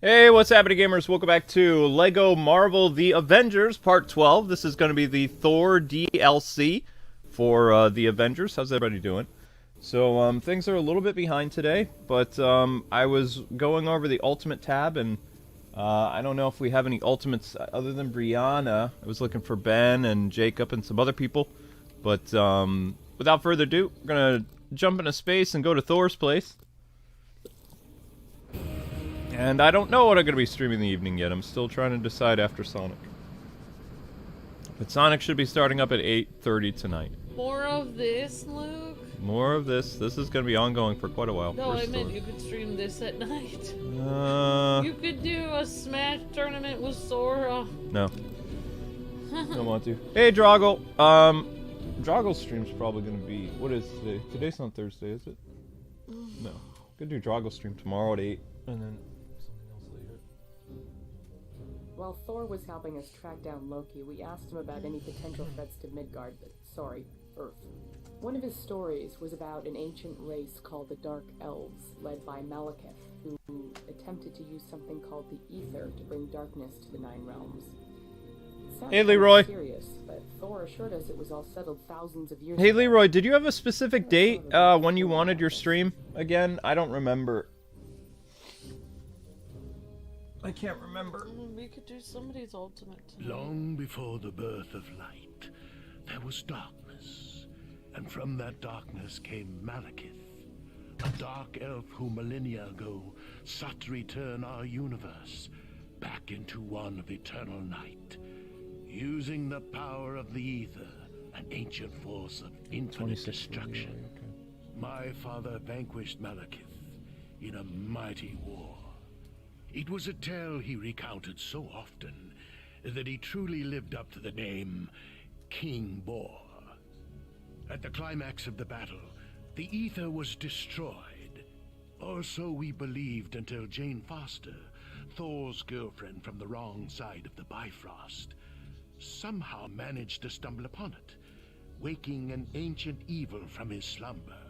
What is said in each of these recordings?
Hey, what's happening, gamers? Welcome back to LEGO Marvel The Avengers Part 12. This is going to be the Thor DLC for the Avengers. How's everybody doing? So, things are a little bit behind today, but I was going over the Ultimate tab, and I don't know if we have any Ultimates other than Brianna. I was looking for Ben and Jacob and some other people, but without further ado, we're going to jump into space and go to Thor's place. And I don't know what I'm going to be streaming in the evening yet. I'm still trying to decide after Sonic. But Sonic should be starting up at 8:30 tonight. More of this, Luke? More of this. This is going to be ongoing for quite a while. No, I meant you could stream this at night. You could do a Smash tournament with Sora. No. Don't want to. Hey, Droggle. Droggle's stream's probably going to be... What is today? Today's not Thursday, is it? No. Gonna do Droggle stream tomorrow at 8. And then... While Thor was helping us track down Loki, we asked him about any potential threats to Midgard, Earth. One of his stories was about an ancient race called the Dark Elves, led by Malekith, who attempted to use something called the Ether to bring darkness to the Nine Realms. Hey, Leroy. Serious, but Thor assured us it was all settled thousands of years Hey, ago. Leroy, did you have a specific date when you wanted your stream again? I don't remember. I can't remember. We could do somebody's ultimate tonight. Long before the birth of light, there was darkness, and from that darkness came Malekith, a dark elf who millennia ago sought to return our universe back into one of eternal night, using the power of the ether, an ancient force of infinite destruction. My father vanquished Malekith in a mighty war. It was a tale he recounted so often that he truly lived up to the name King Bor. At the climax of the battle, the ether was destroyed. Or so we believed until Jane Foster, Thor's girlfriend from the wrong side of the Bifrost, somehow managed to stumble upon it, waking an ancient evil from his slumber,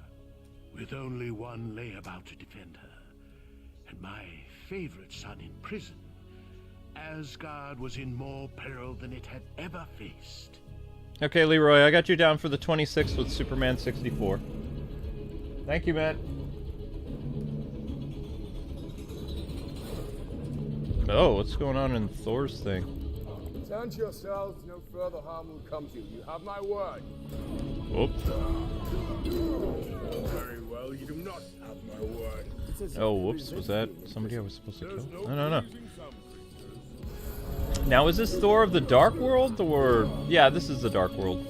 with only one lay about to defend her. And my favorite son in prison, Asgard was in more peril than it had ever faced. Okay, Leroy, I got you down for the 26th with Superman 64. Thank you, man. Oh, what's going on in Thor's thing? Turn to yourselves, no further harm will come to you. You have my word. Oops. Very well, you do not have my word. Oh, whoops, was that somebody I was supposed to kill? I don't know. Now, is this Thor of the Dark World, or... Yeah, this is the Dark World.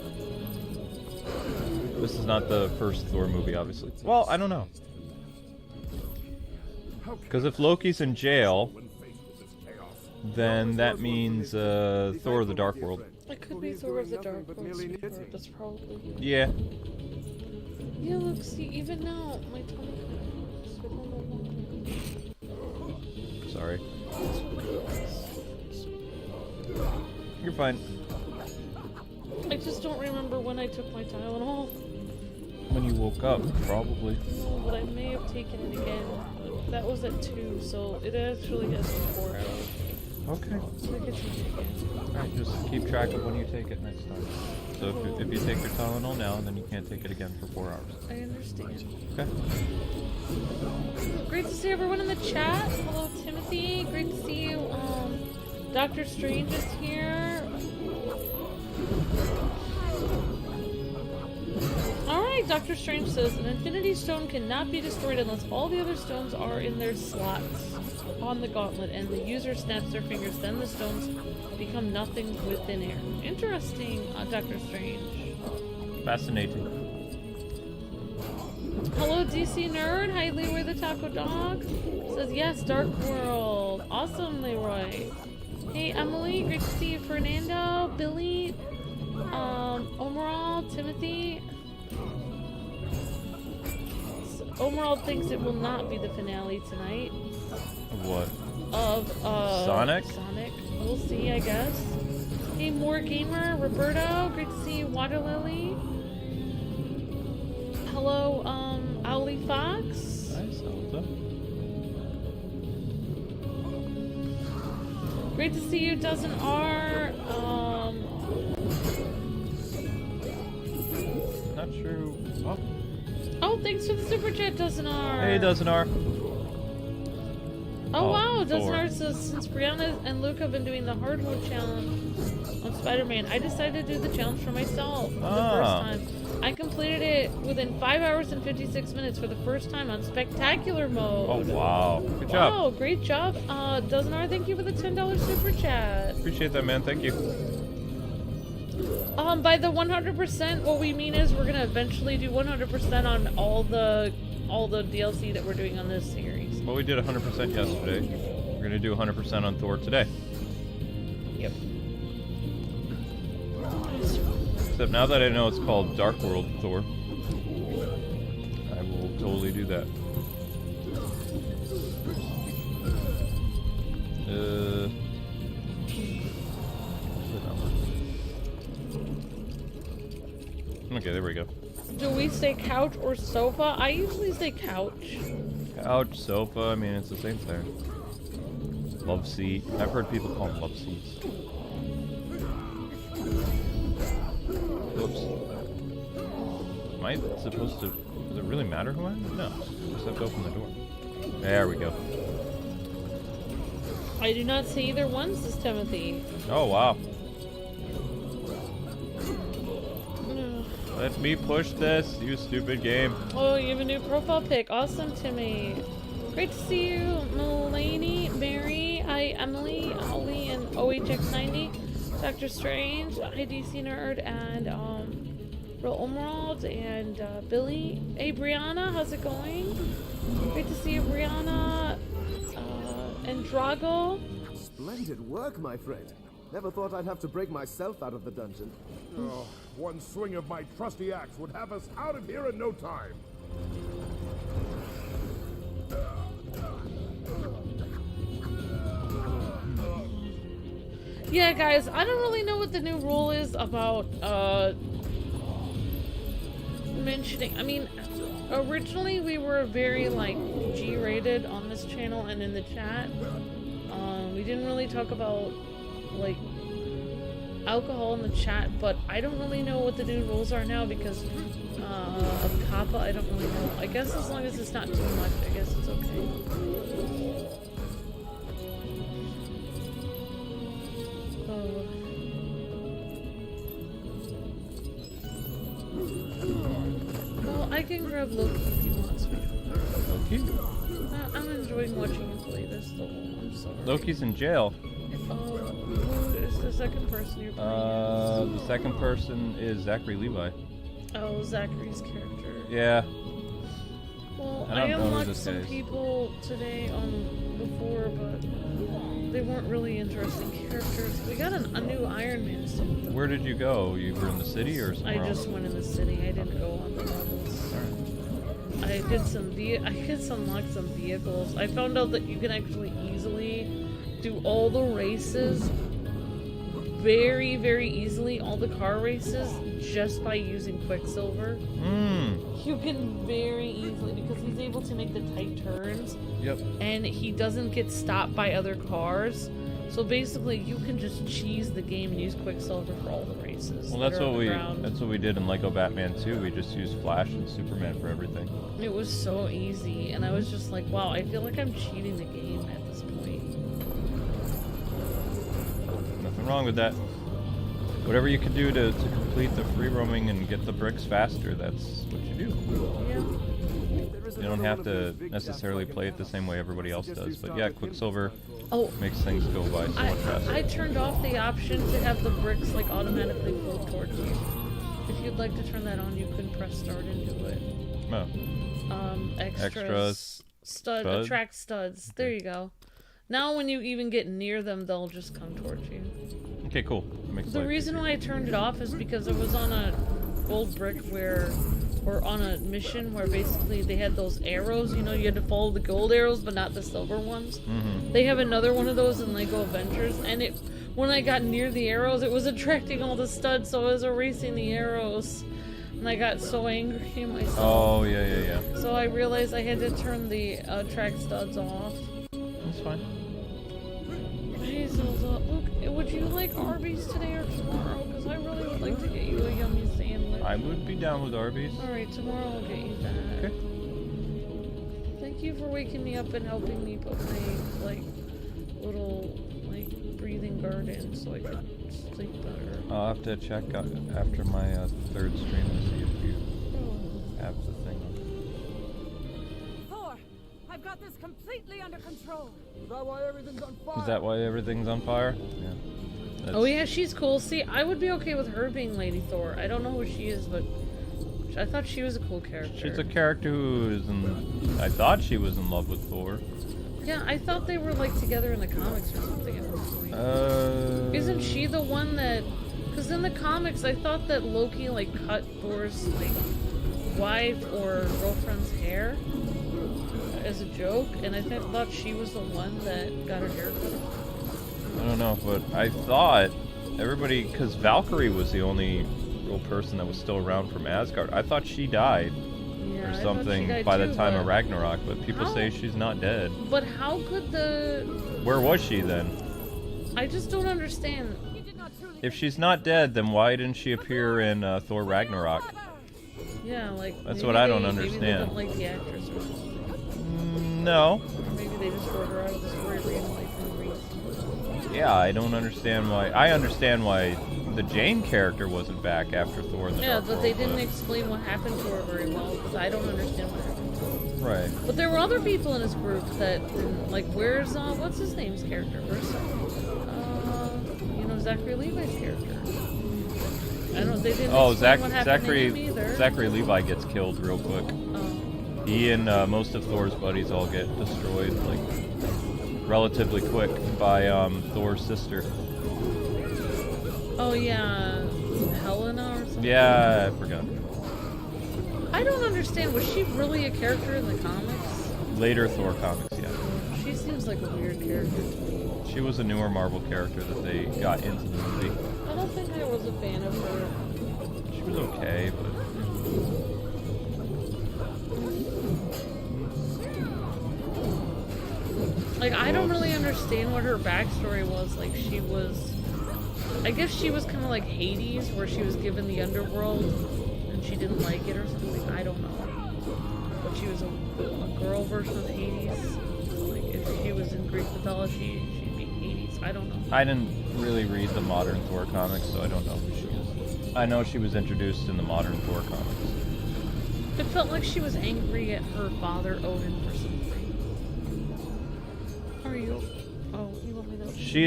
This is not the first Thor movie, obviously. Well, I don't know. Because if Loki's in jail, then that means Thor of the Dark World. It could be Thor of the Dark World. That's probably... Yeah. Yeah, look, see, even now, my tummy... Sorry. You're fine. I just don't remember when I took my Tylenol. When you woke up, probably. No, but I may have taken it again. That was at 2, so it actually has been 4 hours. Okay. So I could take it again. Alright, just keep track of when you take it next time. So if you take your Tylenol now, then you can't take it again for 4 hours. I understand. Okay. Great to see everyone in the chat. Hello, Timothy. Great to see you. Doctor Strange is here. Alright, Doctor Strange says, an Infinity Stone cannot be destroyed unless all the other stones are in their slots on the gauntlet and the user snaps their fingers, then the stones become nothing with thin air. Interesting, Doctor Strange. Fascinating. Hello, DC Nerd. Hi, Leroy the Taco Dog. Says, yes, Dark World. Awesome, Leroy. Hey, Emily. Great to see you. Fernando, Billy, Omeral, Timothy. Omeral thinks it will not be the finale tonight. What? Of, Sonic? Sonic. We'll see, I guess. Hey, More Gamer, Roberto. Great to see you. Water Lily. Hello, Owly Fox. Nice, Alta. Great to see you, Dozen R. Not sure. Oh, Oh, thanks for the super chat, Dozen R. hey, Dozen R. Oh wow, Dozen Thor. R says since Brianna and Luke have been doing the hard mode challenge on Spider-Man, I decided to do the challenge for myself for the first time. I completed it within 5 hours and 56 minutes for the first time on spectacular mode. Oh, wow. Good job. Wow, great job. Dozen R, thank you for the $10 super chat. Appreciate that, man. Thank you. By the 100%, what we mean is we're gonna eventually do 100% on all the DLC that we're doing on this series. Well, we did 100% yesterday. We're going to do 100% on Thor today. Yep. Except now that I know it's called Dark World Thor, I will totally do that. Okay, there we go. Do we say couch or sofa? I usually say couch. Couch, sofa, I mean, it's the same thing. Love seat. I've heard people call them love seats. Whoops. Am I supposed to... Does it really matter who I am? No. I just have to open the door. There we go. I do not see either one, says Timothy. Oh, wow. Let me push this, you stupid game. Oh, you have a new profile pic. Awesome, Timmy. Great to see you, Mulaney, Mary, Emily, Holly, and OHX90, Dr. Strange, DC Nerd, and Real Emerald, and Billy. Hey, Brianna, how's it going? Great to see you, Brianna, and Drago. Splendid work, my friend. Never thought I'd have to break myself out of the dungeon. Oh, one swing of my trusty axe would have us out of here in no time. Yeah, guys, I don't really know what the new rule is about, mentioning. I mean, originally we were very, like, G-rated on this channel and in the chat. We didn't really talk about, like, alcohol in the chat, but I don't really know what the new rules are now because of Kappa. I don't really know. I guess as long as it's not too much, I guess it's okay. Well, I can grab Loki if he wants me. Loki? I'm enjoying watching him play this though. I'm sorry. Loki's in jail. Who is the second person you're playing? The second person is Zachary Levi. Oh, Zachary's character. Yeah. Well, I I don't know who unlocked this some is. people today before, but they weren't really interesting characters. We got a new Iron Man suit, though. Where did you go? You were in the city or somewhere I else? just went in the city. I didn't go on the levels. I did unlock some vehicles. I found out that you can actually easily do all the races very, very easily, all the car races, just by using Quicksilver. You can very easily, because he's able to make the tight turns. Yep. And he doesn't get stopped by other cars. So basically, you can just cheese the game and use Quicksilver for all the races. Well, that that's are on what the we ground. that's what we did in Lego Batman 2. We just used Flash and Superman for everything. It was so easy, and I was just like, wow, I feel like I'm cheating the game at this point. Nothing wrong with that. Whatever you can do to complete the free roaming and get the bricks faster, that's what you do. Yeah. You don't have to necessarily play it the same way everybody else does. But yeah, Quicksilver Oh, makes things go by so much faster. I turned off the option to have the bricks like automatically flow towards you. If you'd like to turn that on, you can press start and do it. Oh. Extras. Stud? Attract studs. There you go. Now when you even get near them, they'll just come towards you. Okay, cool. That makes The life reason easier. why I turned it off is because it was on a gold brick or on a mission where basically they had those arrows, you know, you had to follow the gold arrows but not the silver ones. They have another one of those in Lego Avengers, and when I got near the arrows, it was attracting all the studs, so I was erasing the arrows. And I got so angry at myself. Oh, yeah. So I realized I had to turn the attract studs off. That's fine. Hey, Basil's Luke, would you like Arby's today or tomorrow? Because I really would like to get you a yummy sandwich. I would be down with Arby's. Alright, tomorrow I'll get you that. Okay. Thank you for waking me up and helping me put my, like, little, like, breathing guard in so I could sleep better. I'll have to check after my third stream to see if you have the thing on. Thor, I've got this completely under control. Is that why everything's on fire? Is that why everything's on fire? Yeah. Oh yeah, she's cool. See, I would be okay with her being Lady Thor. I don't know who she is, but I thought she was a cool character. She's a character who is in... I thought she was in love with Thor. Yeah, I thought they were like together in the comics or something at one point. Isn't she the one that... Because in the comics, I thought that Loki like cut Thor's like wife or girlfriend's hair as a joke, and I thought she was the one that got her hair cut off. I don't know, but I thought everybody... Because Valkyrie was the only real person that was still around from Asgard. I thought she died. Yeah, Or I something thought she died by too, the time but of Ragnarok, but people how- say she's not dead. But how could the... Where was she then? I just don't understand. If she's not dead, then why didn't she appear in Thor Ragnarok? Yeah, like... That's maybe what I don't Maybe they understand. don't like the actress or something. No. Or maybe they just wrote her out of the story for like no reason. Yeah, I don't understand why. I understand why the Jane character wasn't back after Thor the Yeah, Dark but they World, didn't explain what happened to her very well, because I don't understand what happened to her. Right. But there were other people in his group that didn't, like, where's, what's his name's character? Where's, Zachary Levi's character? I don't, they didn't Oh, explain what happened to him Zachary either. Zachary Levi gets killed real quick. Oh. He and most of Thor's buddies all get destroyed, like, relatively quick by Thor's sister. Oh, yeah, Helena or something? Yeah, I forgot. I don't understand, was she really a character in the comics? Later Thor comics, yeah. She seems like a weird character to me. She was a newer Marvel character that they got into the movie. I don't think I was a fan of her. She was okay, but... Like, I don't really understand what her backstory was. Like, she was... I guess she was kind of like Hades, where she was given the underworld, and she didn't like it or something. I don't know. But she was a girl version of Hades. Like, if she was in Greek mythology, she'd be Hades. I don't know. I didn't really read the modern Thor comics, so I don't know who she is. I know she was introduced in the modern Thor comics. It felt like she was angry at her father, Odin, for something. Are you... Oh, you want me to... She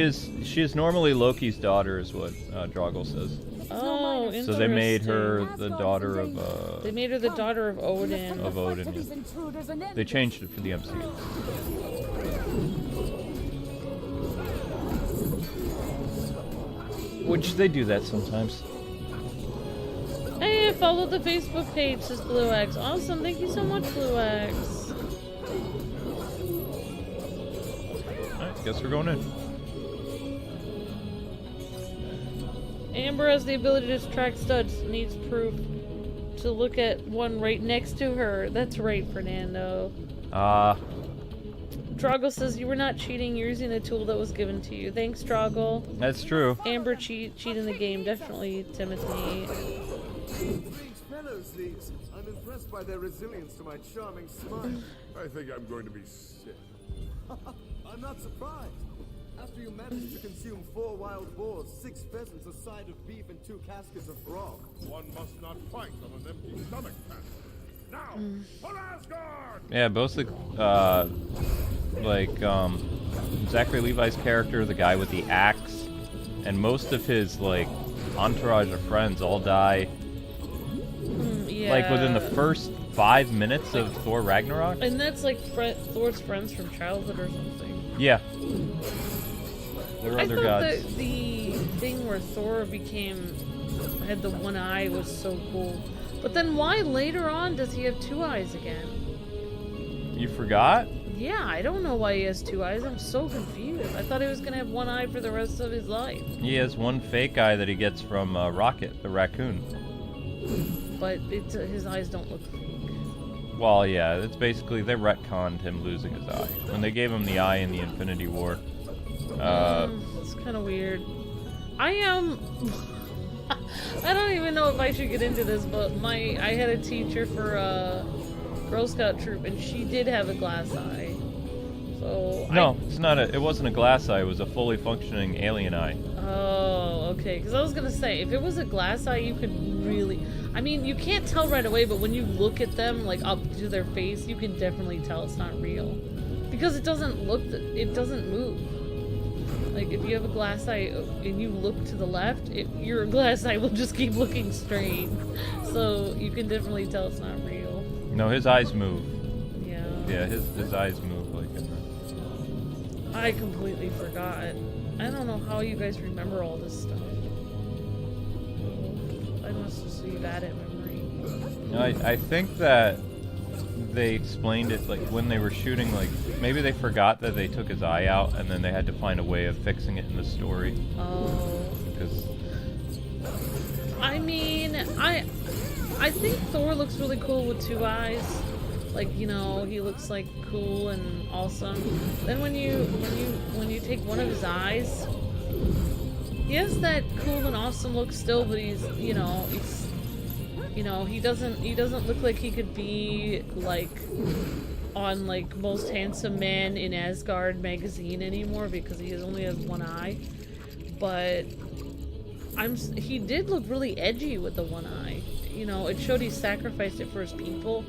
is normally Loki's daughter, is what Draugr says. Oh, interesting. So they made her the daughter of They made her the daughter of Odin. Of Odin, yeah. They changed it for the MCU. Which they do that sometimes. Hey, follow the Facebook page, says Blue X. Awesome, thank you so much, Blue X. Alright, guess we're going in. Amber has the ability to track studs, needs proof to look at one right next to her. That's right, Fernando. Draugr says you were not cheating, you're using a tool that was given to you. Thanks, Draugr. That's true. Amber cheat in the game, definitely, Timothy. Fellows, these. I'm impressed by their resilience to my charming smile. I think I'm going to be sick. I'm not surprised. After you managed to consume 4 wild boars, 6 pheasants, a side of beef, and 2 caskets of grog. One must not fight on an empty stomach, Master. Now, for Asgard! Yeah, both the Zachary Levi's character, the guy with the axe, and most of his like entourage of friends all die Yeah. like within the first 5 minutes of Thor Ragnarok. And that's like Thor's friends from childhood or something. Yeah. There were I other thought gods. that the thing where Thor had the one eye was so cool. But then why later on does he have 2 eyes again? You forgot? Yeah, I don't know why he has 2 eyes. I'm so confused. I thought he was going to have 1 eye for the rest of his life. He has one fake eye that he gets from Rocket, the raccoon. But his eyes don't look fake. Well, yeah, it's basically they retconned him losing his eye when they gave him the eye in the Infinity War. It's kind of weird. I am. I don't even know if I should get into this, but I had a teacher for Girl Scout troop, and she did have a glass eye. So No, it's not a. It wasn't a glass eye. It was a fully functioning alien eye. Oh, okay. Because I was gonna say, if it was a glass eye, you could really. I mean, you can't tell right away, but when you look at them, like up to their face, you can definitely tell it's not real, because it doesn't look. It doesn't move. Like if you have a glass eye and you look to the left, your glass eye will just keep looking straight. So you can definitely tell it's not real. No, his eyes move. Yeah. Yeah, his eyes move like in the... I completely forgot. I don't know how you guys remember all this stuff. I must just be bad at memory. I think that they explained it like when they were shooting, like maybe they forgot that they took his eye out and then they had to find a way of fixing it in the story. Oh. Because I mean, I think Thor looks really cool with two eyes. Like, you know, he looks like cool and awesome. Then when you take one of his eyes, he has that cool and awesome look still, but he doesn't look like he could be like on like Most Handsome Man in Asgard magazine anymore, because he only has one eye. But he did look really edgy with the one eye. You know, it showed he sacrificed it for his people,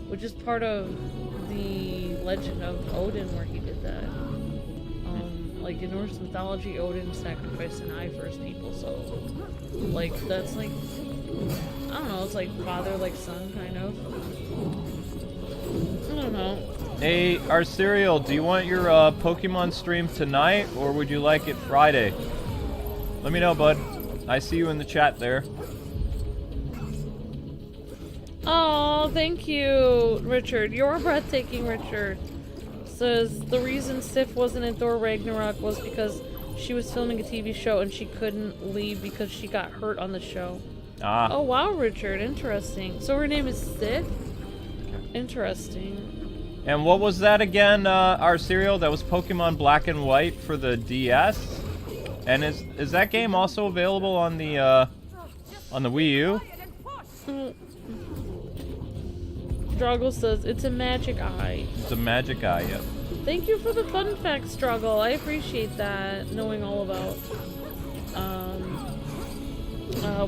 which is part of the legend of Odin where he did that. Like in Norse mythology, Odin sacrificed an eye for his people, so like that's like, I don't know, it's like father like son kind of. I don't know. hey, our cereal, do you want your Pokemon stream tonight or would you like it Friday? Let me know, bud. I see you in the chat there. Oh, thank you, Richard. You're breathtaking, Richard. Says the reason Sif wasn't in Thor Ragnarok was because she was filming a TV show and she couldn't leave because she got hurt on the show. Ah. Oh wow, Richard, interesting. So her name is Sif? Interesting. And what was that again, our cereal? That was Pokemon Black and White for the DS? And is that game also available on the Wii U? Struggle says it's a magic eye. It's a magic eye, yep. Thank you for the fun fact, Struggle. I appreciate that, knowing all about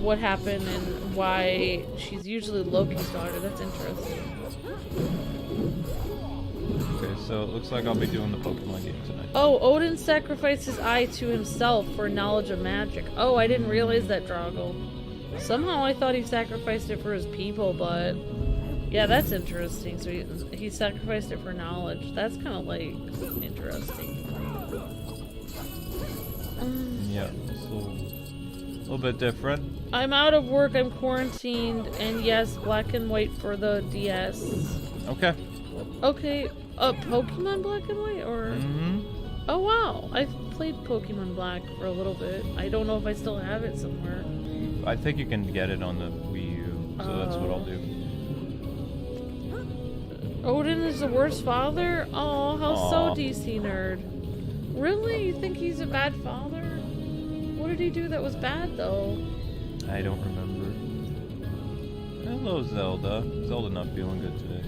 what happened and why she's usually Loki's daughter. That's interesting. Okay, so it looks like I'll be doing the Pokemon game tonight. Oh, Odin sacrificed his eye to himself for knowledge of magic. Oh, I didn't realize that, Struggle. Somehow I thought he sacrificed it for his people, but... yeah, that's interesting. So he sacrificed it for knowledge. That's kind of like interesting. Yeah, it's a little bit different. I'm out of work. I'm quarantined, and yes, Black and White for the DS. Okay. Okay, Pokemon Black and White, or? Mm-hmm. Oh wow, I've played Pokemon Black for a little bit. I don't know if I still have it somewhere. I think you can get it on the Wii U, so that's what I'll do. Odin is the worst father? Oh, how Aww. so, DC nerd. Really? You think he's a bad father? What did he do that was bad, though? I don't remember. Hello, Zelda. Zelda not feeling good today.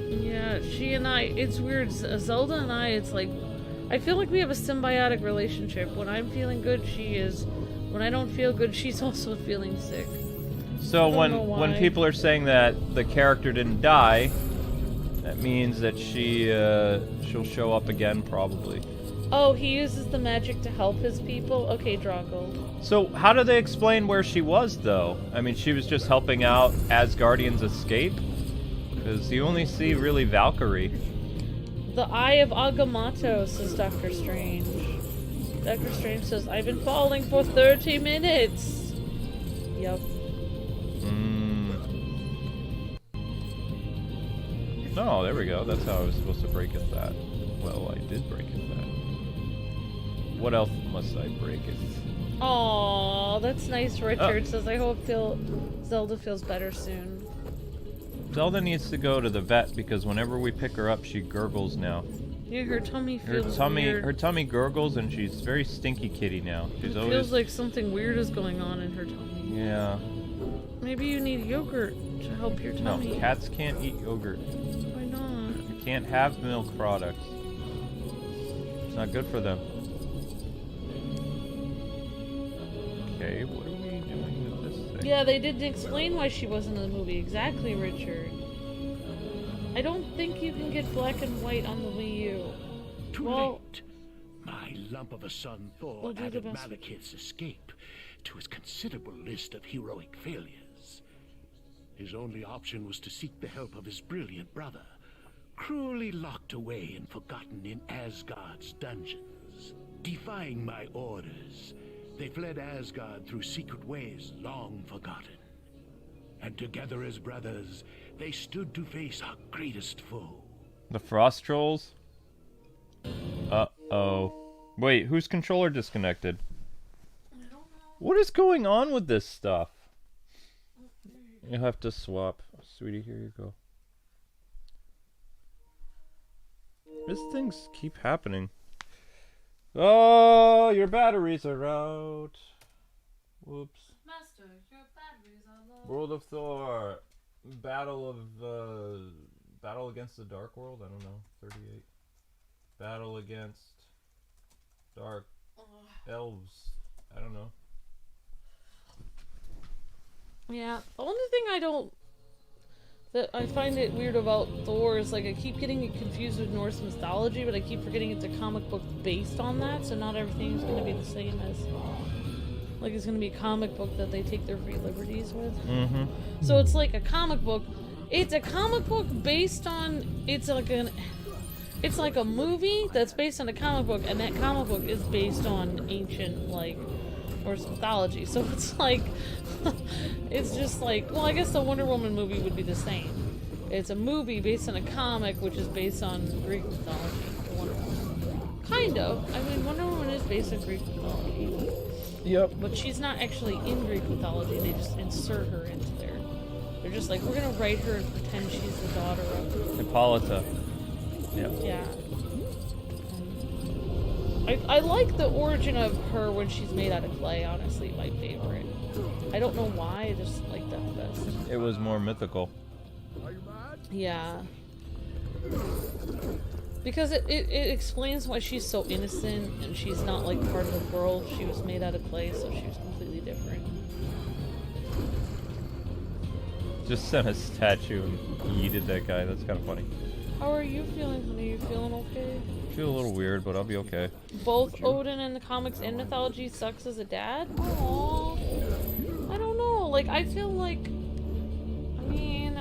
Yeah, she and I, it's weird. Zelda and I, it's like, I feel like we have a symbiotic relationship. When I'm feeling good, she is. When I don't feel good, she's also feeling sick. So when people are saying that the character didn't die, that means that she'll show up again, probably. Oh, he uses the magic to help his people? Okay, Drago. So how do they explain where she was, though? I mean, she was just helping out Asgardians escape? Because you only see, really, Valkyrie. The Eye of Agamotto, says Dr. Strange. Dr. Strange says, I've been falling for 30 minutes. Yep. Oh, there we go. That's how I was supposed to break it that. Well, I did break it that. What else must I break it? Aww, that's nice, Richard. Says, I hope Zelda feels better soon. Zelda needs to go to the vet because whenever we pick her up, she gurgles now. Yeah, her tummy Her feels tummy, weird. her tummy gurgles, and she's very stinky kitty now. She's It always. feels like something weird is going on in her tummy. Yeah. Maybe you need yogurt to help your No, tummy. cats can't eat yogurt. Why not? You can't have milk products. It's not good for them. Okay, what are we doing with this thing? Yeah, they didn't explain why she wasn't in the movie. Exactly, Richard. I don't think you can get black and white on the Wii U. Too Well- late. My lump of a son Thor We'll do the added best we Malekith's escape to his considerable list of heroic failures. His only option was to seek the help of his brilliant brother, cruelly locked away and forgotten in Asgard's dungeons. Defying my orders, they fled Asgard through secret ways long forgotten. And together as brothers, they stood to face our greatest foe. The Frost Trolls? Uh-oh. Wait, whose controller disconnected? What is going on with this stuff? You'll have to swap. Sweetie, here you go. These things keep happening. Oh, your batteries are out. Whoops. Master, your batteries are low. World of Thor. Battle against the Dark World? I don't know. 38. Battle against Dark Elves. I don't know. Yeah, the only thing that I find it weird about Thor is, like, I keep getting it confused with Norse mythology, but I keep forgetting it's a comic book based on that, so not everything's gonna be the same as, like, it's gonna be a comic book that they take their free liberties with. Mm-hmm. So it's like a comic book. It's a comic book based on, it's like a movie that's based on a comic book, and that comic book is based on ancient, like, Norse mythology. So it's like, it's just like, well, I guess the Wonder Woman movie would be the same. It's a movie based on a comic, which is based on Greek mythology. Wonder Woman. Kind of. I mean, Wonder Woman is based on Greek mythology. Yep. But she's not actually in Greek mythology. They just insert her into there. They're just like, we're gonna write her and pretend she's the daughter of... Hippolyta. Yep. Yeah. I like the origin of her when she's made out of clay, honestly, my favorite. I don't know why, I just like that the best. It was more mythical. Are you mad? Yeah. Because it explains why she's so innocent and she's not like part of the world. She was made out of clay, so she was completely different. Just sent a statue and yeeted that guy. That's kind of funny. How are you feeling, honey? You feeling okay? I feel a little weird, but I'll be okay. Both Odin in the comics and mythology sucks as a dad? Aww. I don't know. Like, I feel like... I mean...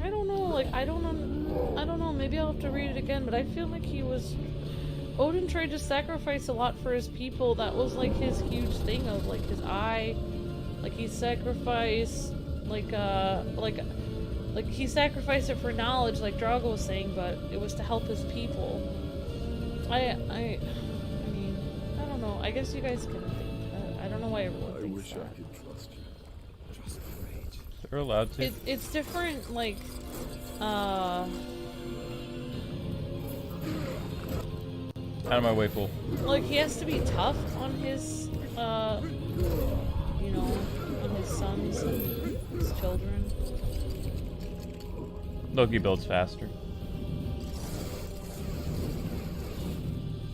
I don't know. Like, I don't know. Maybe I'll have to read it again, but I feel like he was... Odin tried to sacrifice a lot for his people. That was, like, his huge thing of, like, his eye. Like, he sacrificed... Like, he sacrificed it for knowledge, like Drago was saying, but it was to help his people. I mean, I don't know. I guess you guys can think. I don't know why everyone I thinks wish that. I could trust you. Just rage. They're allowed to. It's different, like, Out of my way, fool. like, he has to be tough on his, you know, on his sons and his children. Loki builds faster.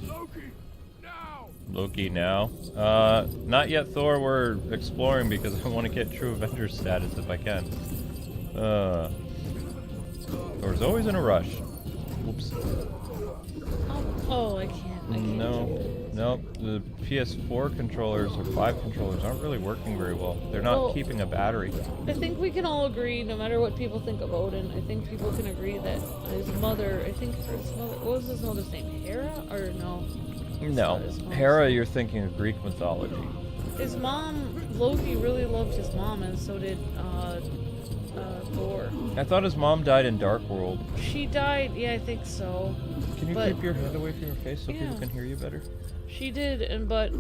Loki, now! Loki now. Not yet, Thor. We're exploring because I want to get true Avengers status if I can. Thor's always in a rush. Whoops. Oh, I can't. Nope. The PS4 controllers or 5 controllers aren't really working very well. They're not Well, keeping a battery. I think we can all agree, no matter what people think of Odin, I think people can agree that his mother, what was his mother's name? Hera? Or no? No. his mom's Hera, name. you're thinking of Greek mythology. His mom, Loki really loved his mom, and so did Thor. I thought his mom died in Dark World. She died, yeah, I think so. Can you But- keep your hand away from your face so people Yeah. can hear you better? She did, but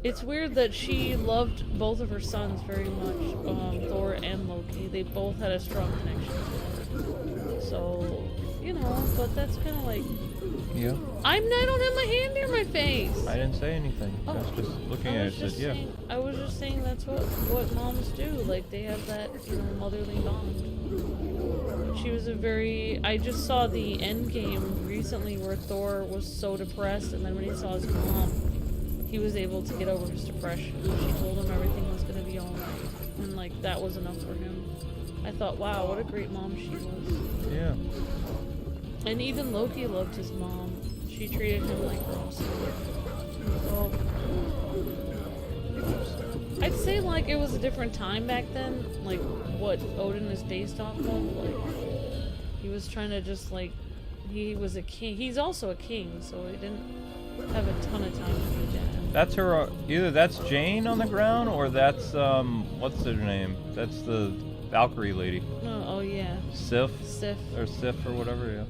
it's weird that she loved both of her sons very much, Thor and Loki. They both had a strong connection to her. So, you know, but that's kind of like... Yeah. I don't have my hand near my face! I didn't say anything. I was just looking at it and said, yeah. I was just saying that's what moms do. Like, they have that, you know, motherly bond. She was a very... I just saw the end game recently where Thor was so depressed, and then when he saw his mom, he was able to get over his depression. She told him everything was going to be alright. And, like, that was enough for him. I thought, wow, what a great mom she was. Yeah. And even Loki loved his mom. She treated him like her own son. So, I'd say like it was a different time back then, like what Odin is based off of. Like he was trying to just like he was a king. He's also a king, so he didn't have a ton of time to be dad. That's her. Either that's Jane on the ground, or that's what's her name? That's the Valkyrie lady. Oh yeah. Sif. Sif. Or Sif or whatever. Yeah.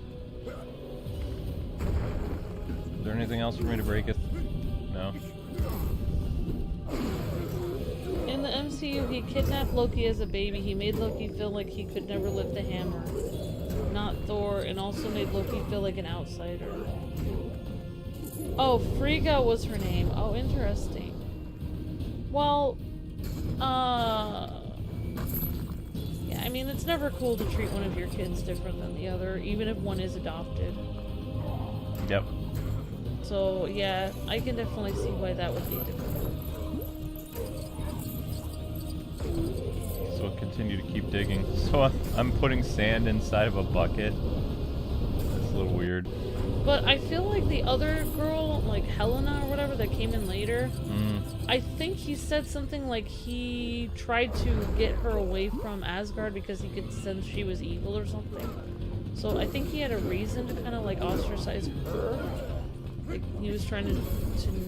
Is there anything else for me to break it? No. In the MCU, he kidnapped Loki as a baby. He made Loki feel like he could never lift the hammer. Not Thor, and also made Loki feel like an outsider. Oh, Frigga was her name. Oh, interesting. Well, yeah, I mean, it's never cool to treat one of your kids different than the other, even if one is adopted. Yep. So, yeah, I can definitely see why that would be difficult. So I'll continue to keep digging. So I'm putting sand inside of a bucket. That's a little weird. But I feel like the other girl, like Helena or whatever, that came in later, I think he said something like he tried to get her away from Asgard because he could sense she was evil or something. So I think he had a reason to kind of like ostracize her. Like he was trying to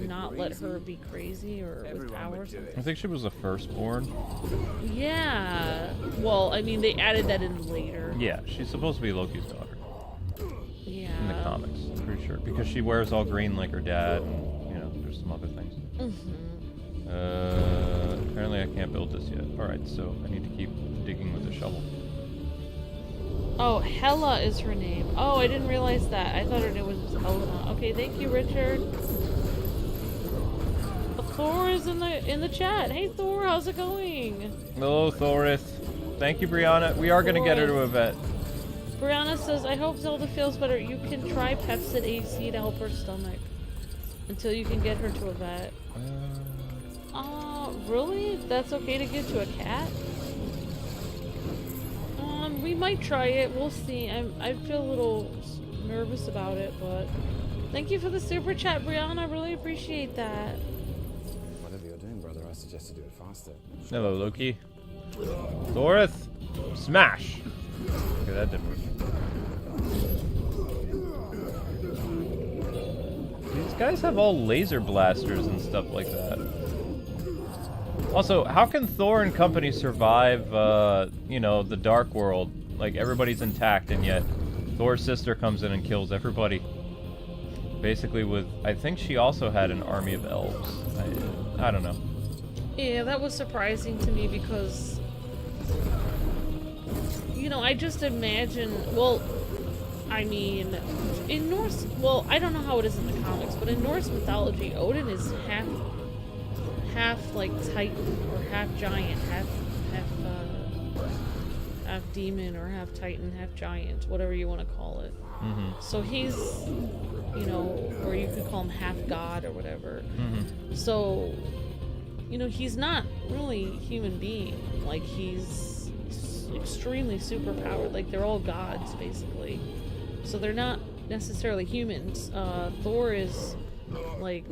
not let her be crazy or with power or something. I think she was the firstborn. Yeah. Well, I mean, they added that in later. Yeah, she's supposed to be Loki's daughter. Yeah. In the comics, I'm pretty sure. Because she wears all green like her dad, and, you know, there's some other things. Apparently I can't build this yet. Alright, so I need to keep digging with the shovel. Oh, Hela is her name. Oh, I didn't realize that. I thought her name was Helena. Okay, thank you, Richard. Thor is in the chat. Hey, Thor, how's it going? Hello, Thorith. Thank you, Brianna. We are going to get her to a vet. Brianna says, I hope Zelda feels better. You can try Pepsid AC to help her stomach until you can get her to a vet. Really? That's okay to give to a cat? We might try it. We'll see. I feel a little nervous about it, but thank you for the super chat, Brianna. I really appreciate that. Whatever you're doing, brother, I suggest you do it faster. Hello, Loki. Thorith, smash! Okay, that didn't work. These guys have all laser blasters and stuff like that. Also, how can Thor and company survive, you know, the Dark World? Like, everybody's intact, and yet Thor's sister comes in and kills everybody. Basically with... I think she also had an army of elves. I don't know. Yeah, that was surprising to me because... You know, I just imagine... Well, I mean... In Norse... Well, I don't know how it is in the comics, but in Norse mythology, Odin is half like Titan or half giant, half demon or half Titan, half giant, whatever you want to call it. So he's, you know, or you could call him half god or whatever. So, you know, he's not really a human being. Like, he's extremely superpowered. Like, they're all gods, basically. So they're not necessarily humans. Thor is, like...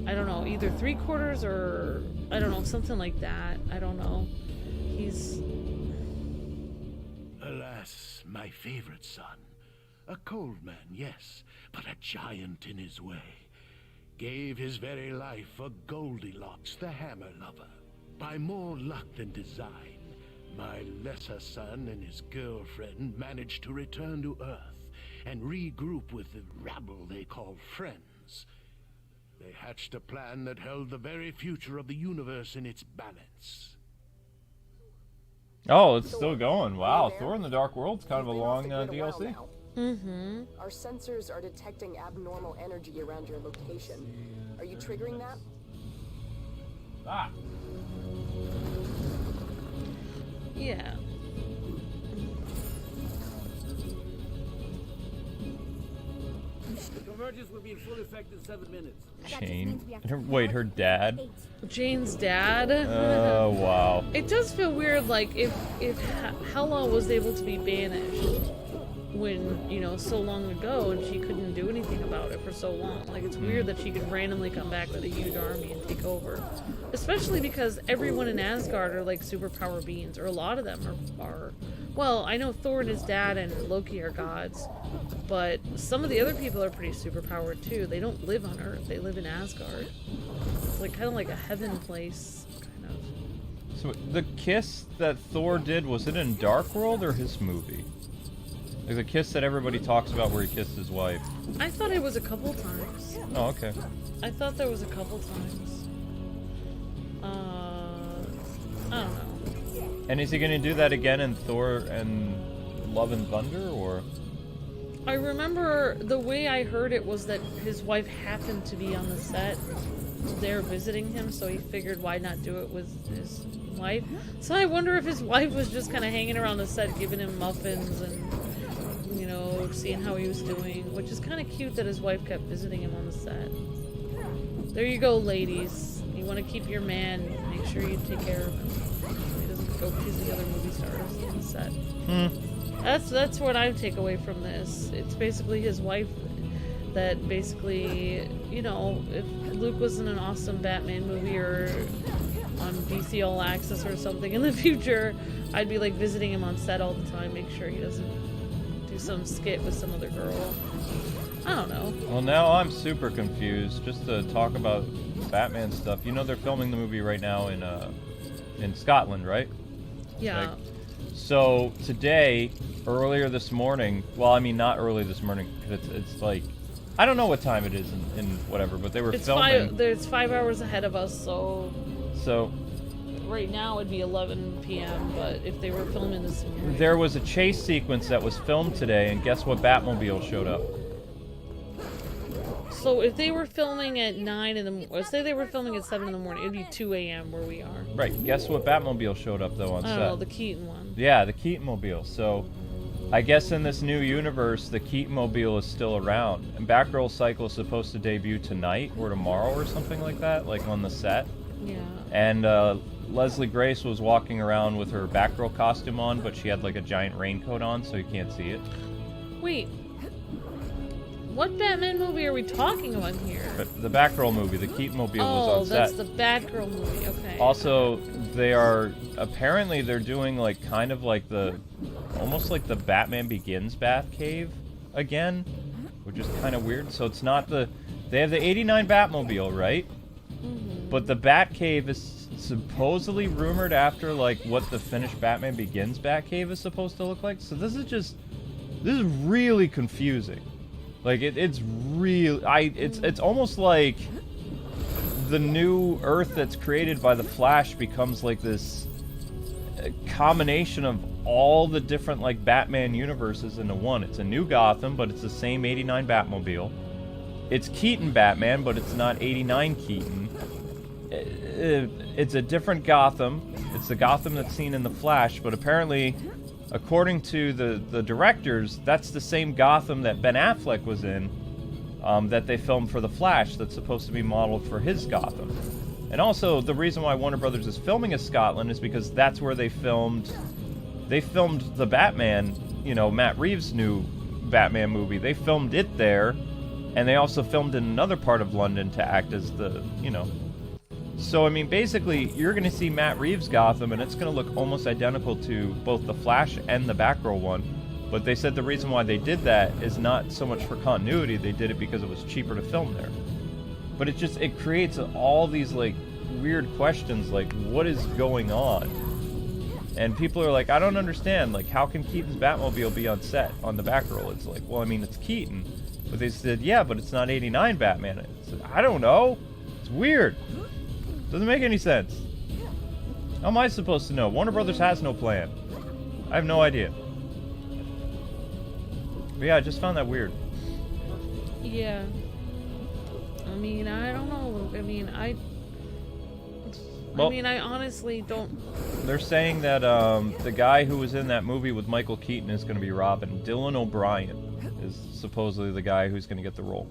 I don't know, either 3/4 or, I don't know, something like that. I don't know. He's... Alas, my favorite son. A cold man, yes, but a giant in his way. Gave his very life for Goldilocks, the hammer lover. By more luck than design, my lesser son and his girlfriend managed to return to Earth and regroup with the rabble they call friends. They hatched a plan that held the very future of the universe in its balance. Oh, it's still going. Wow, Thor in the Dark World's kind of a long DLC. Mm-hmm. Our sensors are detecting abnormal energy around your location. Are you triggering that? Ah. Yeah. The convergence will be in full effect in 7 minutes. Jane. Wait, her dad? Jane's dad? Oh, wow. It does feel weird, like, if Hela was able to be banished when, you know, so long ago, and she couldn't do anything about it for so long. Like, it's weird that she could randomly come back with a huge army and take over. Especially because everyone in Asgard are, like, superpower beings, or a lot of them are well, I know Thor and his dad and Loki are gods, but some of the other people are pretty superpowered, too. They don't live on Earth, they live in Asgard. It's like, kind of like a heaven place, kind of. So, the kiss that Thor did, was it in Dark World or his movie? Like the kiss that everybody talks about where he kissed his wife. I thought it was a couple times. Oh, okay. I thought there was a couple times. I don't know. And is he going to do that again in Thor and Love and Thunder, or? I remember the way I heard it was that his wife happened to be on the set there visiting him, so he figured why not do it with his wife. So I wonder if his wife was just kind of hanging around the set giving him muffins and, you know, seeing how he was doing, which is kind of cute that his wife kept visiting him on the set. There you go, ladies. You want to keep your man, make sure you take care of him. So he doesn't go choosing other movie stars on the set. That's what I take away from this. It's basically his wife that basically, you know, if Luke was in an awesome Batman movie or on DC All Access or something in the future, I'd be like visiting him on set all the time, make sure he doesn't do some skit with some other girl. I don't know. Well, now I'm super confused. Just to talk about Batman stuff, you know they're filming the movie right now in Scotland, right? Yeah. Like, so today, earlier this morning, well, I mean not early this morning, because it's like, I don't know what time it is in whatever, but they were filming. It's 5 hours ahead of us, so right now it'd be 11 p.m., but if they were filming this morning. There was a chase sequence that was filmed today, and guess what Batmobile showed up? So if they were filming at 9 in the morning, say they were filming at 7 in the morning, it'd be 2 a.m. where we are. Right, guess what Batmobile showed up, though, on set? Oh, the Keaton one. Yeah, the Keaton-mobile. So, I guess in this new universe, the Keaton-mobile is still around. And Batgirl Cycle is supposed to debut tonight or tomorrow or something like that, like on the set. Yeah. And Leslie Grace was walking around with her Batgirl costume on, but she had like a giant raincoat on, so you can't see it. Wait. What Batman movie are we talking about here? The Batgirl movie, the Keaton-mobile was on set. Oh, that's the Batgirl movie, okay. Also, apparently they're doing like kind of like almost like the Batman Begins Batcave again, which is kind of weird. So it's not they have the 89 Batmobile, right? Mm-hmm. But the Batcave is supposedly rumored after like what the finished Batman Begins Batcave is supposed to look like. So this is really confusing. Like it's almost like the new Earth that's created by the Flash becomes like this combination of all the different like Batman universes into one. It's a new Gotham, but it's the same 89 Batmobile. It's Keaton Batman, but it's not 89 Keaton. It's a different Gotham. It's the Gotham that's seen in the Flash, but apparently, according to the directors, that's the same Gotham that Ben Affleck was in, that they filmed for The Flash, that's supposed to be modeled for his Gotham. And also, the reason why Warner Brothers is filming in Scotland is because that's where they filmed the Batman, you know, Matt Reeves' new Batman movie. They filmed it there, and they also filmed in another part of London to act as the, you know. So, I mean, basically, you're going to see Matt Reeves' Gotham, and it's going to look almost identical to both the Flash and the Batgirl one. But they said the reason why they did that is not so much for continuity, they did it because it was cheaper to film there. But it creates all these, like, weird questions, like, what is going on? And people are like, I don't understand, like, how can Keaton's Batmobile be on set on the Batgirl? It's like, well, I mean, it's Keaton. But they said, yeah, but it's not 89 Batman. I said, I don't know. It's weird. Doesn't make any sense. How am I supposed to know? Warner Brothers has no plan. I have no idea. But yeah, I just found that weird. Yeah. I mean, I don't know. I mean, I honestly don't... They're saying that the guy who was in that movie with Michael Keaton is going to be Robin. Dylan O'Brien is supposedly the guy who's going to get the role.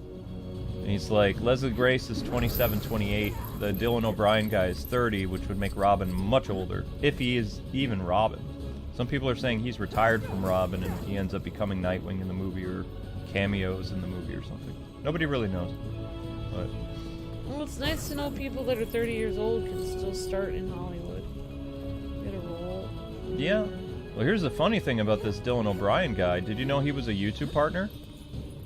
And he's like, Leslie Grace is 27, 28. The Dylan O'Brien guy is 30, which would make Robin much older, if he is even Robin. Some people are saying he's retired from Robin and he ends up becoming Nightwing in the movie or cameos in the movie or something. Nobody really knows. But Well, it's nice to know people that are 30 years old can still start in Hollywood. Get a role. yeah. Well, here's the funny thing about this Dylan O'Brien guy. Did you know he was a YouTube partner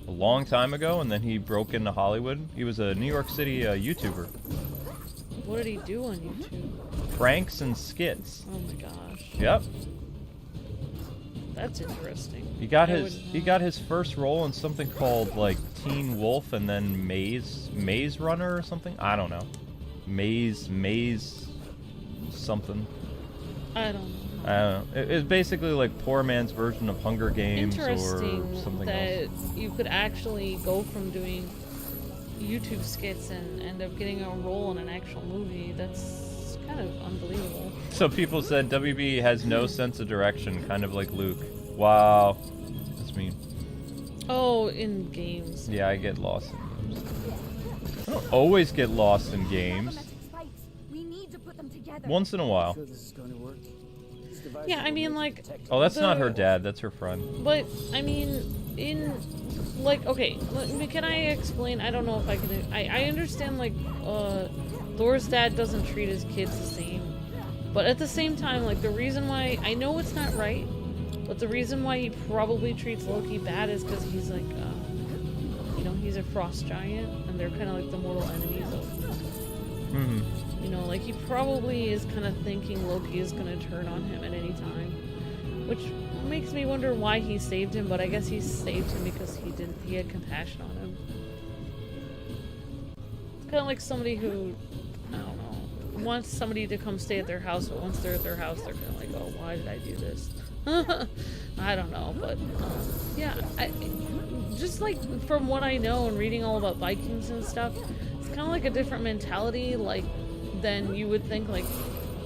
a long time ago, and then he broke into Hollywood? He was a New York City YouTuber. What did he do on YouTube? Pranks and skits. Oh my gosh. Yep. That's interesting. He got his first role in something called like Teen Wolf and then Maze Runner or something. I don't know. Maze something. I don't know. I don't know. It's basically like poor man's version of Hunger Games or Interesting something that else. you could actually go from doing YouTube skits and end up getting a role in an actual movie. That's kind of unbelievable. So people said WB has no sense of direction, kind of like Luke. Wow. That's mean. Oh, in games. Yeah, I get lost in games. I don't always get lost in games. We need to put them together. Once in a while. Sure this is going to work. This device Yeah, I will mean, make like... detect- Oh, that's not her The- dad. That's her friend. But, I mean, in... Like, okay, can I explain? I don't know if I can... I understand, like, Thor's dad doesn't treat his kids the same. But at the same time, like, the reason why... I know it's not right, but the reason why he probably treats Loki bad is because he's, like, you know, he's a frost giant, and they're kind of like the mortal enemies of... Mm-hmm. You know, like, he probably is kind of thinking Loki is going to turn on him at any time. Which makes me wonder why he saved him, but I guess he saved him because he had compassion on him. It's kind of like somebody who, I don't know, wants somebody to come stay at their house, but once they're at their house, they're kind of like, oh, why did I do this? I don't know, but, yeah, just like, from what I know and reading all about Vikings and stuff, it's kind of like a different mentality, like, than you would think, like,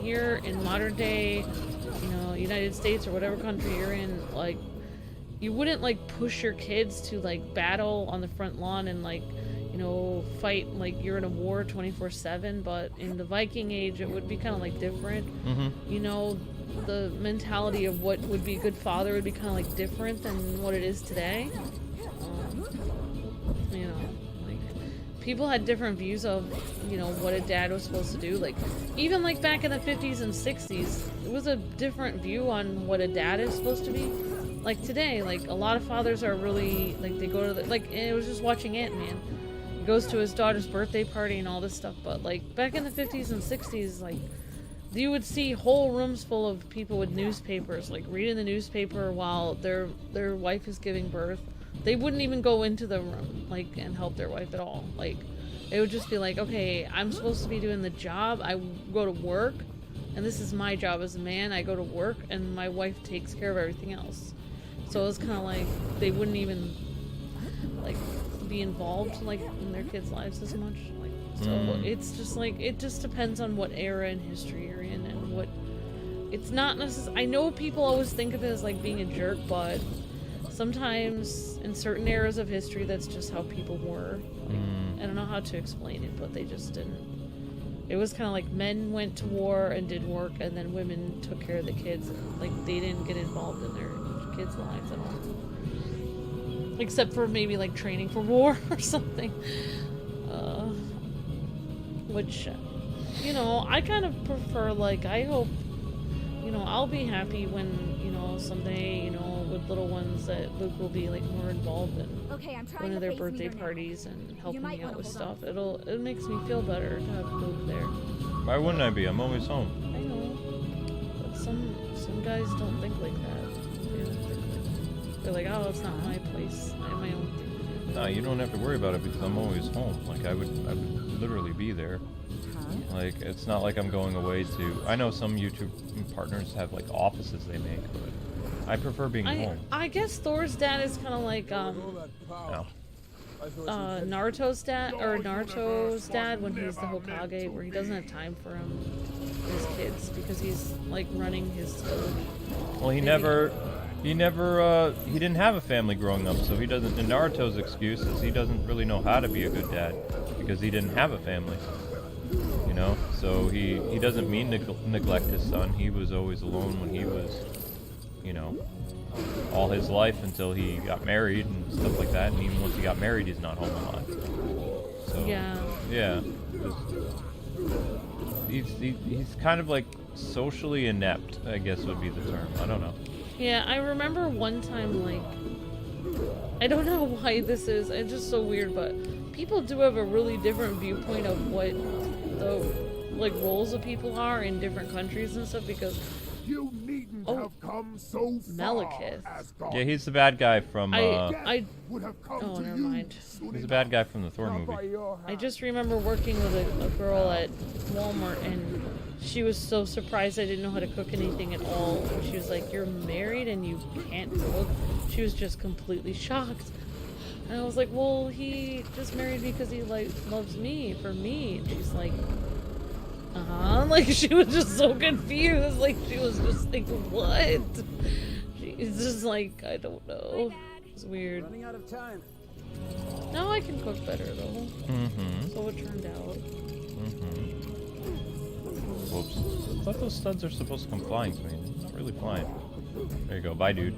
here in modern day, you know, United States or whatever country you're in, like, you wouldn't, like, push your kids to, like, battle on the front lawn and, like, you know, fight like you're in a war 24/7, but in the Viking age it would be kind of like different. Mm-hmm. You know, the mentality of what would be a good father would be kind of like different than what it is today. You know, like, people had different views of, you know, what a dad was supposed to do. Like, even like back in the 50s and 60s, it was a different view on what a dad is supposed to be. Like today, like, a lot of fathers are really, like, they go to the, like, I was just watching Ant-Man. He goes to his daughter's birthday party and all this stuff, but, like, back in the 50s and 60s, like, you would see whole rooms full of people with newspapers, like, reading the newspaper while their wife is giving birth. They wouldn't even go into the room, like, and help their wife at all. Like, it would just be like, okay, I'm supposed to be doing the job, I go to work, and this is my job as a man, I go to work, and my wife takes care of everything else. So it was kind of like, they wouldn't even, like, be involved, like, in their kids' lives as much. Like, so it's just like, it just depends on what era in history you're in and what, it's not necessarily, I know people always think of it as, like, being a jerk, but sometimes in certain eras of history, that's just how people were. Like, I don't know how to explain it, but they just didn't. It was kind of like men went to war and did work, and then women took care of the kids. And, like, they didn't get involved in their kids' lives at all. Except for maybe, like, training for war or something. Which, you know, I kind of prefer, like, I hope, you know, I'll be happy when, you know, someday, you know, with little ones that Luke will be, like, more involved in one of their birthday parties and helping me out with stuff. It makes me feel better to have Luke there. Why wouldn't I be? I'm always home. I know. But some guys don't think like that. They don't think like that. They're like, oh, it's not my place. I have my own thing to do. No, you don't have to worry about it because I'm always home. Like, I would literally be there. Like, it's not like I'm going away to... I know some YouTube partners have, like, offices they make, but I prefer being home. I guess Thor's dad is kind of like, No. Naruto's dad, or Naruto's dad when he's the Hokage, where he doesn't have time for his kids because he's like running his school. Well, he didn't have a family growing up, so he doesn't. And Naruto's excuse is he doesn't really know how to be a good dad because he didn't have a family. You know, so he doesn't mean to neglect his son. He was always alone when he was, you know, all his life until he got married and stuff like that. And even once he got married, he's not home a lot. So yeah, he's kind of like socially inept, I guess would be the term. I don't know. Yeah, I remember one time, like, I don't know why this is, it's just so weird, but people do have a really different viewpoint of what the, like, roles of people are in different countries and stuff, because You needn't have come so far, Malekith. Asgard. Yeah, he's the bad guy from. Would have come Oh, to never you mind. soon He's the enough. bad guy from the Thor Not by movie. your I hand. just remember working with a girl at Walmart, and she was so surprised I didn't know how to cook anything at all. She was like, "You're married and you can't cook?" She was just completely shocked. And I was like, "Well, he just married me because he like loves me for me." And she's like, like she was just so confused. Like she was just like, "What?" She's just like, I don't know. It's weird. Running out of time. Now I can cook better though. Mm-hmm. So it turned out. Whoops. I thought those studs are supposed to come flying to me. They're not really flying. There you go. Bye, dude.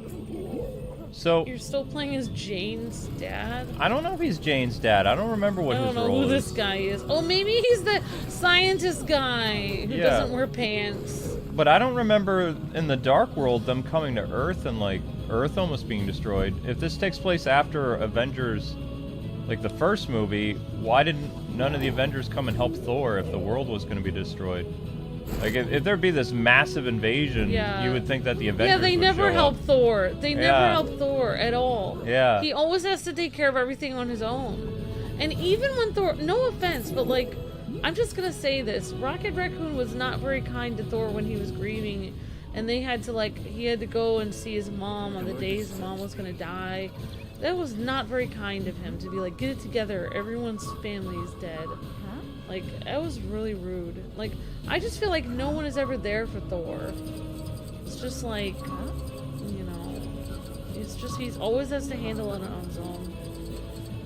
So, You're still playing as Jane's dad? I don't know if he's Jane's dad. I don't remember what his I don't know role who is. this guy is. Oh, maybe he's the scientist guy who Yeah. doesn't wear pants. But I don't remember in the Dark World them coming to Earth and, like, Earth almost being destroyed. If this takes place after Avengers, like the first movie, why didn't none of the Avengers come and help Thor if the world was going to be destroyed? Like, if there'd be this massive invasion, Yeah. you would think that the Avengers Yeah, they would never show help up. Thor. They never Yeah. help Thor at all. Yeah. He always has to take care of everything on his own. And even when Thor, no offense, but like, I'm just gonna say this, Rocket Raccoon was not very kind to Thor when he was grieving, and they had to like, he had to go and see his mom on the days his mom was gonna die. That was not very kind of him to be like, get it together, everyone's family is dead. Like, that was really rude. Like, I just feel like no one is ever there for Thor. It's just like, you know, it's just, he's always has to handle it on his own.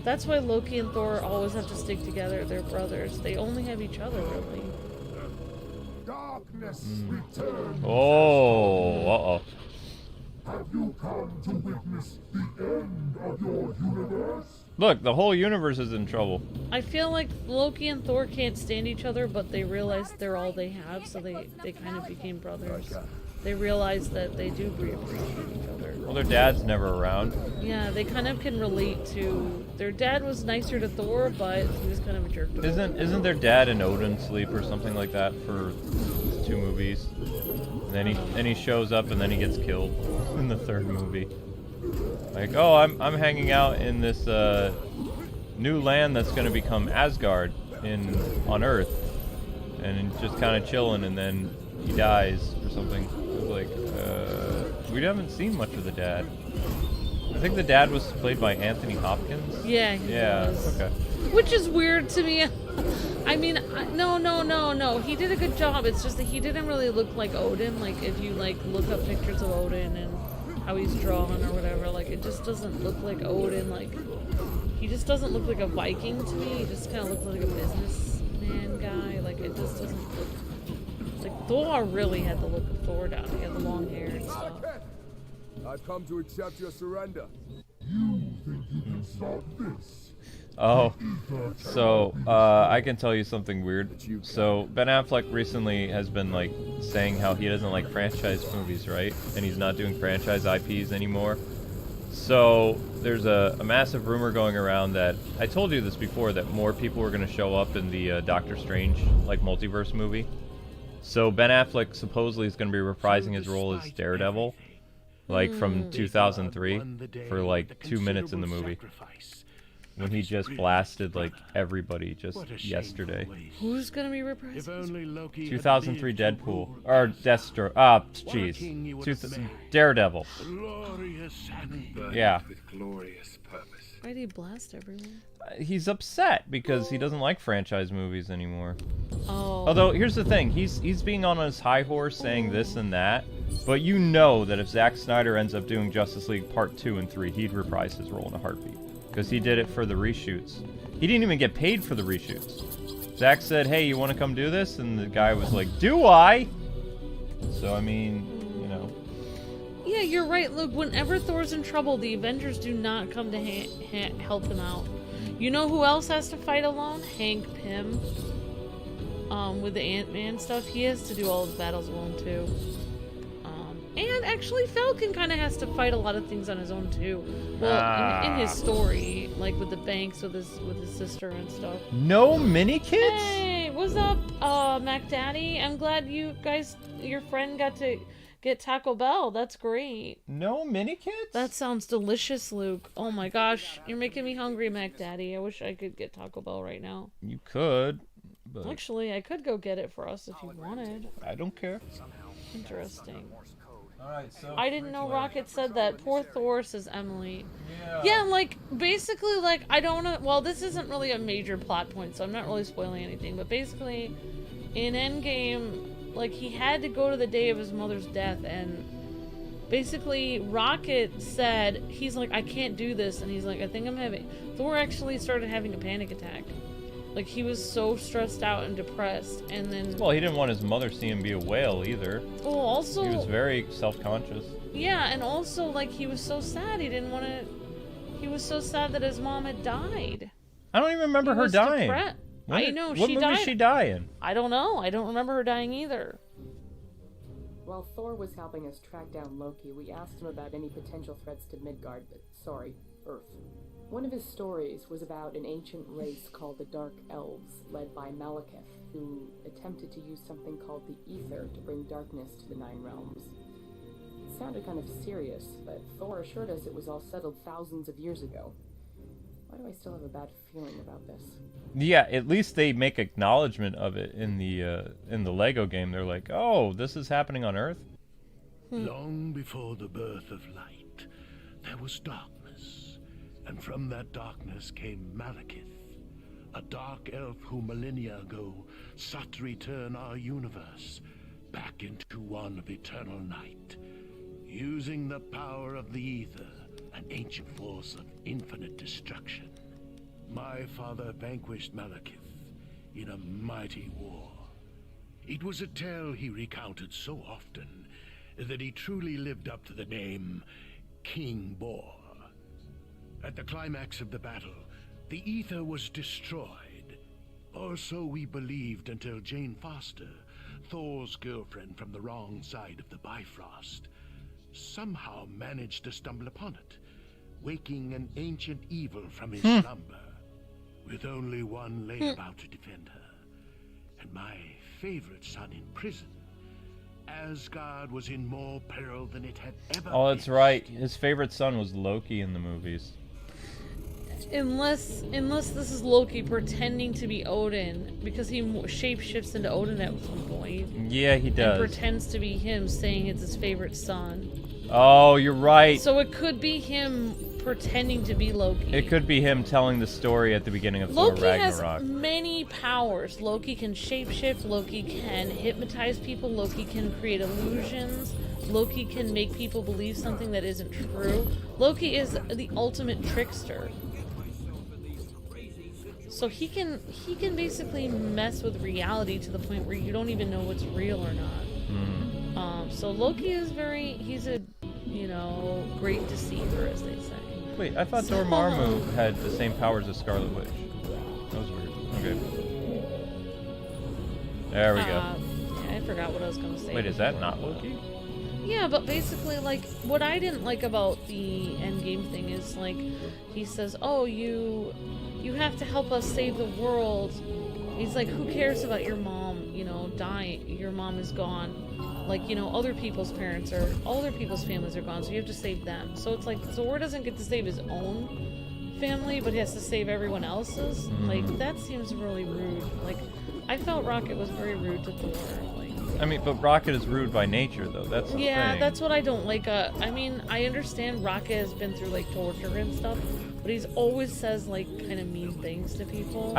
That's why Loki and Thor always have to stick together. They're brothers. They only have each other, really. Darkness return. Oh, uh-oh. Have you come to witness the end of your universe? Look, the whole universe is in trouble. I feel like Loki and Thor can't stand each other, but they realized they're all they have, so they kind of became brothers. They realized that they do appreciate each other. Well, their dad's never around. Yeah, they kind of can relate to... Their dad was nicer to Thor, but he was kind of a jerk to Thor. Isn't their dad in Odin sleep or something like that for 2 movies? And then he shows up and then he gets killed in the 3rd movie. Like, oh, I'm hanging out in this new land that's going to become Asgard on Earth, and just kind of chilling, and then he dies or something. It was like, we haven't seen much of the dad. I think the dad was played by Anthony Hopkins. Yeah, he was. Okay. Which is weird to me. I mean, no. He did a good job. It's just that he didn't really look like Odin. Like, if you, like, look up pictures of Odin and how he's drawn or whatever, like, it just doesn't look like Odin. Like, he just doesn't look like a Viking to me. He just kind of looks like a businessman guy. Like, it just doesn't look... Like, Thor really had the look of Thor down. He had the long hair and stuff. I've come to accept your surrender. You think you can stop this? Oh, so I can tell you something weird. So Ben Affleck recently has been like saying how he doesn't like franchise movies, right? And he's not doing franchise IPs anymore. So there's a massive rumor going around that, I told you this before, that more people are going to show up in the Doctor Strange like multiverse movie. So Ben Affleck supposedly is going to be reprising his role as Daredevil, like from 2003, for like 2 minutes in the movie. when he just blasted like everybody just yesterday. Who's gonna be reprised? If only Loki 2003 Deadpool or Deathstroke. Ah, jeez. Daredevil. glorious and Yeah. With glorious purpose. Why'd he blast everyone? He's upset because he doesn't like franchise movies anymore. Oh. Although here's the thing, he's being on his high horse saying this and that, but you know that if Zack Snyder ends up doing Justice League Part 2 and 3, he'd reprise his role in a heartbeat. Because he did it for the reshoots. He didn't even get paid for the reshoots. Zack said, hey, you want to come do this? And the guy was like, do I? So, I mean, you know. Yeah, you're right, Luke. Whenever Thor's in trouble, the Avengers do not come to help him out. You know who else has to fight alone? Hank Pym. With the Ant-Man stuff, he has to do all his battles alone, too. And actually, Falcon kind of has to fight a lot of things on his own, too. Well, in his story, like with the banks with his sister and stuff. No mini kids? Hey, what's up, Mac Daddy? I'm glad you guys, your friend got to get Taco Bell. That's great. No mini kids? That sounds delicious, Luke. Oh my gosh, you're making me hungry, Mac Daddy. I wish I could get Taco Bell right now. You could, but Actually, I could go get it for us if you wanted. I don't care. Interesting. Alright, so I didn't know Rocket said that. Poor Thor, says Emily. Yeah, like, basically, like, I don't know. Well, this isn't really a major plot point, so I'm not really spoiling anything. But basically, in Endgame, like, he had to go to the day of his mother's death, and basically, Rocket said, he's like, I can't do this. And he's like, I think I'm having. Thor actually started having a panic attack. Like, he was so stressed out and depressed, and then... Well, he didn't want his mother to see him be a whale, either. Well, also... He was very self-conscious. Yeah, and also, like, he was so sad. He didn't want to... He was so sad that his mom had died. I don't even remember her dying. I know, what she movie died. did she die in? I don't know. I don't remember her dying either. While Thor was helping us track down Loki, we asked him about any potential threats to Midgard, Earth. One of his stories was about an ancient race called the Dark Elves, led by Malekith, who attempted to use something called the Ether to bring darkness to the Nine Realms. It sounded kind of serious, but Thor assured us it was all settled thousands of years ago. Why do I still have a bad feeling about this? Yeah, at least they make acknowledgement of it in the Lego game. They're like, oh, this is happening on Earth? Long before the birth of light, there was darkness. And from that darkness came Malekith, a dark elf who millennia ago sought to return our universe back into one of eternal night, using the power of the ether, an ancient force of infinite destruction. My father vanquished Malekith in a mighty war. It was a tale he recounted so often that he truly lived up to the name King Bor. At the climax of the battle, the ether was destroyed. Or so we believed until Jane Foster, Thor's girlfriend from the wrong side of the Bifrost, somehow managed to stumble upon it, waking an ancient evil from his slumber, with only one lay about to defend her, and my favorite son in prison. Asgard was in more peril than it had ever Oh, that's been. right. His favorite son was Loki in the movies. Unless this is Loki pretending to be Odin, because he shapeshifts into Odin at some point. Yeah, he does. And pretends to be him, saying it's his favorite son. Oh, you're right. So it could be him pretending to be Loki. It could be him telling the story at the beginning of Thor Loki Ragnarok. has many powers. Loki can shapeshift, Loki can hypnotize people, Loki can create illusions, Loki can make people believe something that isn't true. Loki is the ultimate trickster. So he can basically mess with reality to the point where you don't even know what's real or not. So Loki is he's a, great deceiver, as they say. Wait, I thought Dormammu had the same powers as Scarlet Witch. That was weird. Okay. There we go. Yeah, I forgot what I was going to say. Wait, is that not Loki? Yeah, but basically, like, what I didn't like about the Endgame thing is, like, he says, oh, you have to help us save the world. He's like, who cares about your mom, dying? Your mom is gone. Like, other people's parents or other people's families are gone, so you have to save them. So it's like, Thor doesn't get to save his own family, but he has to save everyone else's. Like, that seems really rude. Like, I felt Rocket was very rude to Thor. Like, I mean, but Rocket is rude by nature, though. That's the yeah, thing. that's what I don't like. I mean, I understand Rocket has been through, like, torture and stuff, but he's always says, like, kind of mean things to people.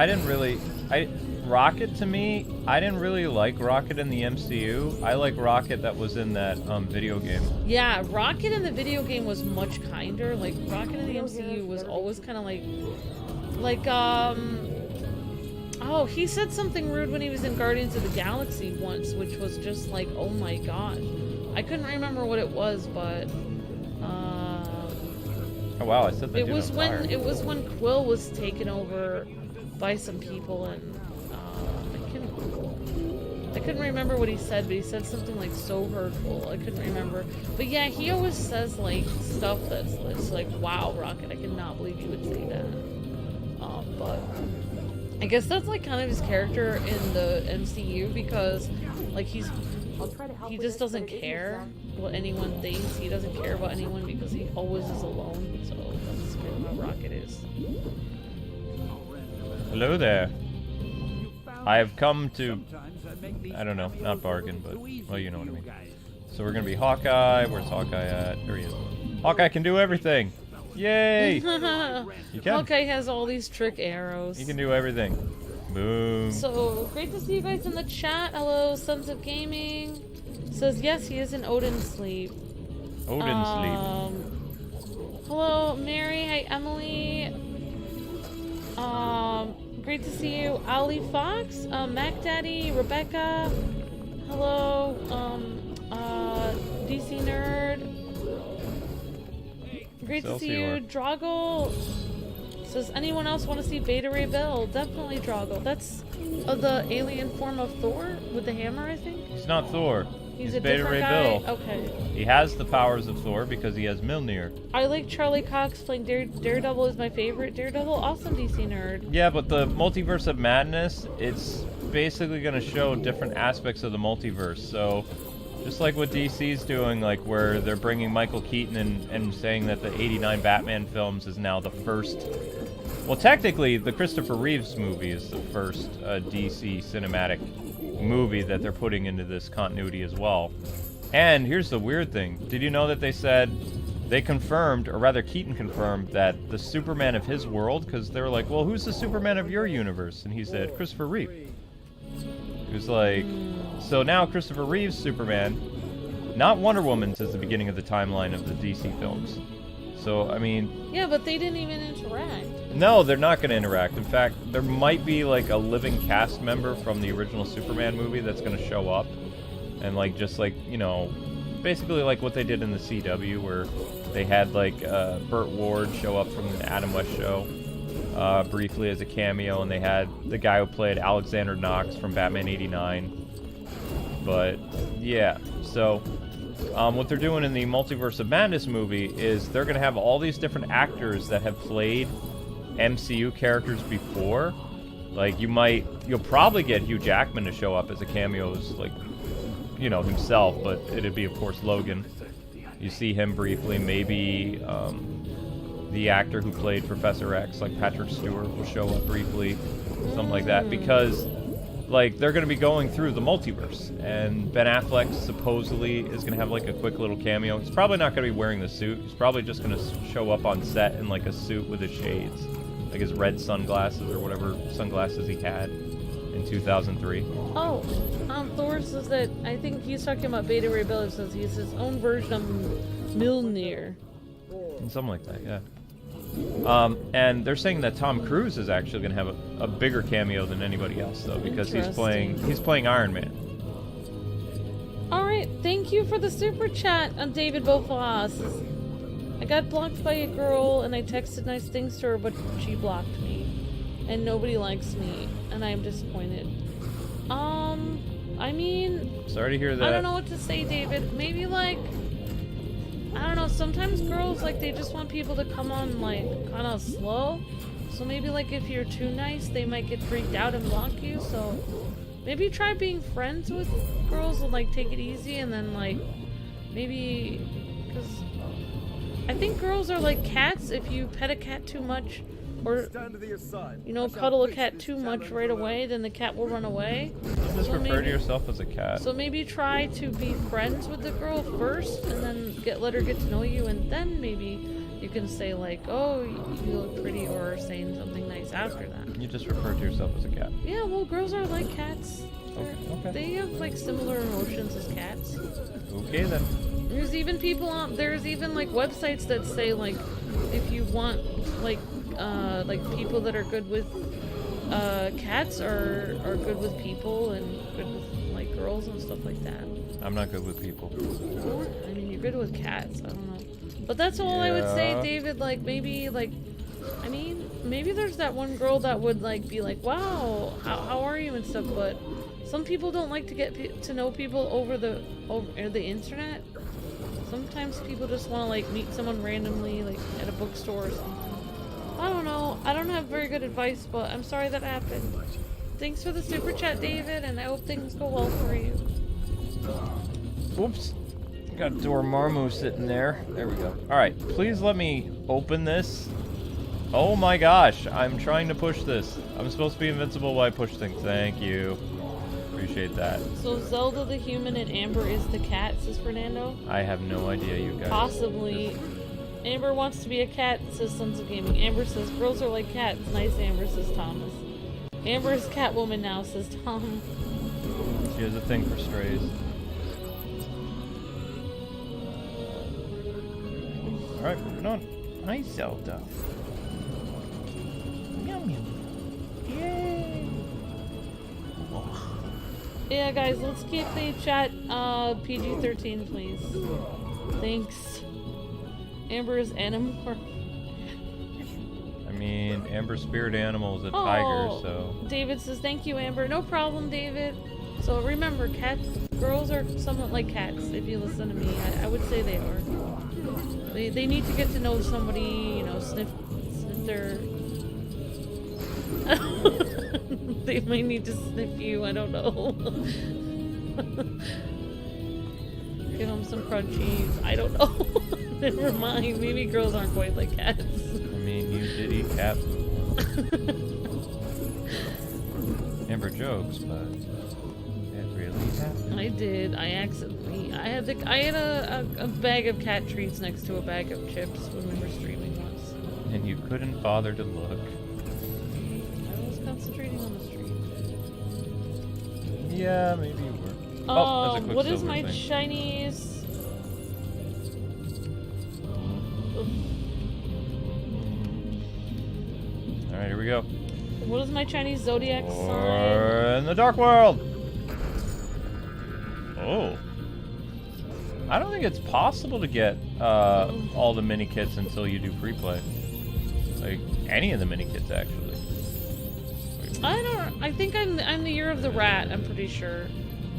Rocket to me, I didn't really like Rocket in the MCU. I like Rocket that was in that video game. Yeah, Rocket in the video game was much kinder. Like, Rocket in the MCU was always kind of oh, he said something rude when he was in Guardians of the Galaxy once, which was just like, oh my gosh. I couldn't remember what it was, but Oh wow, I said that. it was when Quill was taken over by some people, and I couldn't remember what he said, but he said something like so hurtful. I couldn't remember. But yeah, he always says like stuff that's like, wow, Rocket, I cannot believe you would say that. But I guess that's like kind of his character in the MCU, because like he just doesn't care what anyone thinks. He doesn't care about anyone because he always is alone. So that's kind of what Rocket is. Hello there. I have come to, I don't know, not bargain, but, well, you know what I mean. So we're gonna be Hawkeye. Where's Hawkeye at? There he is. Hawkeye can do everything. Yay! You can. Hawkeye has all these trick arrows. He can do everything. Boom. So, great to see you guys in the chat. Hello, Sons of Gaming. Says, yes, he is in Odin's Sleep. Odin's Sleep. Hello, Mary. Hi, Emily. Great to see you. Ali Fox, Mac Daddy, Rebecca. Hello, DC Nerd. Great to see you. Drago says, anyone else want to see Beta Ray Bill? Definitely Drago. That's the alien form of Thor with the hammer, I think. He's not Thor. He's a Beta different Ray guy? Bill. Okay. He has the powers of Thor because he has Mjolnir. I like Charlie Cox playing Daredevil is my favorite. Daredevil, awesome DC nerd. Yeah, but the Multiverse of Madness, it's basically going to show different aspects of the multiverse. So, just like what DC's doing, like where they're bringing Michael Keaton and saying that the 89 Batman films is now the first... Well, technically, the Christopher Reeves movie is the first DC cinematic movie that they're putting into this continuity as well. And here's the weird thing. Did you know that they confirmed, or rather Keaton confirmed, that the Superman of his world, because they were like, well, who's the Superman of your universe? And he said, Christopher Reeve. He was like, so now Christopher Reeve's Superman, not Wonder Woman's, is the beginning of the timeline of the DC films. So, I mean... Yeah, but they didn't even interact. No, they're not going to interact. In fact, there might be like a living cast member from the original Superman movie that's going to show up. And like, just like, you know, basically like what they did in the CW, where they had like Burt Ward show up from the Adam West show briefly as a cameo, and they had the guy who played Alexander Knox from Batman 89. But yeah, so what they're doing in the Multiverse of Madness movie is they're going to have all these different actors that have played MCU characters before. Like, you'll probably get Hugh Jackman to show up as a cameo as, like, you know, himself, but it'd be, of course, Logan. You see him briefly. Maybe the actor who played Professor X, like Patrick Stewart, will show up briefly, something like that, because, like, they're going to be going through the multiverse, and Ben Affleck supposedly is going to have, like, a quick little cameo. He's probably not going to be wearing the suit. He's probably just going to show up on set in, like, a suit with his shades, like his red sunglasses or whatever sunglasses he had in 2003. Oh, Thor says that, I think he's talking about Beta Ray Bill. It says he's his own version of Mjolnir. Something like that, yeah. And they're saying that Tom Cruise is actually going to have a bigger cameo than anybody else, though, because he's playing Iron Man. All right, thank you for the super chat, David Beaufoss. I got blocked by a girl, and I texted nice things to her, but she blocked me, and nobody likes me, and I'm disappointed. I mean, sorry to hear that. I don't know what to say, David. Maybe, like, I don't know, sometimes girls, like, they just want people to come on, like, kind of slow. So maybe, like, if you're too nice, they might get freaked out and block you. So maybe try being friends with girls and, like, take it easy. And then, like, maybe, because I think girls are like cats. If you pet a cat too much, or Stand to the side. you know, cuddle a cat too much right away, then the cat will run away. You just So refer to maybe- yourself as a cat. So maybe try to be friends with the girl first, and then let her get to know you, and then maybe you can say like, "Oh, you look pretty," or saying something nice after that. You just refer to yourself as a cat. Yeah, well, girls are like cats. Okay. They have like similar emotions as cats. Okay then. There's even people on. There's even like websites that say like, if you want like people that are good with cats are good with people and good with like girls and stuff like that. I'm not good with people. I mean, you're good with cats. I don't know. But that's all I would say, Yeah. David. Like, maybe, like, I mean, maybe there's that one girl that would, like, be like, wow, how are you and stuff, but some people don't like to get to know people over the internet. Sometimes people just want to, like, meet someone randomly, like, at a bookstore or something. I don't know. I don't have very good advice, but I'm sorry that happened. Thanks for the super chat, David, and I hope things go well for you. Whoops. Got Dormammu sitting there. There we go. Alright, please let me open this. Oh my gosh, I'm trying to push this. I'm supposed to be invincible while I push things. Thank you. Appreciate that. So Zelda the human and Amber is the cat, says Fernando? I have no idea, you guys. Possibly. Amber wants to be a cat, says Sons of Gaming. Amber says, girls are like cats. Nice, Amber, says Thomas. Amber is Catwoman now, says Tom. She has a thing for strays. Alright, moving on. Hi, Zelda. Meow meow. Yay! Yeah, guys, let's keep the chat PG-13, please. Thanks. Amber is Animorph. I mean, Amber's spirit animal is a tiger, so... David says, thank you, Amber. No problem, David. So remember, girls are somewhat like cats, if you listen to me. I would say they are. They need to get to know somebody, you know, sniff their... They might need to sniff you, I don't know. Give them some crunchies, I don't know. Never mind, maybe girls aren't quite like cats. I mean, you did eat cat food. Amber jokes, but it really happened. I did. I accidentally. I had a bag of cat treats next to a bag of chips when we were streaming once. And you couldn't bother to look. I was concentrating on the stream. Yeah, maybe you were. Oh, that's a What is Quicksilver my thing. Chinese? Alright, here we go. What is my Chinese zodiac sign? Or in the dark world. Oh. I don't think it's possible to get all the mini kits until you do free play. Like any of the mini kits, actually. I think I'm the year of the rat. I'm pretty sure.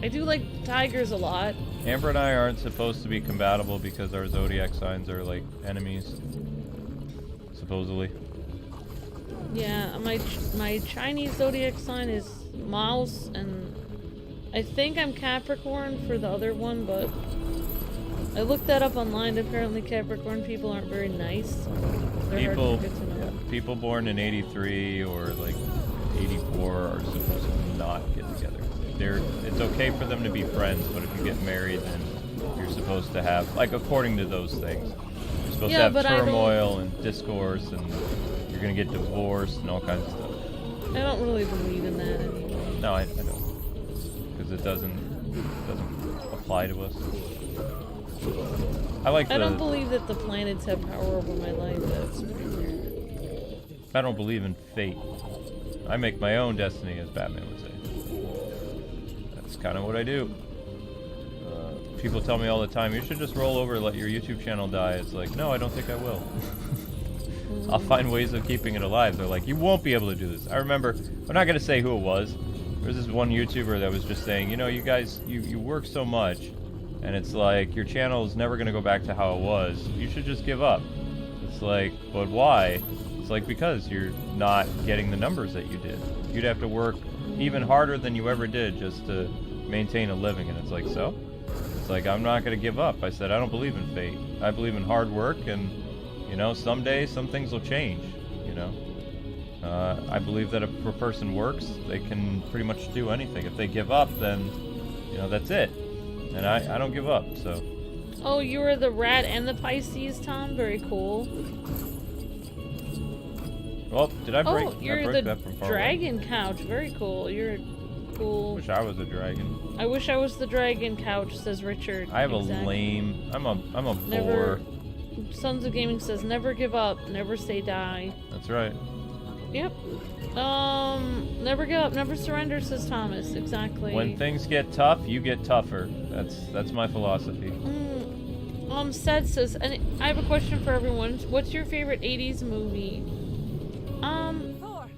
I do like tigers a lot. Amber and I aren't supposed to be compatible because our zodiac signs are like enemies. Supposedly. Yeah, my Chinese zodiac sign is mouse, and I think I'm Capricorn for the other one, but I looked that up online. Apparently Capricorn people aren't very nice. They're hard to get to know. People born in 83 or like 84 are supposed to not get together. It's okay for them to be friends, but if you get married, then you're supposed to have, like, according to those things, you're supposed to have turmoil and discourse, and you're gonna get divorced and all kinds of stuff. I don't really believe in that anymore. No, I don't, because it doesn't apply to us. I don't believe that the planets have power over my life. That's pretty weird. I don't believe in fate. I make my own destiny, as Batman would say. That's kind of what I do. People tell me all the time, you should just roll over and let your YouTube channel die. It's like, no, I don't think I will. I'll find ways of keeping it alive. They're like, you won't be able to do this. I remember, I'm not going to say who it was. There was this one YouTuber that was just saying, you know, you guys, you work so much, and it's like, your channel is never going to go back to how it was. You should just give up. It's like, but why? It's like, because you're not getting the numbers that you did. You'd have to work even harder than you ever did just to maintain a living. And it's like, so? It's like, I'm not going to give up. I said, I don't believe in fate. I believe in hard work, and You know, someday some things will change, you know. I believe that if a person works, they can pretty much do anything. If they give up, then, you know, that's it. And I don't give up, so. Oh, you were the rat and the Pisces, Tom? Very cool. Well, did I break, oh, you're break the that from far dragon away? couch. Very cool. You're cool. Wish I was a dragon. I wish I was the dragon couch, says Richard. I have Exact. a lame. I'm a Never. bore. Sons of Gaming says, never give up, never say die. That's right. Yep. Never give up, never surrender, says Thomas. Exactly. When things get tough, you get tougher. That's my philosophy. Sed says, and I have a question for everyone. What's your favorite 80s movie? Thor,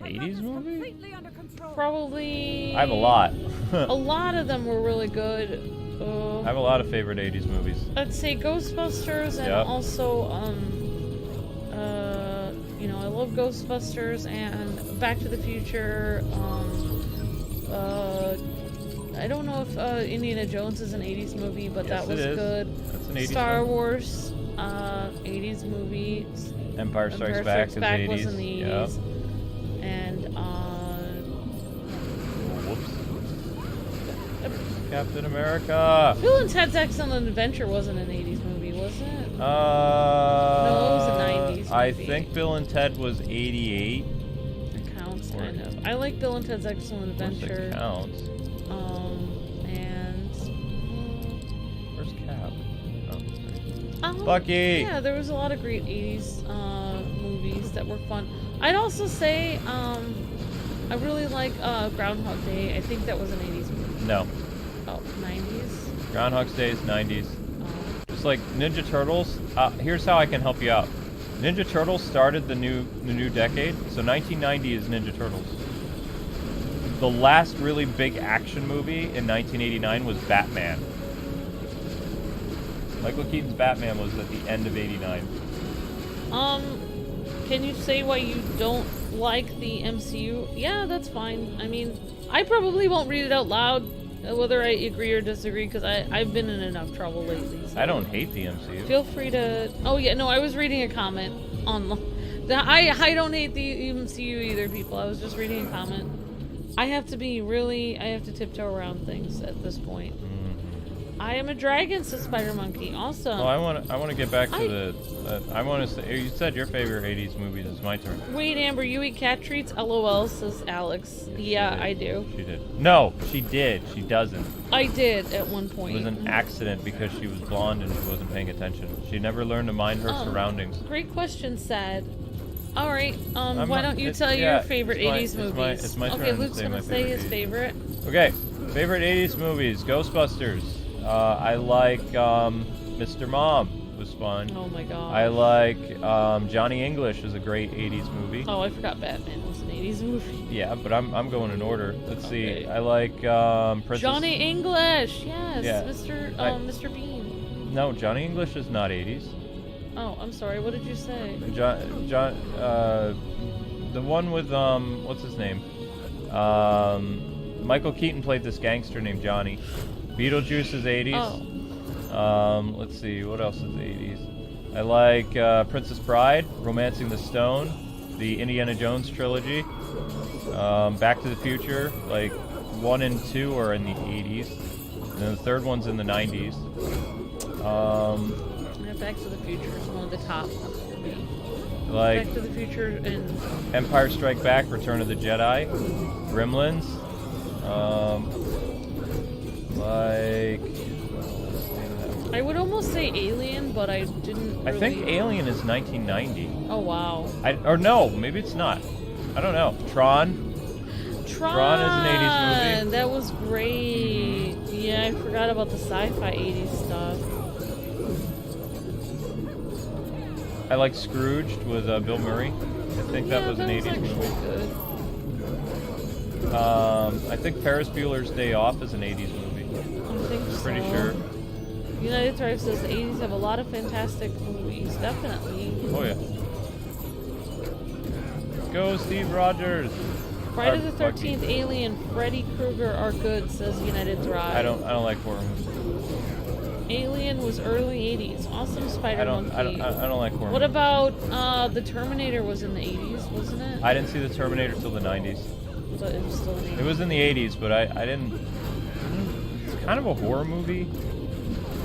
80s movie? completely under control. Probably. I have a lot. A lot of them were really good. I have a lot of favorite 80s movies. I'd say Ghostbusters and Yep. also, you know, I love Ghostbusters and Back to the Future. I don't know if Indiana Jones is an 80s movie, but Yes, that was it is. good. That's an 80s Star movie. Wars, 80s movie. Empire Strikes Back is 80s. was in the 80s. Yep. And, Whoops. Captain America. Bill and Ted's Excellent Adventure wasn't an 80s movie, was it? No, it was a 90s I movie. think Bill and Ted was 88. It counts, kind of. I like Bill and Ted's Excellent Of course Adventure. it counts. And Where's Cap? oh, Bucky! yeah, there was a lot of great 80s movies that were fun. I'd also say I really like Groundhog Day. I think that was an 80s movie. No. Oh, 90s. Groundhog's Day is 90s. Oh. Just like Ninja Turtles. Here's how I can help you out. Ninja Turtles started the new decade, so 1990 is Ninja Turtles. The last really big action movie in 1989 was Batman. Michael Keaton's Batman was at the end of '89. Can you say why you don't like the MCU? Yeah, that's fine. I mean, I probably won't read it out loud, whether I agree or disagree, because I've been in enough trouble lately. So I don't hate the MCU. feel free to. Oh yeah, no, I was reading a comment on. I don't hate the MCU either, people. I was just reading a comment. I have to tiptoe around things at this point. I am a dragon, says Spider Monkey. Awesome. Oh, I want to get back to the. I want to say you said your favorite '80s movies. It's my turn. Wait, Amber, you eat cat treats? LOL, says Alex. Yeah, I do. She did. No, she did. She doesn't. I did at one It point. was an accident because she was blonde and she wasn't paying attention. She never learned to mind her surroundings. Great question, Sad. All right. Why not- don't you it's- tell yeah, your favorite it's my- 80s it's my- movies? it's my Okay, turn to Luke's say gonna my say favorite his 80s. favorite. Okay, favorite '80s movies: Ghostbusters. I like Mr. Mom. Was fun. Oh my god. I like Johnny English is a great '80s movie. Oh, I forgot Batman was an 80s movie. Yeah, but I'm going in order. Let's Okay. see. I like Princess. Johnny English, yes, Yeah. Mr. Bean. No, Johnny English is not '80s. Oh, I'm sorry. What did you say? The one with what's his name? Michael Keaton played this gangster named Johnny. Beetlejuice is '80s. Oh. Let's see, what else is '80s? I like Princess Bride, Romancing the Stone, the Indiana Jones trilogy, Back to the Future, like 1 and 2 are in the '80s, and then the third one's in the '90s. Yeah, Back to the Future is one of the top ones for me. Like Back to the Future and Empire Strike Back, Return of the Jedi, Gremlins, like I would almost say Alien, but I didn't really... I think Alien is 1990. Oh, wow. Or no, maybe it's not. I don't know. Tron Tron is an 80s movie. That was great. Yeah, I forgot about the sci-fi 80s stuff. I like Scrooged with Bill Murray. I think that was an 80s movie. Good. I think Ferris Bueller's Day Off is an 80s movie. I think Pretty so. sure. United Thrive says the 80s have a lot of fantastic movies. Definitely. Oh yeah. Go Steve Rogers. Friday the Or Bucky. 13th, Alien, Freddy Krueger are good, says United Thrive. I don't like horror movies. Alien was early 80s. Awesome Spider I don't Monkey. like horror horror What movies. about the Terminator was in the 80s, wasn't it? I didn't see the Terminator till the 90s. But it was still in the 80s. It was in the 80s, but I didn't... It's kind of a horror movie.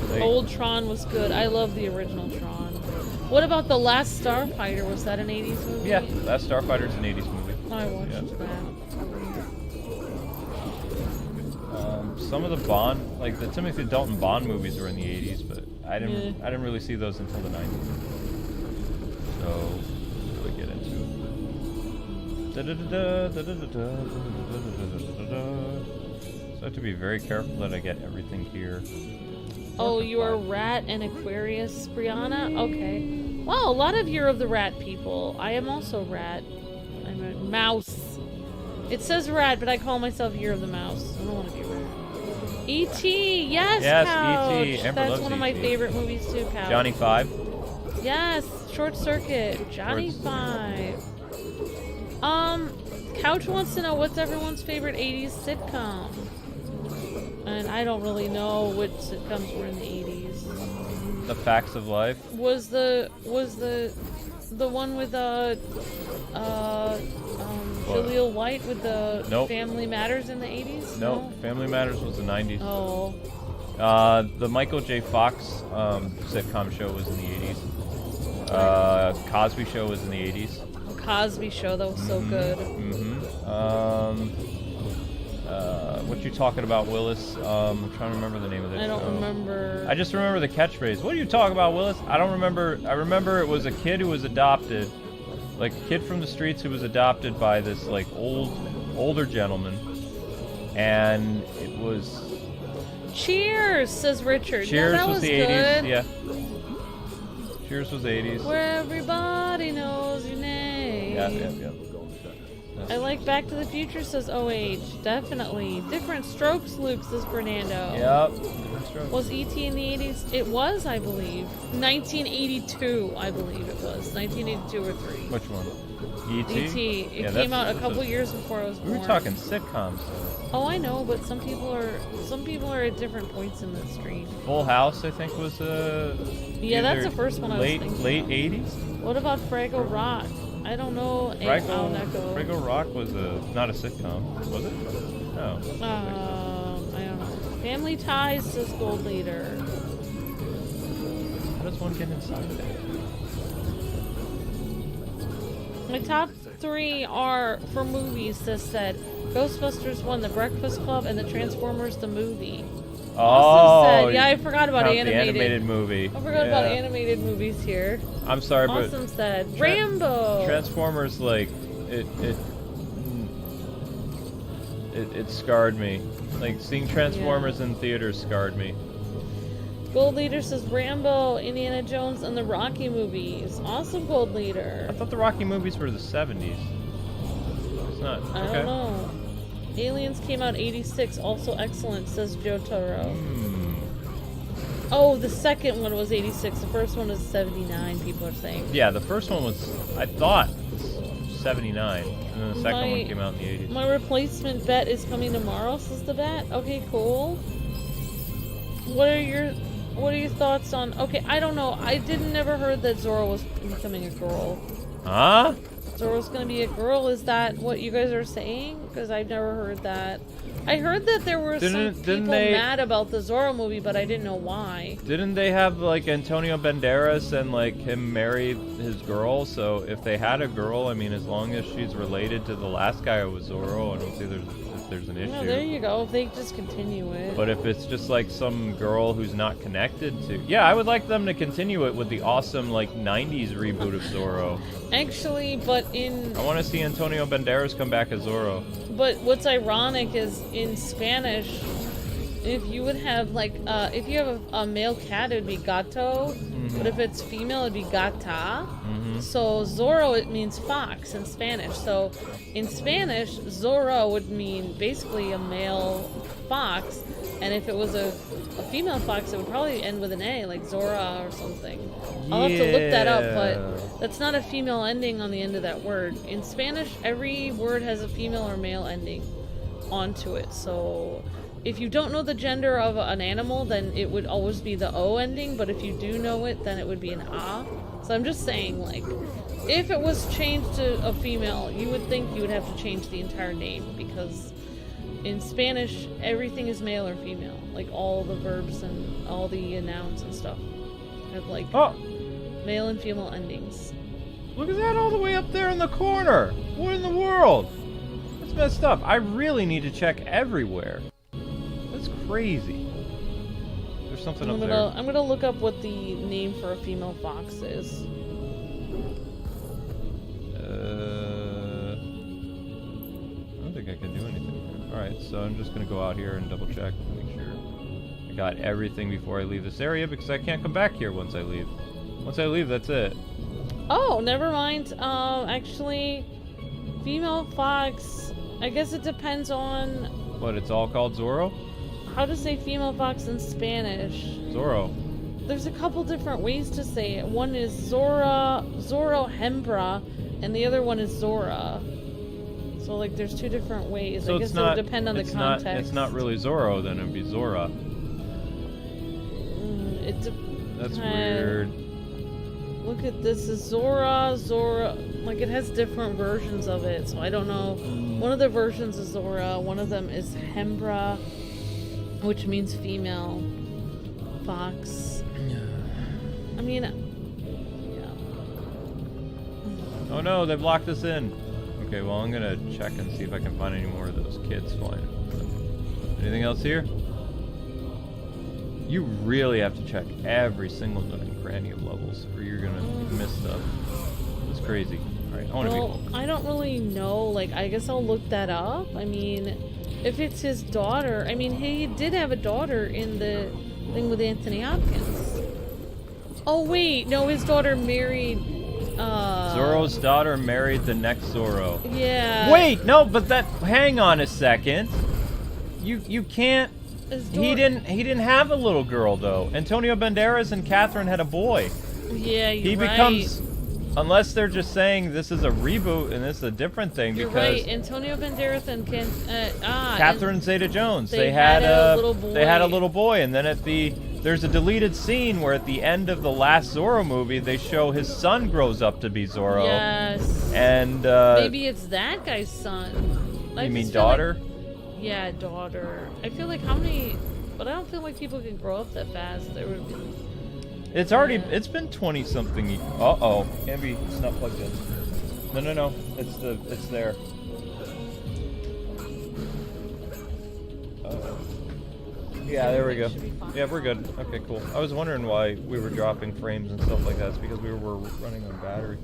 Like, Old Tron was good. I love the original Tron. What about The Last Starfighter? Was that an 80s movie? yeah, Last Starfighter's an 80s movie. I watched Yeah. that. Some of the Bond, like the Timothy Dalton Bond movies were in the 80s, but I didn't really see those until the 90s. So, what do we get into? So I have to be very careful that I get everything here. Oh, you are Rat and Aquarius, Brianna? Okay. Wow, a lot of you are of the Rat people. I am also Rat. I'm a Mouse. It says Rat, but I call myself Year of the Mouse. I don't want to be Rat. E.T. Yes, Couch. E.T. Amber That's loves one of my E.T. favorite movies too, Couch. Johnny Five. Yes, Short Circuit. Johnny Short- 5. Couch wants to know what's everyone's favorite 80s sitcom. And I don't really know which sitcoms were in the 80s. The Facts of Life. Was the one with Jaleel White with the Nope. Family Matters in the 80s? No, Family Matters was the 90s. Oh. The Michael J. Fox sitcom show was in the 80s. Cosby Show was in the 80s. Cosby Show, that was so good. What you talking about, Willis? I'm trying to remember the name of that I don't show. remember. I just remember the catchphrase. What are you talking about, Willis? I don't remember. I remember it was a kid who was adopted, like a kid from the streets who was adopted by this like older gentleman, and it was. Cheers, says Richard. Cheers that was the good. 80s. Yeah. Cheers was the 80s. Where everybody knows your name. Yeah. I like Back to the Future, says OH. Definitely. Different Strokes, Luke, says Fernando. Yep. Different strokes. Was E.T. in the 80s? It was, I believe. 1982, I believe it was. 1982 or 3. Which one? E.T. E.T. It Yeah, came out a that's couple years before I was We born. were talking sitcoms. Though. Oh, I know, but some people are at different points in the stream. Full House, I think, was Yeah, that's either the first one I was thinking. late 80s. What about Fraggle Rock? I don't know. Fraggle Rock was not a sitcom, was it? No. I don't know. Family Ties says Gold Leader. How does one get inside of it? My top 3 are for movies, says said. Ghostbusters 1, The Breakfast Club, and The Transformers the movie. Awesome said. Yeah, I forgot about the animated movie. I forgot about animated movies here. I'm sorry, Awesome but said. Rambo. Transformers, like it scarred me. Like seeing Transformers in theaters scarred me. Gold Leader says Rambo, Indiana Jones, and the Rocky movies. Awesome, Gold Leader. I thought the Rocky movies were the 70s. It's not. I don't know. Aliens came out 86, also excellent, says Joe Toro. Oh, the second one was 86. The first one was 79, people are saying. Yeah, the first one was, I thought, 79. And then the second one came out in the 80s. My replacement bet is coming tomorrow, says the bat. Okay, cool. What are your thoughts on... Okay, I don't know. I never heard that Zorro was becoming a girl. Huh? Zorro's gonna be a girl. Is that what you guys are saying? Because I've never heard that. I heard that there were some people mad about the Zorro movie, but I didn't know why. Didn't they have like Antonio Banderas and like him marry his girl? So if they had a girl, I mean, as long as she's related to the last guy who was Zorro, I don't see there's an issue. No, there you go. They just continue it. But if it's just like some girl who's not connected to... Yeah, I would like them to continue it with the awesome like 90s reboot of Zorro. Actually, but in... I want to see Antonio Banderas come back as Zorro. But what's ironic is in Spanish, if you would have like, if you have a male cat, it would be gato. But if it's female, it'd be gata. So Zorro, it means fox in Spanish. So in Spanish, Zorro would mean basically a male fox. And if it was a female fox, it would probably end with an A, like Zora or something. I'll have to look that up, but that's not a female ending on the end of that word. In Spanish, every word has a female or male ending onto it. So if you don't know the gender of an animal, then it would always be the O ending. But if you do know it, then it would be an A. So I'm just saying, like, if it was changed to a female, you would think you would have to change the entire name, because in Spanish, everything is male or female. Like, all the verbs and all the nouns and stuff have, like, male and female endings. Look at that all the way up there in the corner. What in the world? That's messed up. I really need to check everywhere. That's crazy. There's something up there. I'm gonna look up what the name for a female fox is. I don't think I can do anything. Alright, so I'm just gonna go out here and double check and make sure I got everything before I leave this area, because I can't come back here once I leave. Once I leave, that's it. Oh, never mind. Actually, female fox, I guess it depends on... What, it's all called Zorro? How to say female fox in Spanish. Zorro. There's a couple different ways to say it. One is Zora, Zorro Hembra, and the other one is Zora. So, like, there's two different ways. So I guess it would depend on the context. It's not really Zorro, then it'd be Zora. That's weird. Look at this. Is Zora. Like, it has different versions of it, so I don't know. One of the versions is Zora. One of them is Hembra, which means female fox. I mean, yeah. Oh no, they've locked us in. Okay, well, I'm gonna check and see if I can find any more of those kids flying. Anything else here? You really have to check every single nook and cranny of levels, or you're gonna miss stuff. It's crazy. Alright, I wanna Well, I don't really know. Like, I guess I'll look that up. I mean, if it's his daughter... I mean, he did have a daughter in the thing with Anthony Hopkins. Oh, wait. No, his daughter married... Zorro's daughter married the next Zorro. Yeah. Wait, no, but that... Hang on a second. You can't... He didn't have a little girl, though. Antonio Banderas and Catherine had a boy. Yeah, He becomes... Unless they're just saying this is a reboot and this is a different thing, You're because... right. Antonio Banderas and Catherine Zeta-Jones. They had a little boy. They had a little boy, and then there's a deleted scene where at the end of the last Zorro movie, they show his son grows up to be Zorro. Yes. And maybe it's that guy's son. You mean daughter? Yeah, daughter. I feel like how many... But I don't feel like people can grow up that fast. There would be... It's already... It's been 20-something... Uh-oh. Can't be... It's not plugged in. No. It's there. Yeah, there we go. Yeah, we're good. Okay, cool. I was wondering why we were dropping frames and stuff like that. It's because we were running on battery.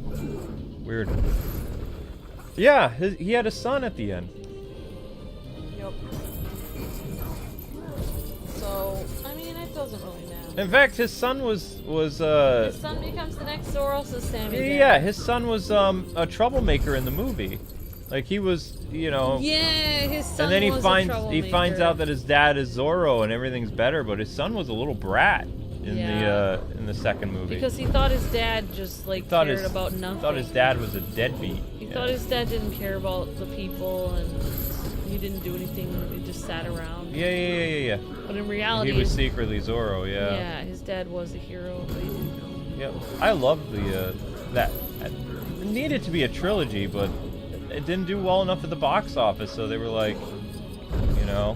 Weird. Yeah, he had a son at the end. Yep. So, I mean, it doesn't really matter. In fact, his son was His son becomes the next Zorro, says Sammy. Yeah, his son was a troublemaker in the movie. Like, he was, you know... Yeah, his son and then was a troublemaker. he finds out that his dad is Zorro and everything's better, but his son was a little brat in the second movie. Because he thought his dad just, like, cared about nothing. He thought his dad was a deadbeat. He thought his dad didn't care about the people, and he didn't do anything. He just sat around. Yeah. But in reality... He was secretly Zorro, yeah. Yeah, his dad was a hero, but he didn't know. Yep. I loved that. It needed to be a trilogy, but it didn't do well enough at the box office, so they were like, you know...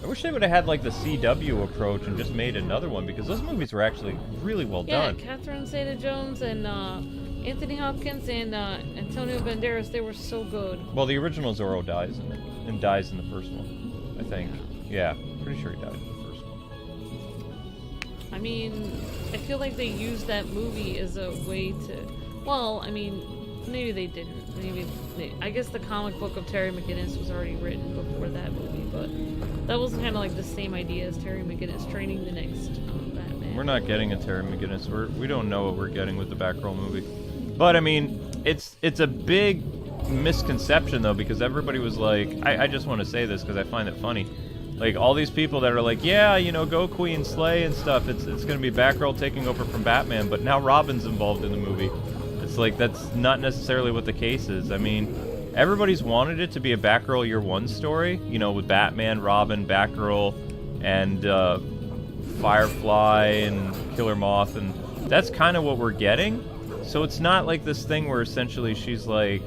I wish they would have had, like, the CW approach and just made another one, because those movies were actually really well done. Yeah, Catherine Zeta-Jones and Anthony Hopkins and Antonio Banderas, they were so good. Well, the original Zorro dies in it, and dies in the first one, I think. Yeah, pretty sure he died in the first one. I mean, I feel like they used that movie as a way to... Well, I mean, maybe they didn't. I guess the comic book of Terry McGinnis was already written before that movie, but that was kind of like the same idea as Terry McGinnis training the next Batman. We're not getting a Terry McGinnis. We don't know what we're getting with the Batgirl movie. But, I mean, it's a big misconception, though, because everybody was like... I just want to say this because I find it funny. Like, all these people that are like, yeah, you know, go Queen, slay and stuff. It's going to be Batgirl taking over from Batman, but now Robin's involved in the movie. It's like, that's not necessarily what the case is. I mean, everybody's wanted it to be a Batgirl Year One story, you know, with Batman, Robin, Batgirl, and Firefly and Killer Moth, and that's kind of what we're getting. So it's not like this thing where essentially she's like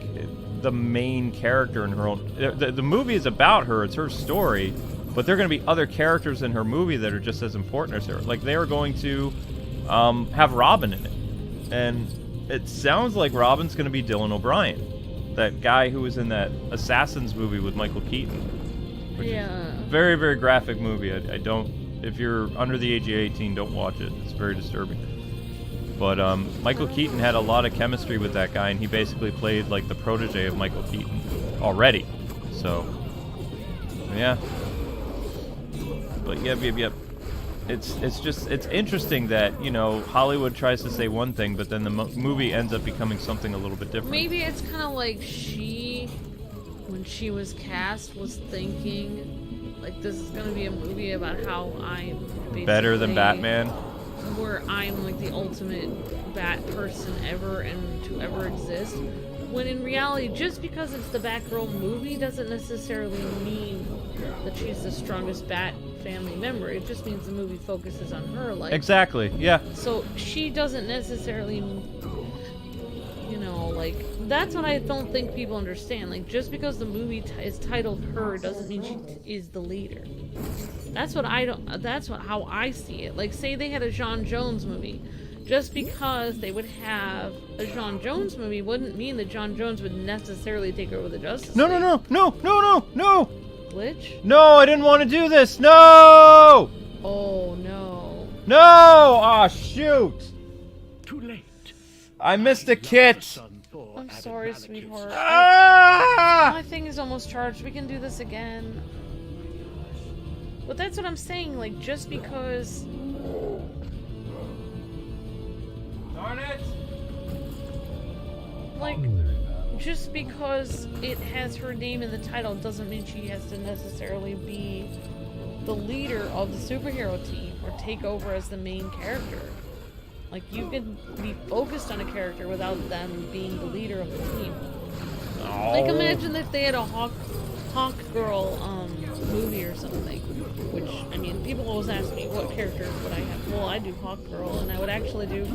the main character in her own. The movie is about her; it's her story, but there are going to be other characters in her movie that are just as important as her. Like they are going to have Robin in it, and it sounds like Robin's going to be Dylan O'Brien, that guy who was in that Assassins movie with Michael Keaton. Which is a very, very graphic movie. I don't. If you're under the age of 18, don't watch it. It's very disturbing. But Michael Keaton had a lot of chemistry with that guy, and he basically played like the protege of Michael Keaton already. So, yeah. But yep. It's interesting that, you know, Hollywood tries to say one thing, but then the movie ends up becoming something a little bit different. Maybe it's kind of like she, when she was cast, was thinking, like, this is going to be a movie about how I'm better than Batman. Where I'm like the ultimate bat person ever and to ever exist. When in reality, just because it's the Batgirl movie doesn't necessarily mean that she's the strongest Bat family member. It just means the movie focuses on her. Like, exactly, yeah. So she doesn't necessarily, you know, like, that's what I don't think people understand. Like, just because the movie is titled Her doesn't mean she is the leader. That's what I don't. That's how I see it. Like, say they had a John Jones movie. Just because they would have a John Jones movie wouldn't mean that John Jones would necessarily take over the Justice League. No. Glitch? No, I didn't want to do this. No! Oh, no. No! Aw, shoot! Too late. I missed a kit. I'm sorry, sweetheart. Ah! My thing is almost charged. We can do this again. But that's what I'm saying. Like, just because... Darn it! Like, just because it has her name in the title doesn't mean she has to necessarily be the leader of the superhero team or take over as the main character. Like, you can be focused on a character without them being the leader of the team. Oh. Like, imagine if they had a Hawk Girl movie or something. Which, I mean, people always ask me what character would I have. Well, I do Hawk Girl, and I would actually do...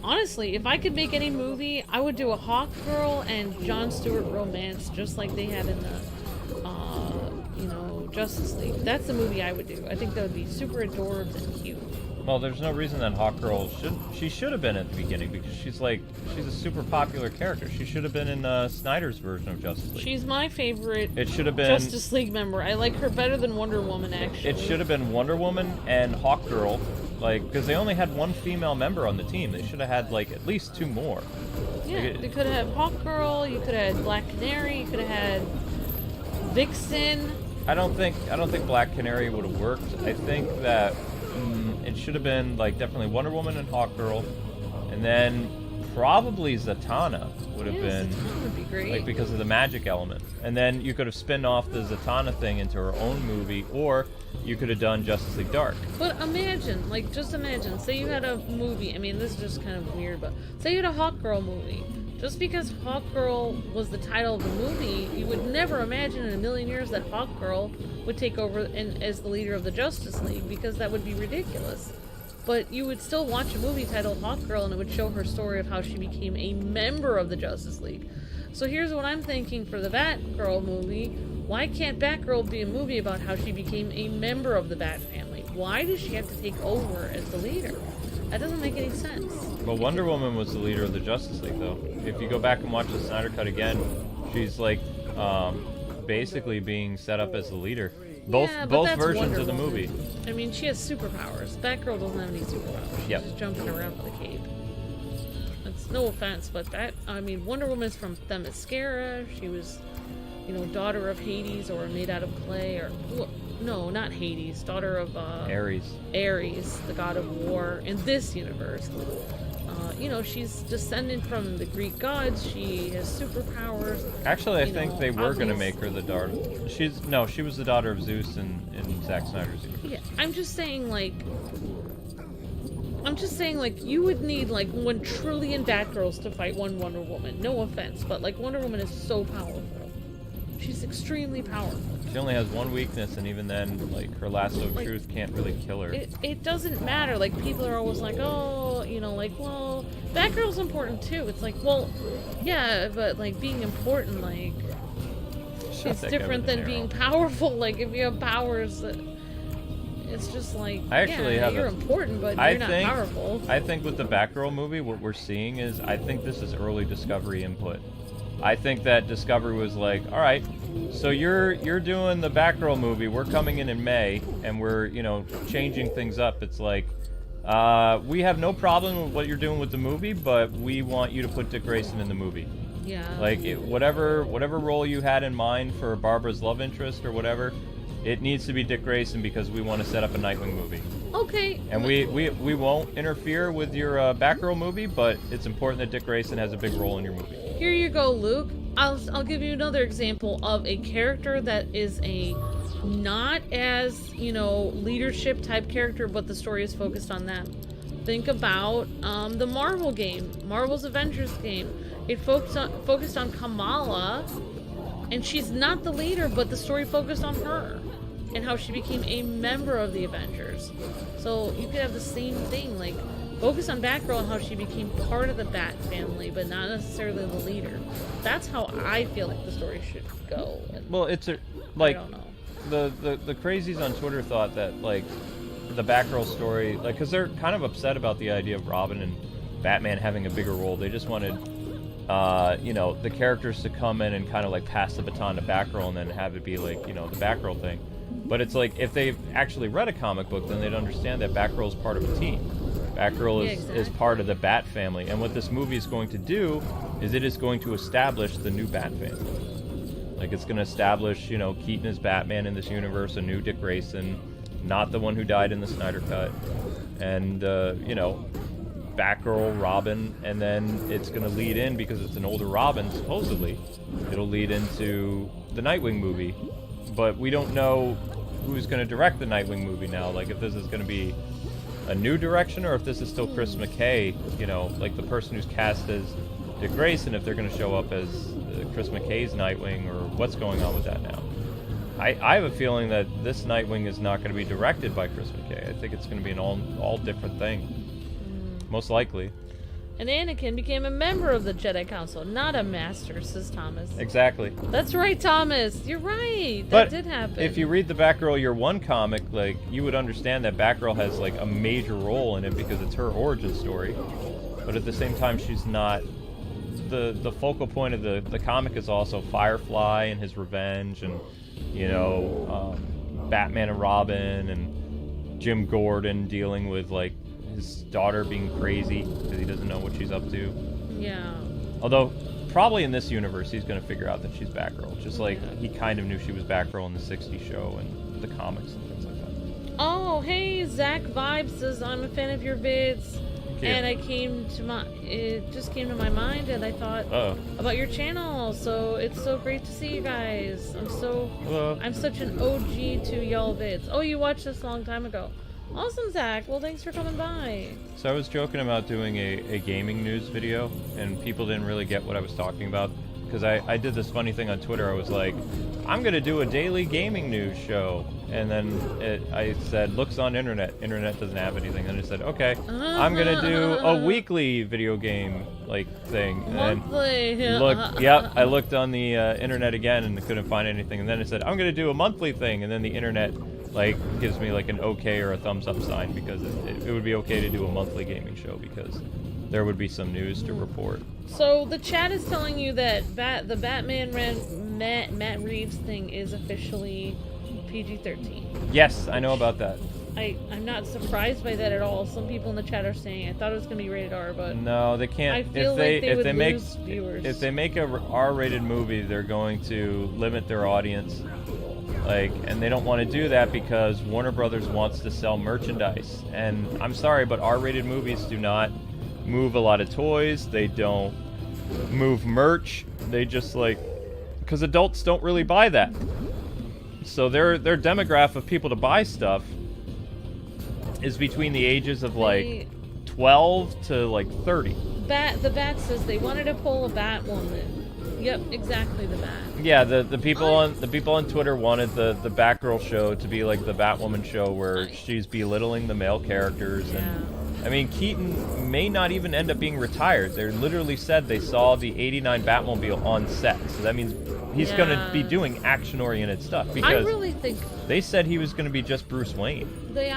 Honestly, if I could make any movie, I would do a Hawk Girl and Jon Stewart romance, just like they had in the, you know, Justice League. That's the movie I would do. I think that would be super adorbs and cute. Well, there's no reason that Hawkgirl should have been at the beginning, because she's a super popular character. She should have been in Snyder's version of Justice League. She's my favorite It should have been Justice League member. I like her better than Wonder Woman, actually. It should have been Wonder Woman and Hawkgirl, like, because they only had one female member on the team. They should have had like at least two more. Yeah, they could have had Hawkgirl. You could have had Black Canary. You could have had Vixen. I don't think Black Canary would have worked. I think that it should have been like definitely Wonder Woman and Hawkgirl, and then probably Zatanna would have been. Zatanna would be great. Like, because of the magic element. And then you could have spun off the Zatanna thing into her own movie, or you could have done Justice League Dark. But imagine, like, just imagine, say you had a movie, I mean, this is just kind of weird, but say you had a Hawkgirl movie. Just because Hawkgirl was the title of the movie, you would never imagine in a million years that Hawkgirl would take over as the leader of the Justice League, because that would be ridiculous. But you would still watch a movie titled Hawkgirl, and it would show her story of how she became a member of the Justice League. So here's what I'm thinking for the Batgirl movie. Why can't Batgirl be a movie about how she became a member of the Bat family? Why does she have to take over as the leader? That doesn't make any sense. Well, Wonder Woman was the leader of the Justice League, though. If you go back and watch the Snyder Cut again, she's like basically being set up as the leader. Both versions Wonder of the Woman. movie. I mean, she has superpowers. Batgirl doesn't have any superpowers. She's Yep. just jumping around with a cape. It's no offense, but Wonder Woman's from Themyscira. She was, you know, daughter of Hades, or made out of clay, or no, not Hades, daughter of Ares, the god of war in this universe. You know, she's descended from the Greek gods. She has superpowers. Actually, I think they were going to make her the daughter. She was the daughter of Zeus in Zack Snyder's universe. Yeah, I'm just saying, like, you would need, like, 1 trillion Batgirls to fight one Wonder Woman. No offense, but, like, Wonder Woman is so powerful. She's extremely powerful. She only has one weakness, and even then, like, her lasso of truth can't really kill her. It doesn't matter. Like, people are always like, oh, you know, like, well, Batgirl's important too. It's like, well, yeah, but, like, being important, like, it's different than being powerful. Like, if you have powers, it's just like, you're important, but you're not powerful. I think with the Batgirl movie, what we're seeing is, I think this is early Discovery input. I think that Discovery was like, all right, so you're doing the Batgirl movie. We're coming in May, and we're, you know, changing things up. It's like, we have no problem with what you're doing with the movie, but we want you to put Dick Grayson in the movie. Yeah. Like, whatever role you had in mind for Barbara's love interest or whatever, it needs to be Dick Grayson because we want to set up a Nightwing movie. Okay. And we won't interfere with your Batgirl movie, but it's important that Dick Grayson has a big role in your movie. Here you go, Luke. I'll give you another example of a character that is a not as, you know, leadership type character, but the story is focused on them. Think about the Marvel game, Marvel's Avengers game. It focused on Kamala, and she's not the leader, but the story focused on her and how she became a member of the Avengers. So you could have the same thing, like focus on Batgirl and how she became part of the Bat family, but not necessarily the leader. That's how I feel like the story should go. Well, it's like, I don't know. The crazies on Twitter thought that, like, the Batgirl story, like, because they're kind of upset about the idea of Robin and Batman having a bigger role. They just wanted, you know, the characters to come in and kind of like pass the baton to Batgirl and then have it be like, you know, the Batgirl thing. But it's like, if they've actually read a comic book, then they'd understand that Batgirl is part of a team. Batgirl is part of the Bat family, and what this movie is going to do is it is going to establish the new Bat family. Like, it's going to establish, you know, Keaton as Batman in this universe, a new Dick Grayson, not the one who died in the Snyder Cut, and, you know, Batgirl, Robin, and then it's going to lead in, because it's an older Robin, supposedly, it'll lead into the Nightwing movie. But we don't know who's going to direct the Nightwing movie now, like if this is going to be a new direction or if this is still Chris McKay, you know, like the person who's cast as Dick Grayson, if they're going to show up as Chris McKay's Nightwing, or what's going on with that now. I have a feeling that this Nightwing is not going to be directed by Chris McKay. I think it's going to be an all different thing. Most likely. And Anakin became a member of the Jedi Council, not a master, says Thomas. Exactly. That's right, Thomas. You're right. That did happen. If you read the Batgirl Year One comic, like, you would understand that Batgirl has like a major role in it because it's her origin story. But at the same time, she's not. The focal point of the comic is also Firefly and his revenge, and, you know, Batman and Robin, and Jim Gordon dealing with, like, his daughter being crazy because he doesn't know what she's up to. Yeah. Although, probably in this universe, he's going to figure out that she's Batgirl. Just like he kind of knew she was Batgirl in the 60s show and the comics and things like that. Oh, hey, Zach Vibe says, I'm a fan of your vids. And it just came to my mind, and I thought about your channel. So it's so great to see you guys. I'm such an OG to y'all vids. Oh, you watched this a long time ago. Awesome, Zach. Well, thanks for coming by. So I was joking about doing a gaming news video, and people didn't really get what I was talking about. Because I did this funny thing on Twitter. I was like, I'm going to do a daily gaming news show. And then I said, looks on internet. Internet doesn't have anything. And I said, okay, I'm going to do a weekly video game, like, thing. Monthly. I looked on the internet again and couldn't find anything. And then I said, I'm going to do a monthly thing. And then the internet, like, gives me, like, an okay or a thumbs up sign, because it would be okay to do a monthly gaming show because there would be some news to report. So the chat is telling you that the Batman Matt Reeves thing is officially PG-13. Yes, I know about that. I'm not surprised by that at all. Some people in the chat are saying I thought it was going to be rated R, but no, they can't. I feel like they would lose viewers. If they make a R-rated movie, they're going to limit their audience. Like, and they don't want to do that because Warner Brothers wants to sell merchandise. And I'm sorry, but R-rated movies do not move a lot of toys. They don't move merch. They just, like, because adults don't really buy that. So their demographic of people to buy stuff is between the ages of like 12 to like 30. The Bat says they wanted to pull a Batwoman. Yep, exactly the bat. Yeah, the people on Twitter wanted the Batgirl show to be like the Batwoman show where she's belittling the male characters. Yeah. And I mean, Keaton may not even end up being retired. They literally said they saw the '89 Batmobile on set, so that means he's going to be doing action-oriented stuff. Because I really think they said he was going to be just Bruce Wayne. May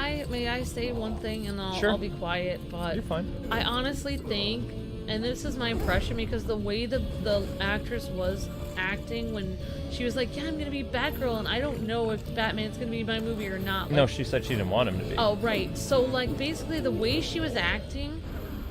I say one thing, and I'll be quiet. But you're fine. I honestly think, and this is my impression, because the way the actress was acting when she was like, yeah, I'm gonna be Batgirl, and I don't know if Batman's gonna be my movie or not. Like, No, she said she didn't want him to be. Oh, right. So, like, basically the way she was acting,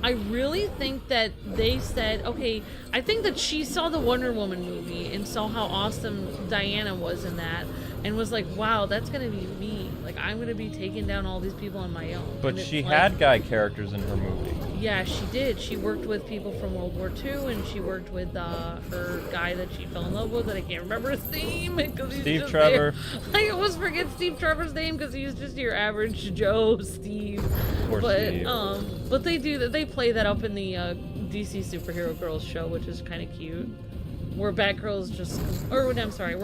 I really think that they said, okay, I think that she saw the Wonder Woman movie and saw how awesome Diana was in that, and was like, wow, that's gonna be me. Like, I'm gonna be taking down all these people on my own. But she had guy characters in her movie. Yeah, she did. She worked with people from World War II, and she worked with her guy that she fell in love with, and I can't remember his name. Steve Trevor. I always forget Steve Trevor's name because he's just your average Joe Steve. Poor Steve. But they do that. They play that up in the DC Superhero Girls show, which is kind of cute. Where Batgirl is just, where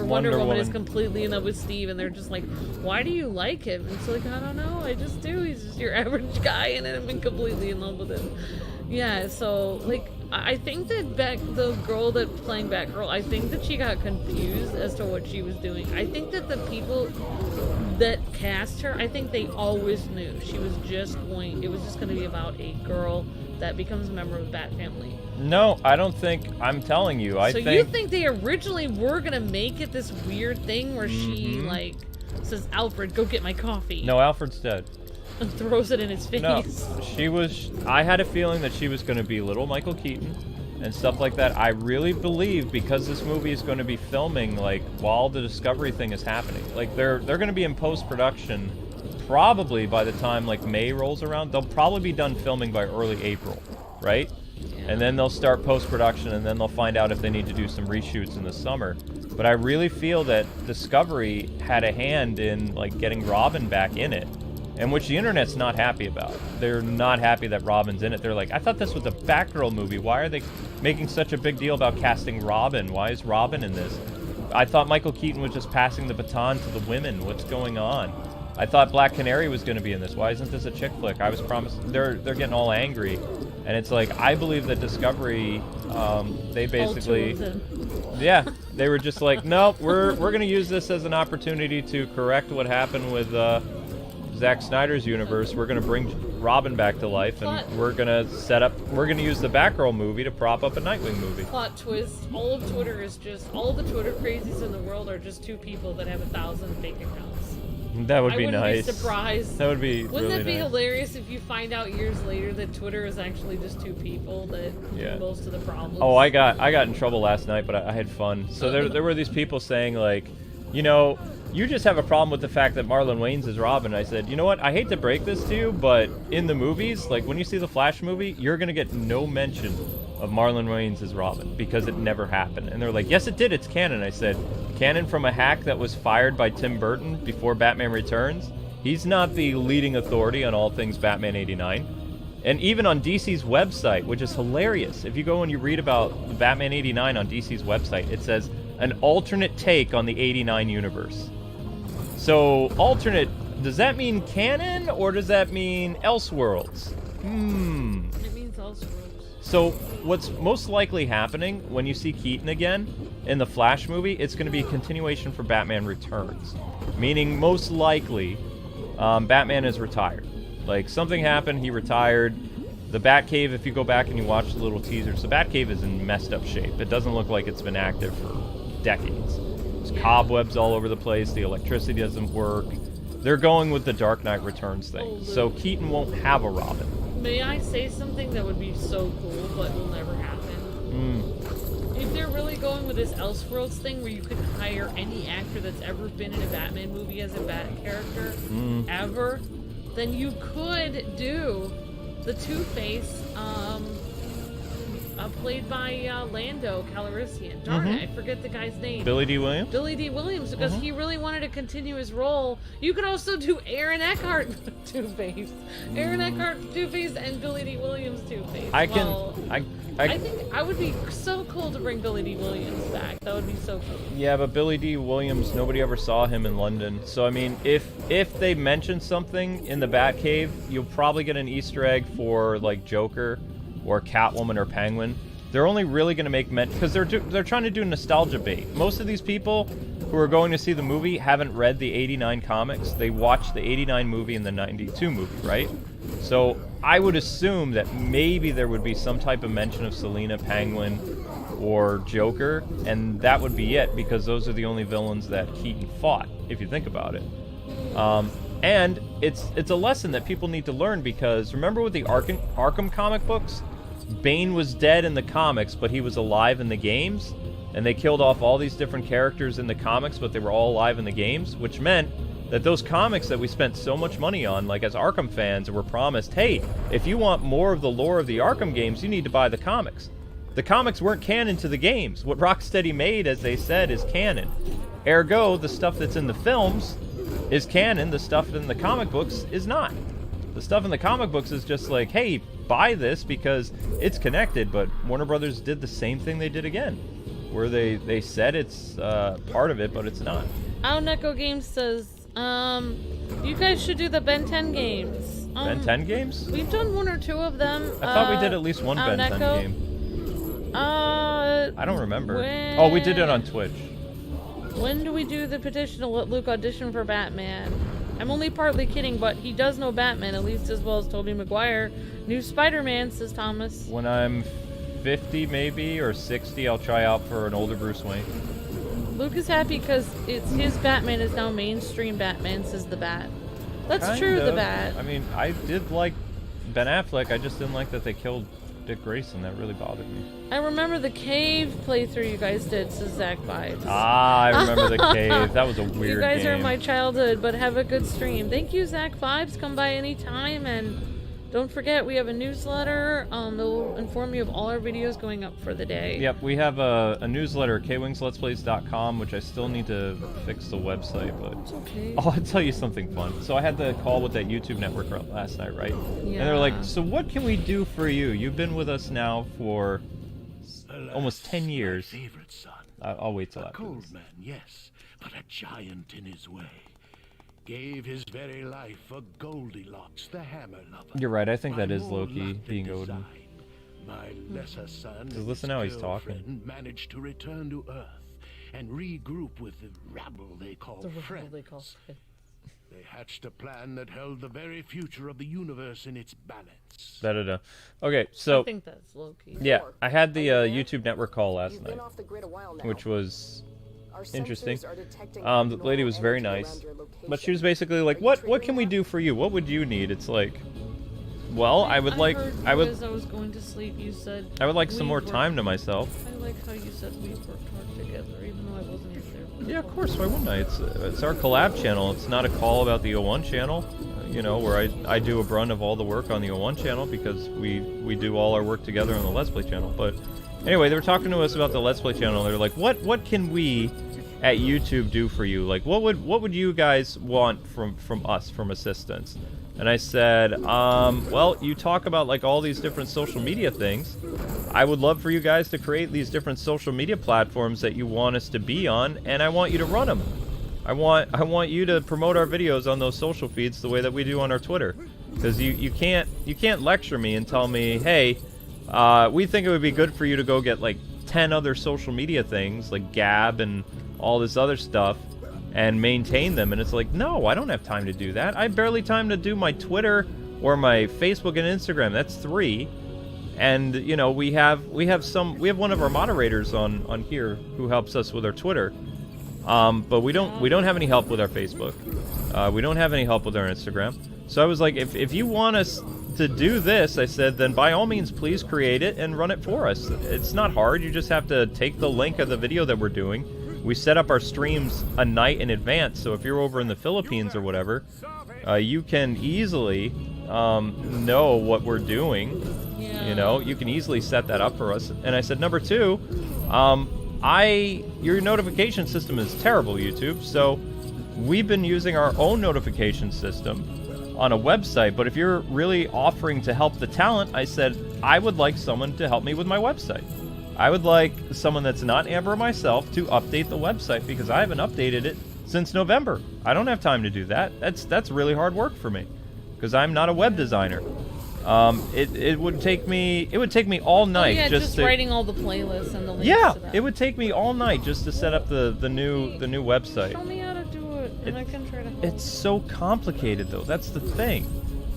Wonder Woman is completely in love with Steve, and they're just like, why do you like him? And it's like, I don't know, I just do. He's just your average guy, and I've been completely in love with him. Yeah, so, like, I think that the girl that playing Batgirl, I think that she got confused as to what she was doing. I think that the people that cast her, I think they always knew it was just going to be about a girl that becomes a member of the Bat family. No, I don't think. I'm telling you, you think they originally were gonna make it this weird thing where she like says, "Alfred, go get my coffee." No, Alfred's dead. And throws it in his face. No, she was. I had a feeling that she was going to be little Michael Keaton and stuff like that. I really believe because this movie is going to be filming like while the Discovery thing is happening. Like they're going to be in post-production probably by the time like May rolls around. They'll probably be done filming by early April, right? And then they'll start post-production, and then they'll find out if they need to do some reshoots in the summer. But I really feel that Discovery had a hand in like getting Robin back in it, and which the internet's not happy about. They're not happy that Robin's in it. They're like, I thought this was a Batgirl movie. Why are they making such a big deal about casting Robin? Why is Robin in this? I thought Michael Keaton was just passing the baton to the women. What's going on? I thought Black Canary was going to be in this. Why isn't this a chick flick? I was promised. They're getting all angry, and it's like I believe that Discovery, they basically, yeah, they were just like, nope, we're going to use this as an opportunity to correct what happened with Zack Snyder's universe. We're going to bring Robin back to life, and we're going to use the Batgirl movie to prop up a Nightwing movie. Plot twist: all of Twitter is just all the Twitter crazies in the world are just two people that have 1,000 fake accounts. That would be nice. I wouldn't be surprised. That would be Wouldn't really it be nice. hilarious if you find out years later that Twitter is actually just two people that do most of the problems? Oh, I got in trouble last night, but I had fun. So there were these people saying like, you know, you just have a problem with the fact that Marlon Wayans is Robin. I said, you know what? I hate to break this to you, but in the movies, like when you see the Flash movie, you're gonna get no mention of Marlon Wayans as Robin because it never happened. And they're like, yes, it did. It's canon. I said, canon from a hack that was fired by Tim Burton before Batman Returns. He's not the leading authority on all things Batman '89. And even on DC's website, which is hilarious, if you go and you read about the Batman '89 on DC's website, it says an alternate take on the '89 universe. So, alternate, does that mean canon, or does that mean Elseworlds? It means Elseworlds. So, what's most likely happening when you see Keaton again in the Flash movie, it's going to be a continuation for Batman Returns. Meaning, most likely, Batman is retired. Like, something happened, he retired. The Batcave, if you go back and you watch the little teasers, the Batcave is in messed up shape. It doesn't look like it's been active for decades. There's cobwebs all over the place, the electricity doesn't work. They're going with the Dark Knight Returns thing. So Keaton won't have a Robin. May I say something that would be so cool, but will never happen? If they're really going with this Elseworlds thing where you could hire any actor that's ever been in a Batman movie as a Bat character, ever, then you could do the Two-Face, played by Lando Calrissian. Darn it, I forget the guy's name. Billy D. Williams? Billy D. Williams, because he really wanted to continue his role. You could also do Aaron Eckhart Two-Face. Aaron Eckhart Two-Face and Billy D. Williams Two-Face. I think I would be so cool to bring Billy D. Williams back. That would be so cool. Yeah, but Billy D. Williams, nobody ever saw him in London. So I mean, if they mention something in the Batcave, you'll probably get an Easter egg for like Joker or Catwoman or Penguin. They're only really going to make because they're trying to do nostalgia bait. Most of these people who are going to see the movie haven't read the '89 comics. They watched the '89 movie and the '92 movie, right? So I would assume that maybe there would be some type of mention of Selina, Penguin, or Joker, and that would be it, because those are the only villains that Keaton fought, if you think about it. And it's a lesson that people need to learn, because remember with the Arkham comic books? Bane was dead in the comics, but he was alive in the games, and they killed off all these different characters in the comics, but they were all alive in the games, which meant that those comics that we spent so much money on, like as Arkham fans, were promised, hey, if you want more of the lore of the Arkham games, you need to buy the comics. The comics weren't canon to the games. What Rocksteady made, as they said, is canon. Ergo, the stuff that's in the films is canon, the stuff in the comic books is not. The stuff in the comic books is just like, hey, buy this because it's connected, but Warner Brothers did the same thing they did again, where they said it's part of it, but it's not. Neko Games says, you guys should do the Ben 10 games. Ben 10 games? We've done one or two of them. I thought we did at least one Ben 10 game. I don't remember. Oh, we did it on Twitch. When do we do the petition to let Luke audition for Batman? I'm only partly kidding, but he does know Batman at least as well as Tobey Maguire. New Spider-Man, says Thomas. When I'm 50 maybe, or 60, I'll try out for an older Bruce Wayne. Luke is happy because his Batman is now mainstream Batman, says the Bat. That's Kind true, of. the Bat. I mean, I did like Ben Affleck, I just didn't like that they killed Dick Grayson. That really bothered me. I remember the Cave playthrough you guys did, says Zach Vibes. Ah, I remember the Cave. That was a weird game. You guys are my childhood, but have a good stream. Thank you, Zach Vibes. Come by anytime, and don't forget, we have a newsletter. It'll inform you of all our videos going up for the day. Yep, we have a newsletter, kwingsletsplays.com, which I still need to fix the website, but It's okay. I'll tell you something fun. So I had the call with that YouTube network last night, right? Yeah. And they're like, so what can we do for you? You've been with us now for almost 10 years. My favorite son. I'll wait till A after cold this. man, yes, but a giant in his way. Gave his very life for Goldilocks, the hammer lover. You're right, I think My that is more Loki lofty being Odin. design. My lesser son, Just listen how he's talking. girlfriend, managed to return to Earth and regroup with the rabble they call friends. They hatched a plan that held the very future of the universe in its balance. Da-da-da. Okay, so I think that's Loki. yeah, I had the YouTube network call last You've night, been off the grid a while now. which was Our interesting. sensors are detecting The lady was very abnormal nice, energy around your location. but she was basically like, Are you what triggering can we that? do for you? What would you need? It's like, well, I would like, heard I would as I was going to sleep, you said some more time to myself. I like how you said we worked hard together, even though I wasn't here. Yeah, of course, why wouldn't I? It's our collab channel. It's not a call about the O1 channel, you know, where I do a brunt of all the work on the O1 channel because we do all our work together on the Let's Play channel. But anyway, they were talking to us about the Let's Play channel. They were like, what can we at YouTube do for you? Like, what would you guys want from us, from assistance? And I said, well, you talk about like all these different social media things. I would love for you guys to create these different social media platforms that you want us to be on, and I want you to run them. I want you to promote our videos on those social feeds the way that we do on our Twitter. Because you can't lecture me and tell me, hey, we think it would be good for you to go get like 10 other social media things like Gab and all this other stuff and maintain them. And it's like, no, I don't have time to do that. I have barely time to do my Twitter or my Facebook and Instagram. That's 3. And you know, we have one of our moderators on here who helps us with our Twitter. But we don't have any help with our Facebook. We don't have any help with our Instagram. So I was like, if you want us to do this, I said, then by all means, please create it and run it for us. It's not hard. You just have to take the link of the video that we're doing. We set up our streams a night in advance, so if you're over in the Philippines or whatever, you can easily know what we're doing. Yeah. You know, you can easily set that up for us. And I said, number 2, your notification system is terrible, YouTube, so we've been using our own notification system on a website, but if you're really offering to help the talent, I said, I would like someone to help me with my website. I would like someone that's not Amber or myself to update the website because I haven't updated it since November. I don't have time to do that. That's really hard work for me because I'm not a web designer. It would take me all night just writing all the playlists and the links yeah, to that. it would take me all night just to set up the new website. Show me how to do it, and I can try to help. It's so complicated though. That's the thing.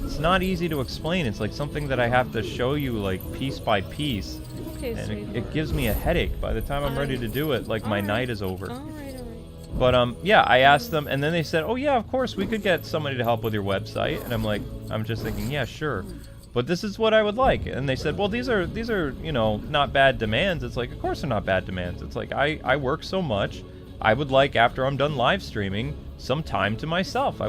It's not easy to explain. It's like something that I have to show you like piece by piece. Okay, And it gives me a headache by the time I'm ready to do it. Like my night is over. All right. But yeah, I asked them, and then they said, "Oh yeah, of course we could get somebody to help with your website." And I'm just thinking, yeah, sure, but this is what I would like. And they said, "Well, these are not bad demands." It's like, of course they're not bad demands. It's like I work so much. I would like after I'm done live streaming some time to myself. I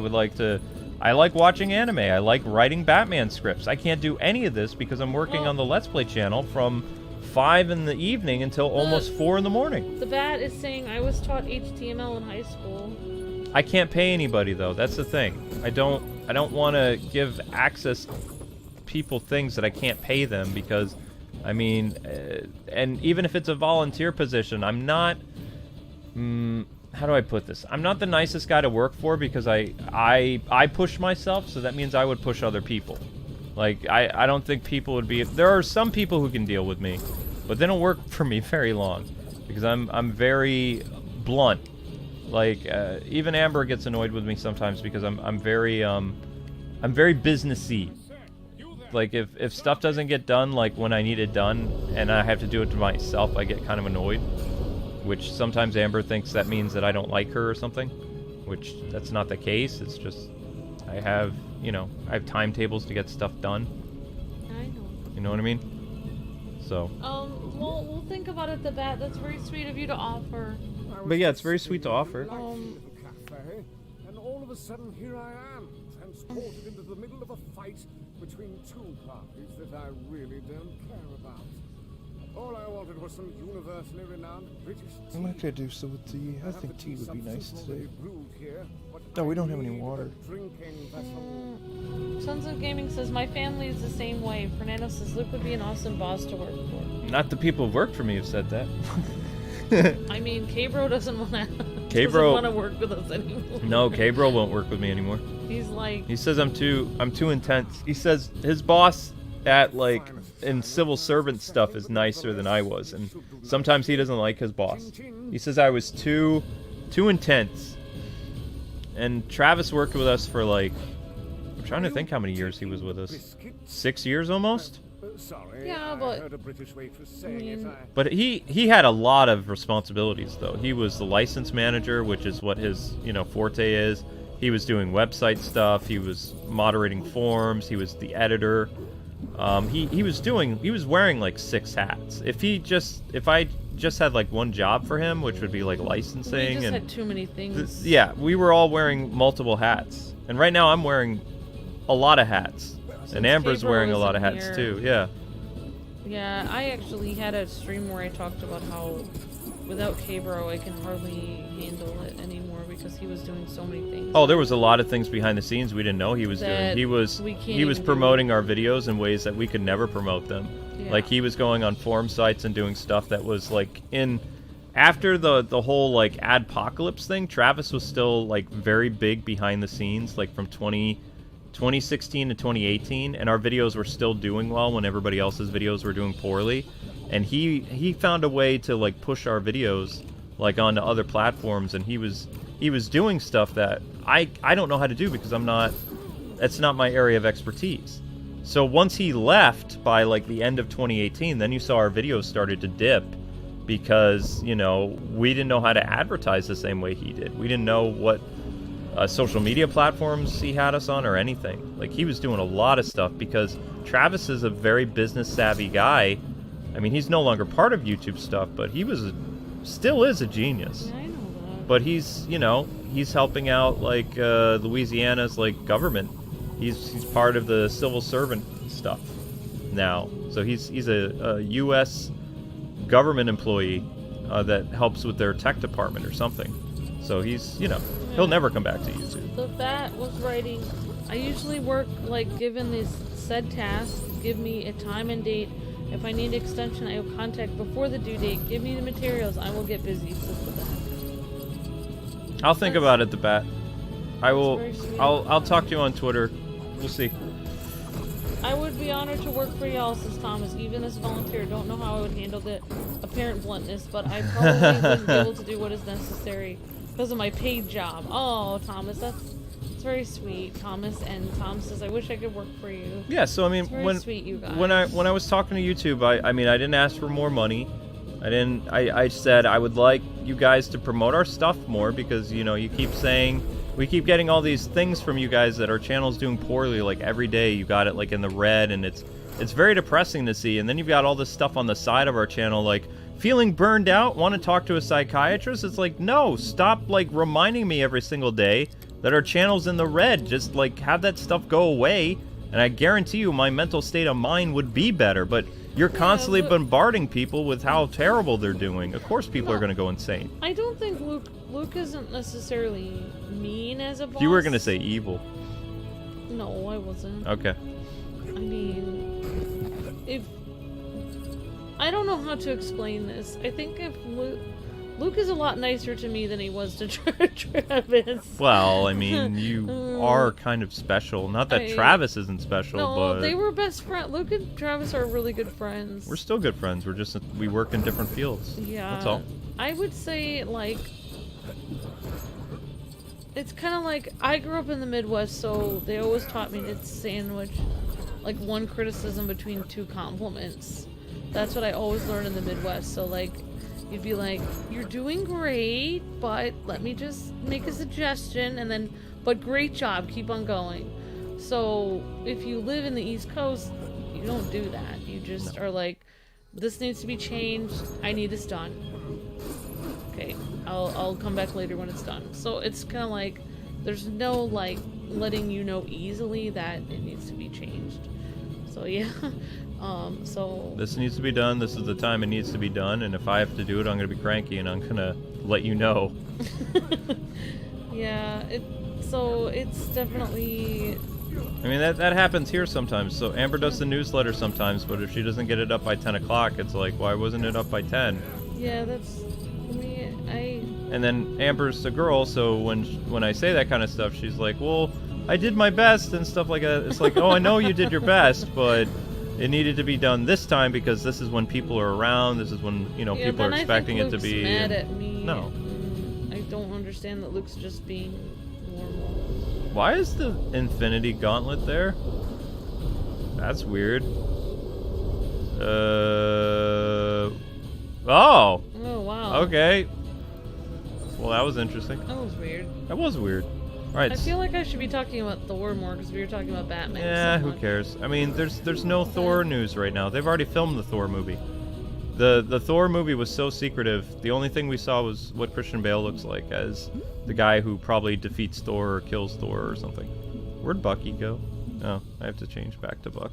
like watching anime. I like writing Batman scripts. I can't do any of this because I'm working on the Let's Play channel from 5 in the evening until almost 4 in the morning. The bat is saying I was taught HTML in high school. I can't pay anybody though. That's the thing. I don't want to give access people things that I can't pay them because, I mean, and even if it's a volunteer position, I'm not. How do I put this? I'm not the nicest guy to work for because I push myself, so that means I would push other people. Like I don't think people would be. There are some people who can deal with me, but they don't work for me very long because I'm very blunt. Like even Amber gets annoyed with me sometimes because I'm very businessy. Like if stuff doesn't get done like when I need it done and I have to do it to myself, I get kind of annoyed. Which sometimes Amber thinks that means that I don't like her or something, which that's not the case. It's just I have timetables to get stuff done. I know. You know what I mean? So. Well, we'll think about it, the bat. That's very sweet of you to offer. But yeah, it's very sweet to offer. Cafe, and all of a sudden here I am, transported into the middle of a fight between two parties that I really don't care about. All I wanted was some universally renowned British tea. I'm not gonna do so with tea. I think tea would be nice today. Here, No, we don't have any water. Sons of Gaming says, my family is the same way. Fernando says, Luke would be an awesome boss to work for. Not the people who work for me have said that. I mean, K-Bro doesn't want to work with us anymore. No, K-Bro won't work with me anymore. He's like... He says I'm too intense. He says his boss at in civil servant stuff is nicer than I was, and sometimes he doesn't like his boss. He says I was too intense. And Travis worked with us for I'm trying to think how many years he was with us. 6 years almost? Yeah, but but he had a lot of responsibilities though. He was the license manager, which is what his forte is. He was doing website stuff. He was moderating forums. He was the editor. He was wearing like 6 hats. If I just had like one job for him, which would be like licensing, we just had too many things. Yeah, we were all wearing multiple hats, and right now I'm wearing a lot of hats, and Amber's wearing a lot of hats too. Yeah. Yeah, I actually had a stream where I talked about how without K-Bro I can hardly handle it anymore because he was doing so many things. Oh, there was a lot of things behind the scenes we didn't know he was doing. He was promoting our videos in ways that we could never promote them. Yeah. Like he was going on forum sites and doing stuff that was like after the whole like adpocalypse thing, Travis was still like very big behind the scenes, like from 2016 to 2018, and our videos were still doing well when everybody else's videos were doing poorly. And he found a way to like push our videos like onto other platforms, and he was doing stuff that I don't know how to do because that's not my area of expertise. So once he left by like the end of 2018, then you saw our videos started to dip because we didn't know how to advertise the same way he did. We didn't know what social media platforms he had us on or anything. Like he was doing a lot of stuff because Travis is a very business savvy guy. I mean, he's no longer part of YouTube stuff, but he still is a genius. Yeah, I know that. But he's helping out like Louisiana's like government. He's part of the civil servant stuff now. So he's a U.S. government employee that helps with their tech department or something. So he's he'll never come back to YouTube. The bat was writing I usually work, like, given this said task, give me a time and date. If I need extension, I will contact before the due date. Give me the materials. I will get busy. Simple that. I'll think about it, the bat. I will. very sweet. I'll talk to you on Twitter. We'll see. I would be honored to work for y'all, says Thomas, even as a volunteer. Don't know how I would handle the apparent bluntness, but I probably wouldn't be able to do what is necessary because of my paid job. Oh, Thomas, that's very sweet, Thomas. And Tom says, I wish I could work for you. Yeah. So I mean, It's very sweet, you guys. when I was talking to YouTube, I mean, I didn't ask for more money. I said I would like you guys to promote our stuff more because, you know, you keep saying, we keep getting all these things from you guys that our channel's doing poorly. Like every day you got it like in the red, and it's very depressing to see. And then you've got all this stuff on the side of our channel like feeling burned out, want to talk to a psychiatrist. It's like, no, stop like reminding me every single day that our channel's in the red. Just like have that stuff go away, and I guarantee you my mental state of mind would be better. But you're constantly bombarding people with how terrible they're doing. Of course people are going to go insane. I don't think Luke isn't necessarily mean as a boss. You were going to say evil. No, I wasn't. Okay. I mean, if... I don't know how to explain this. I think if Luke is a lot nicer to me than he was to Travis. Well, I mean, you are kind of special. Not that Travis isn't special, no, but... they were best friends. Luke and Travis are really good friends. We're still good friends. We work in different fields. Yeah. That's all. I would say, like... It's kind of like, I grew up in the Midwest, so they always taught me to sandwich, like, one criticism between two compliments. That's what I always learned in the Midwest. So, like, you'd be like, you're doing great, but let me just make a suggestion, and then, but great job, keep on going. So, if you live in the East Coast, you don't do that. You just are like, this needs to be changed, I need this done. Okay, I'll come back later when it's done. So it's kind of like, there's no, like, letting you know easily that it needs to be changed. So, yeah. So... This needs to be done, this is the time it needs to be done, and if I have to do it, I'm going to be cranky, and I'm going to let you know. Yeah, so it's definitely... I mean, that happens here sometimes. So Amber does the newsletter sometimes, but if she doesn't get it up by 10 o'clock, it's like, why wasn't it up by 10? Yeah, that's... And then Amber's the girl, so when I say that kind of stuff, she's like, well, I did my best and stuff like that. It's like, oh, I know you did your best, but it needed to be done this time because this is when people are around. This is when, you know, people are expecting it to be. Mad at me. No. I don't understand that Luke's just being normal. Why is the Infinity Gauntlet there? That's weird. Oh. Oh, wow. Okay. Well, that was interesting. That was weird. That was weird. Right. I feel like I should be talking about Thor more because we were talking about Batman. Yeah, so who much. cares? I mean, there's no Thor news right now. They've already filmed the Thor movie. The Thor movie was so secretive. The only thing we saw was what Christian Bale looks like as the guy who probably defeats Thor or kills Thor or something. Where'd Bucky go? Oh, I have to change back to Buck.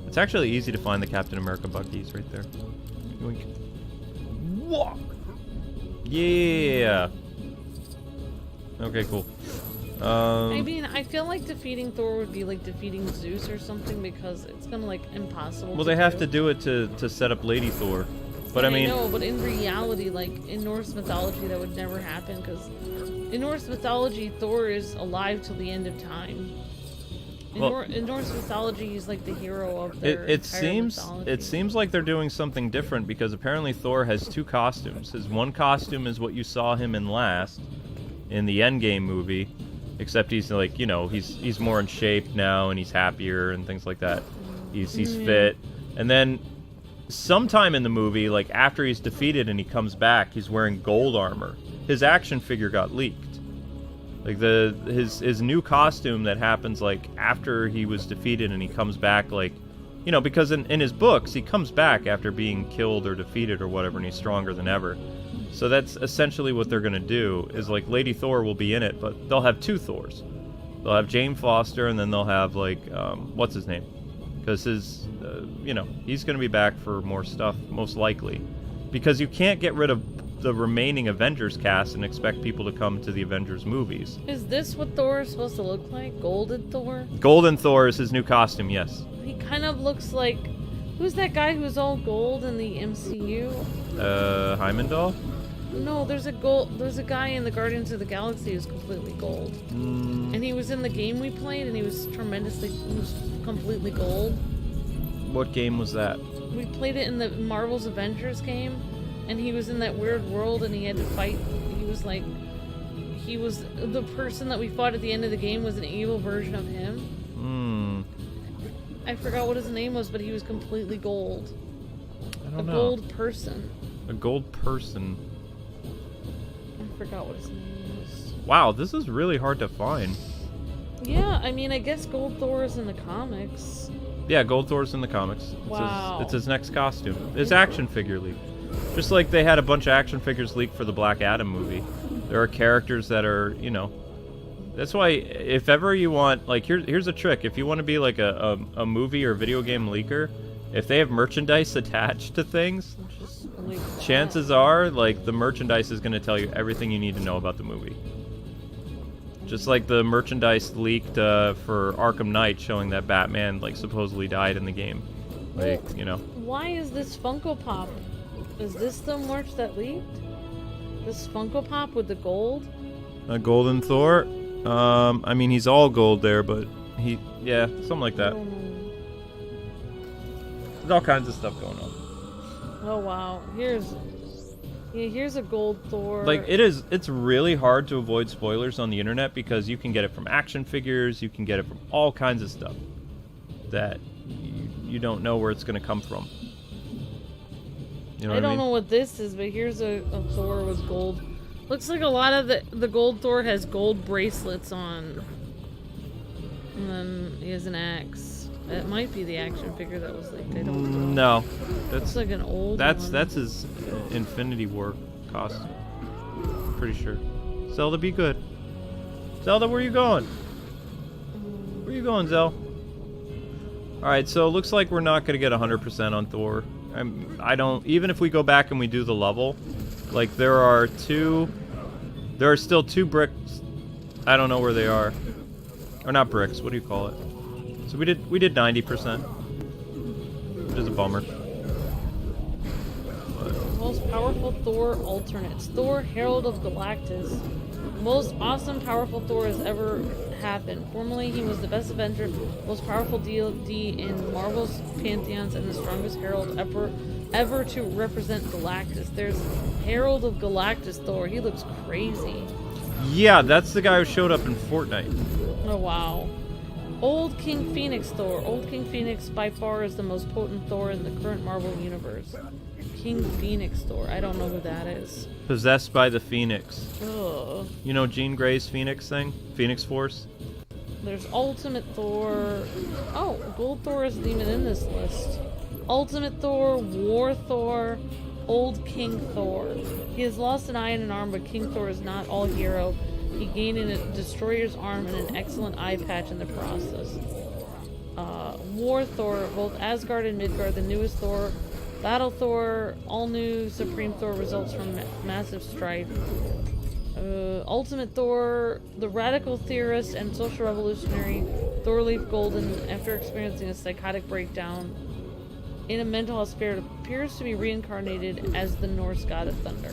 It's actually easy to find the Captain America Buckies right there. Yoink. Walk. Yeah. Okay, cool. I mean, I feel like defeating Thor would be like defeating Zeus or something because it's kind of like impossible. Well, they have to do it to set up Lady Thor. But I mean, know, but in reality, like in Norse mythology, that would never happen because in Norse mythology, Thor is alive till the end of time. In Norse mythology, he's like the hero of their it seems like they're doing something different because apparently Thor has two costumes. His one costume is what you saw him in last, in the Endgame movie, except he's like, you know, he's more in shape now and he's happier and things like that. He's fit. And then sometime in the movie, like after he's defeated and he comes back, he's wearing gold armor. His action figure got leaked. Like his new costume that happens like after he was defeated and he comes back, like, you know, because in his books he comes back after being killed or defeated or whatever and he's stronger than ever. So that's essentially what they're gonna do, is like Lady Thor will be in it, but they'll have two Thors. They'll have Jane Foster and then they'll have like what's his name? Because his you know, he's gonna be back for more stuff most likely, because you can't get rid of the remaining Avengers cast and expect people to come to the Avengers movies. Is this what Thor is supposed to look like? Golden Thor? Golden Thor is his new costume, yes. He kind of looks like... Who's that guy who's all gold in the MCU? Heimdall? No, there's a guy in the Guardians of the Galaxy who's completely gold. And he was in the game we played, and he was completely gold. What game was that? We played it in the Marvel's Avengers game, and he was in that weird world, and he had to fight. He was the person that we fought at the end of the game was an evil version of him. I forgot what his name was, but he was completely gold. I don't know. A gold person. A gold person. I forgot what his name was. Wow, this is really hard to find. Yeah, I mean, I guess Gold Thor is in the comics. Yeah, Gold Thor's in the comics. Wow. It's his next costume. His action figure leak. Just like they had a bunch of action figures leaked for the Black Adam movie. There are characters that are, you know... That's why, if ever you want... Like, here's a trick. If you want to be like a movie or video game leaker, if they have merchandise attached to things, chances are, like, the merchandise is going to tell you everything you need to know about the movie. Just like the merchandise leaked for Arkham Knight showing that Batman, like, supposedly died in the game. Like, you know. Why is this Funko Pop? Is this the merch that leaked? This Funko Pop with the gold? A Golden Thor? I mean, he's all gold there, but yeah, something like that. There's all kinds of stuff going on. Oh, wow. Here's a gold Thor. Like, it's really hard to avoid spoilers on the internet because you can get it from action figures, you can get it from all kinds of stuff that you don't know where it's going to come from. You know I don't know what this is, but here's a Thor with gold. Looks like a lot of the gold Thor has gold bracelets on. And then he has an axe. That might be the action figure that was leaked. I don't know. No. That's like an old one. That's his Infinity War costume. Pretty sure. Zelda, be good. Zelda, where you going? Where you going, Zel? Alright, so it looks like we're not going to get 100% on Thor. Even if we go back and we do the level, like there are still two bricks. I don't know where they are. Or not bricks, what do you call it? So we did 90%. Which is a bummer. Most powerful Thor alternates. Thor, Herald of Galactus. Most awesome, powerful Thor has ever happened. Formerly, he was the best Avenger, most powerful DLD in Marvel's pantheons, and the strongest Herald ever to represent Galactus. There's Herald of Galactus Thor. He looks crazy. Yeah, that's the guy who showed up in Fortnite. Oh, wow. Old King Phoenix Thor. Old King Phoenix by far is the most potent Thor in the current Marvel universe. King Phoenix Thor. I don't know who that is. Possessed by the Phoenix. Ugh. You know Jean Grey's Phoenix thing? Phoenix Force? There's Ultimate Thor. Oh, Gold Thor isn't even in this list. Ultimate Thor, War Thor, Old King Thor. He has lost an eye and an arm, but King Thor is not all hero. He gained a destroyer's arm and an excellent eye patch in the process. War Thor, both Asgard and Midgard, the newest Thor. Battle Thor, all new Supreme Thor results from massive strife. Ultimate Thor, the radical theorist and social revolutionary Thor Leaf Golden, after experiencing a psychotic breakdown in a mental health spirit, appears to be reincarnated as the Norse god of thunder.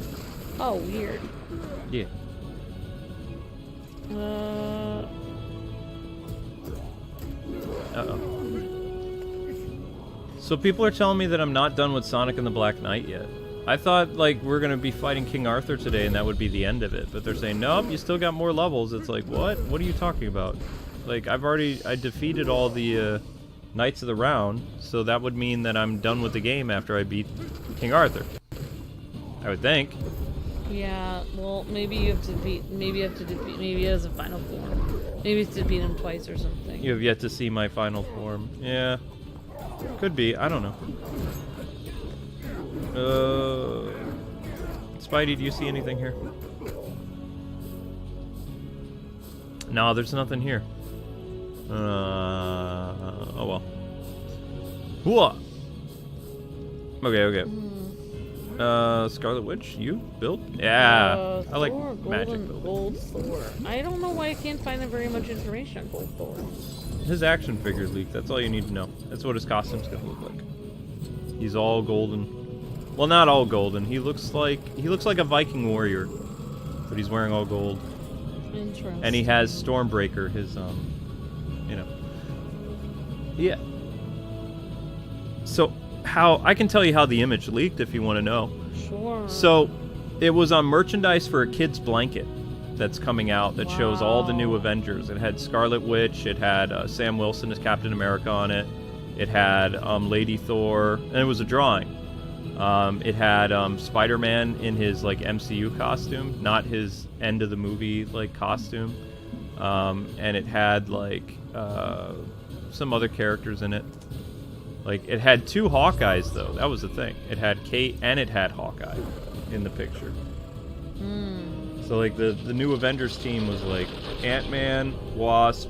Oh, weird. Yeah. Uh-oh. So people are telling me that I'm not done with Sonic and the Black Knight yet. I thought, like, we're gonna be fighting King Arthur today and that would be the end of it. But they're saying, nope, you still got more levels. It's like, what? What are you talking about? Like, I defeated all the, Knights of the Round, so that would mean that I'm done with the game after I beat King Arthur. I would think. Yeah, well, maybe he has a final form. Maybe you have to beat him twice or something. You have yet to see my final form. Yeah. Could be. I don't know. Spidey, do you see anything here? No, there's nothing here. Oh well. Whoa. Okay. Scarlet Witch, you built? Yeah, I like Thor, magic Golden building. Gold Thor. I don't know why I can't find very much information on Gold Thor. His action figures leaked. That's all you need to know. That's what his costume's gonna look like. He's all golden. Well, not all golden. He looks like a Viking warrior, but he's wearing all gold. Interesting. And he has Stormbreaker, his you know. Yeah. So how I can tell you how the image leaked if you want to know. Sure. So it was on merchandise for a kid's blanket that's coming out that shows all the new Avengers. It had Scarlet Witch, it had Sam Wilson as Captain America on it, it had Lady Thor, and it was a drawing. It had Spider-Man in his like MCU costume, not his end of the movie like costume, and it had like some other characters in it. Like it had 2 Hawkeyes though. That was the thing. It had Kate and it had Hawkeye in the picture. So like the new Avengers team was like Ant-Man, Wasp,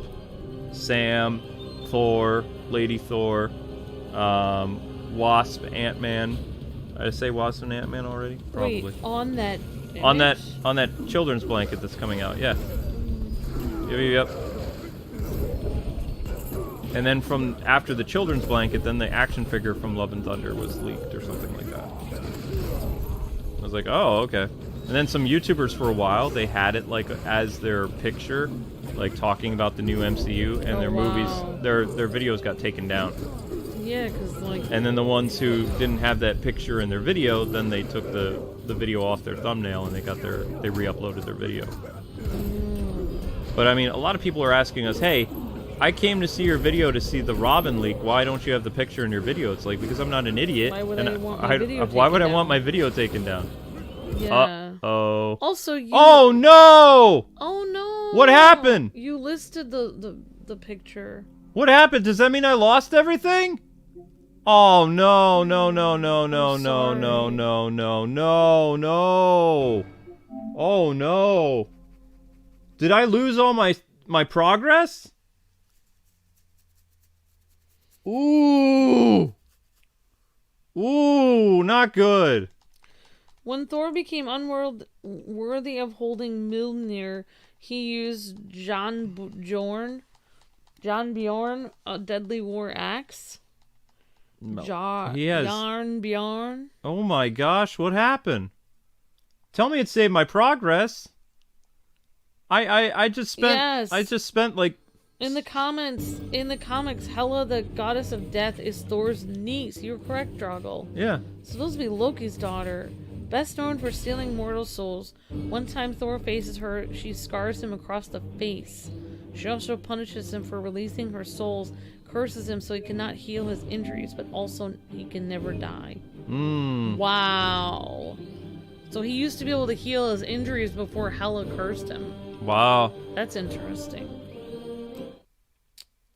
Sam, Thor, Lady Thor, Wasp, Ant-Man. Did I say Wasp and Ant-Man already? Probably. Wait, on that image? On that children's blanket that's coming out, yeah. Yep. And then from after the children's blanket, then the action figure from Love and Thunder was leaked or something like that. I was like, oh, okay. And then some YouTubers for a while, they had it like as their picture, like talking about the new MCU, and their movies, their videos got taken down. Yeah, because like... And then the ones who didn't have that picture in their video, then they took the video off their thumbnail and they re-uploaded their video. But I mean, a lot of people are asking us, hey, I came to see your video to see the Robin leak. Why don't you have the picture in your video? It's like, because I'm not an idiot. Why would I want my video Why would I taken want down? my video taken down? Yeah. Uh-oh. Also, you... Oh, no! Oh, no! What happened? You listed the picture. What happened? Does that mean I lost everything? Oh, no, no, no, no, no, no, no, no, no, no, no. Oh, no. Did I lose all my progress? Ooh. Ooh, not good. When Thor became unworthy of holding Mjolnir, he used John Bjorn, a deadly war axe. He has... Jarn Bjorn. Oh my gosh, what happened? Tell me it saved my progress. I just spent... Yes. I just spent like... In the comics, Hela, the goddess of death, is Thor's niece. You're correct, Droggle. Yeah. It's supposed to be Loki's daughter. Best known for stealing mortal souls. One time Thor faces her, she scars him across the face. She also punishes him for releasing her souls, curses him so he cannot heal his injuries, but also he can never die. Wow. So he used to be able to heal his injuries before Hela cursed him. Wow. That's interesting.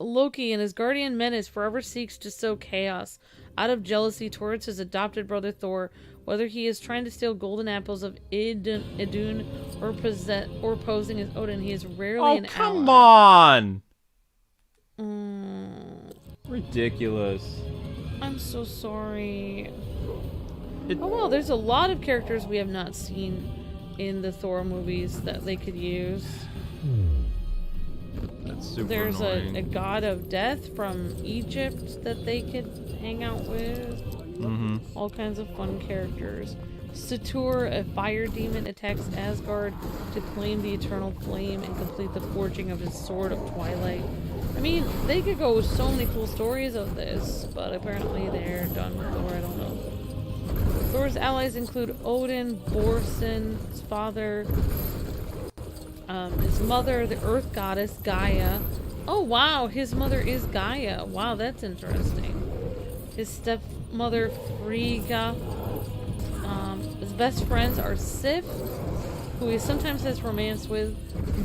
Loki and his guardian menace forever seeks to sow chaos out of jealousy towards his adopted brother Thor, whether he is trying to steal golden apples of Idun or posing as Odin. He is rarely an ally. Oh, come on! Ridiculous. I'm so sorry. Oh well, there's a lot of characters we have not seen in the Thor movies that they could use. That's super There's annoying. a god of death from Egypt that they could hang out with. All kinds of fun characters. Satur, a fire demon, attacks Asgard to claim the eternal flame and complete the forging of his sword of Twilight. I mean, they could go with so many cool stories of this, but apparently they're done with Thor. I don't know. Thor's allies include Odin, Borson, his father, his mother, the Earth goddess Gaia. Oh wow, his mother is Gaia. Wow, that's interesting. His stepmother Frigga. His best friends are Sif, who he sometimes has romance with,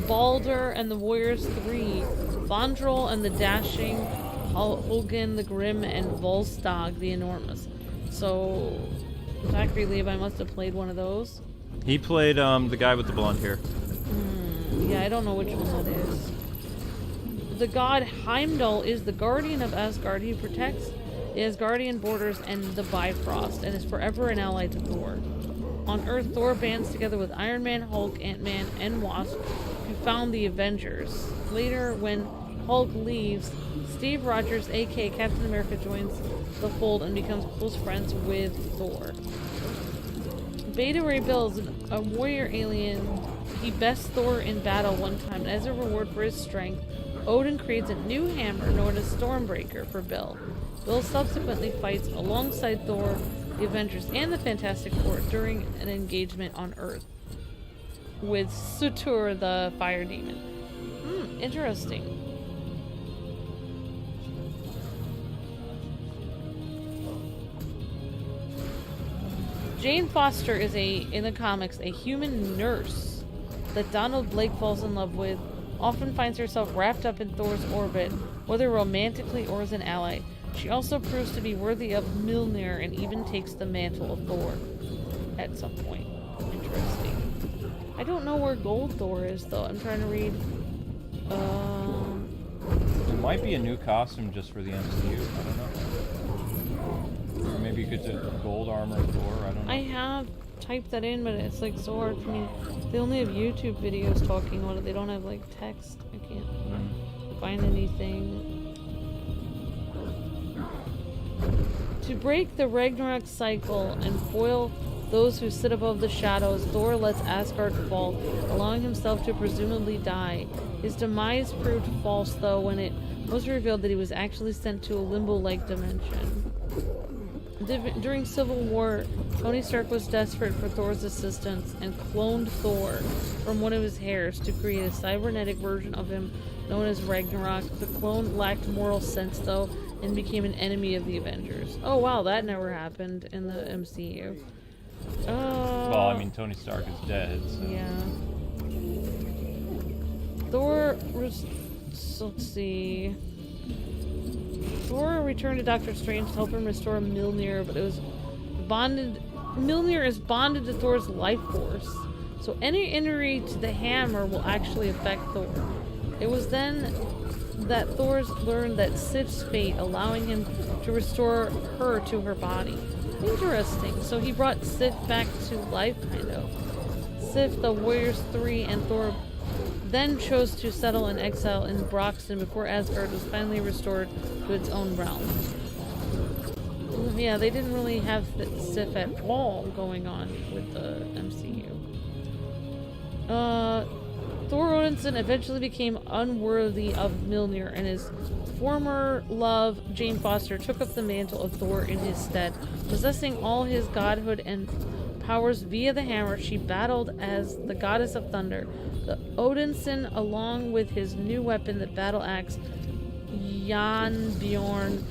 Balder and the Warriors 3, Vondrel and the Dashing, Hogan the Grim, and Volstagg the Enormous. So, Zachary Levi must have played one of those. He played the guy with the blonde hair. Yeah, I don't know which one that is. The god Heimdall is the guardian of Asgard. He protects the Asgardian borders, and the Bifrost, and is forever an ally to Thor. On Earth, Thor bands together with Iron Man, Hulk, Ant-Man, and Wasp to found the Avengers. Later, when Hulk leaves, Steve Rogers, aka Captain America, joins the fold and becomes close friends with Thor. Beta Ray Bill is a warrior alien. He bests Thor in battle one time, and as a reward for his strength, Odin creates a new hammer known as Stormbreaker for Bill. Bill subsequently fights alongside Thor, the Avengers, and the Fantastic Four during an engagement on Earth with Surtur, the fire demon. Interesting. Jane Foster is in the comics, a human nurse that Donald Blake falls in love with, often finds herself wrapped up in Thor's orbit, whether romantically or as an ally. She also proves to be worthy of Mjolnir and even takes the mantle of Thor at some point. Interesting. I don't know where Gold Thor is, though. I'm trying to read. There might be a new costume just for the MCU. I don't know. Or maybe you could do gold armor Thor. I don't know. I have typed that in, but it's like so hard for me. They only have YouTube videos talking about it. They don't have like text. I can't find anything. To break the Ragnarok cycle and foil those who sit above the shadows, Thor lets Asgard fall, allowing himself to presumably die. His demise proved false, though, when it was revealed that he was actually sent to a limbo-like dimension. During Civil War, Tony Stark was desperate for Thor's assistance and cloned Thor from one of his hairs to create a cybernetic version of him known as Ragnarok. The clone lacked moral sense, though, and became an enemy of the Avengers. Oh wow, that never happened in the MCU. Well, I mean, Tony Stark is dead, so... Yeah. Thor was... let's see... Thor returned to Doctor Strange to help him restore Mjolnir, but it was bonded... Mjolnir is bonded to Thor's life force, so any injury to the hammer will actually affect Thor. It was then that Thor learned that Sif's fate, allowing him to restore her to her body. Interesting. So he brought Sif back to life, kind of. Sif, the Warriors 3, and Thor then chose to settle in exile in Broxton before Asgard was finally restored to its own realm. Yeah, they didn't really have the Sif at all going on with the MCU. Thor Odinson eventually became unworthy of Mjolnir, and his former love, Jane Foster, took up the mantle of Thor in his stead. Possessing all his godhood and powers via the hammer, she battled as the goddess of thunder. The Odinson, along with his new weapon, the battle axe, Jarnbjorn,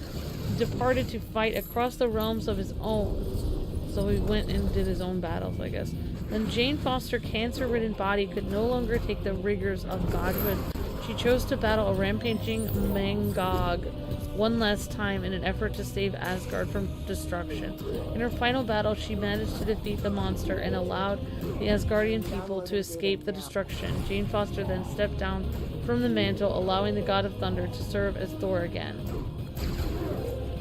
departed to fight across the realms of his own. So he went and did his own battles, I guess. When Jane Foster's cancer-ridden body could no longer take the rigors of godhood, she chose to battle a rampaging Mangog one last time in an effort to save Asgard from destruction. In her final battle, she managed to defeat the monster and allowed the Asgardian people to escape the destruction. Jane Foster then stepped down from the mantle, allowing the God of Thunder to serve as Thor again.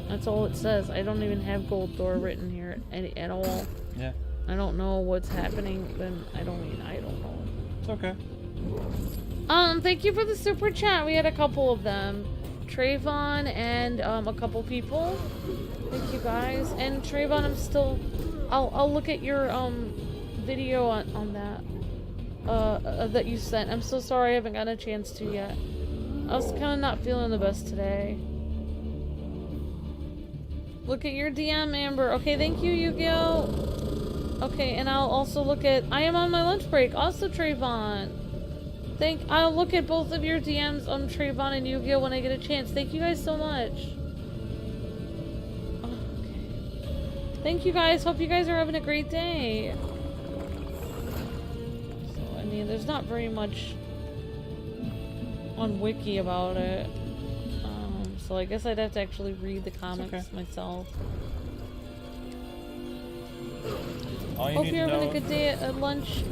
That's all it says. I don't even have Gold Thor written here at all. Yeah. I don't know what's happening, then I don't know. It's okay. Thank you for the super chat. We had a couple of them. Trayvon and a couple people. Thank you guys. And Trayvon, I'll look at your video on that that you sent. I'm so sorry I haven't gotten a chance to yet. I was kind of not feeling the best today. Look at your DM, Amber. Okay, thank you, Yu-Gi-Oh! Okay, and I'll also look at... I am on my lunch break. Also, Trayvon. I'll look at both of your DMs on Trayvon and Yu-Gi-Oh! When I get a chance. Thank you guys so much. Okay. Thank you guys. Hope you guys are having a great day. So, I mean, there's not very much on Wiki about it. So I guess I'd have to actually read the comics myself. Hope you're having a good day at lunch.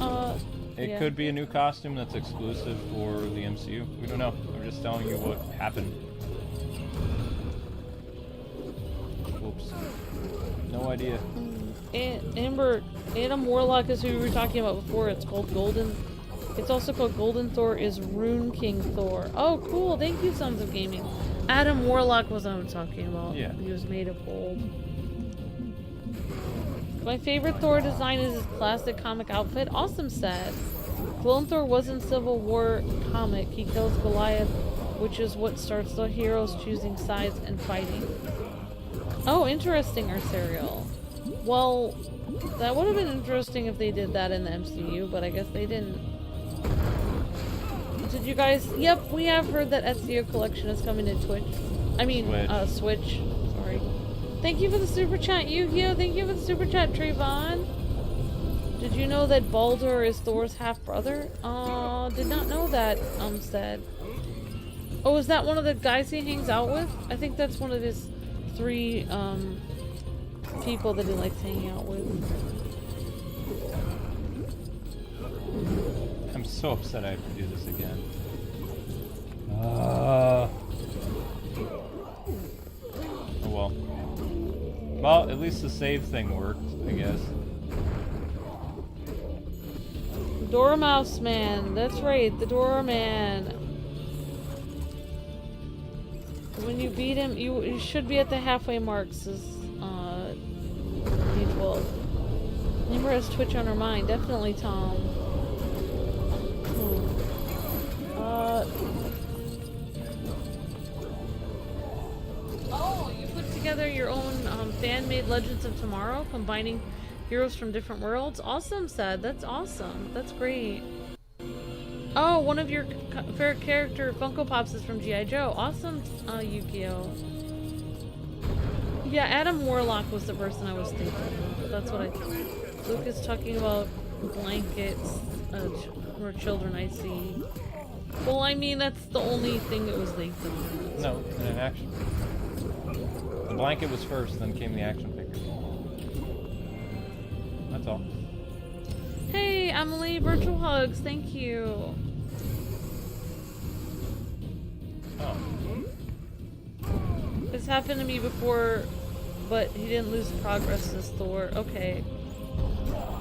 It could be a new costume that's exclusive for the MCU. We don't know. I'm just telling you what happened. No idea. Amber, Adam Warlock is who we were talking about before. It's called Golden. It's also called Golden Thor is Rune King Thor. Oh, cool. Thank you, Sons of Gaming. Adam Warlock was what I'm talking about. Yeah. He was made of gold. My favorite Thor design is his classic comic outfit. Awesome set. Golden Thor was in Civil War comic. He kills Goliath, which is what starts the heroes choosing sides and fighting. Oh, interesting, Arcerial. Well, that would have been interesting if they did that in the MCU, but I guess they didn't. Did you guys... Yep, we have heard that Ezio Collection is coming to Twitch. I mean, Switch. Sorry. Thank you for the super chat, Yu-Gi-Oh! Thank you for the super chat, Trayvon. Did you know that Baldur is Thor's half-brother? Did not know that, said. Oh, is that one of the guys he hangs out with? I think that's one of his 3, people that he likes hanging out with. I'm so upset I have to do this again. Oh well. Well, at least the save thing worked, I guess. Dormouse Man, that's right, the Doorman. When you beat him, you should be at the halfway mark, says D12. Amber has Twitch on her mind, definitely, Tom. Oh, you put together your own fan-made Legends of Tomorrow, combining heroes from different worlds? Awesome, Sad. That's awesome. That's great. Oh, one of your favorite character Funko Pops is from G.I. Joe. Awesome, Yu-Gi-Oh! Yeah, Adam Warlock was the person I was thinking of. That's what I thought. Luke is talking about blankets or children I see. Well, I mean, that's the only thing that was linked in. No, in an action figure. The blanket was first, then came the action figure. That's all. Hey, Emily, virtual hugs, thank you. Oh. This happened to me before, but he didn't lose progress as Thor. Okay.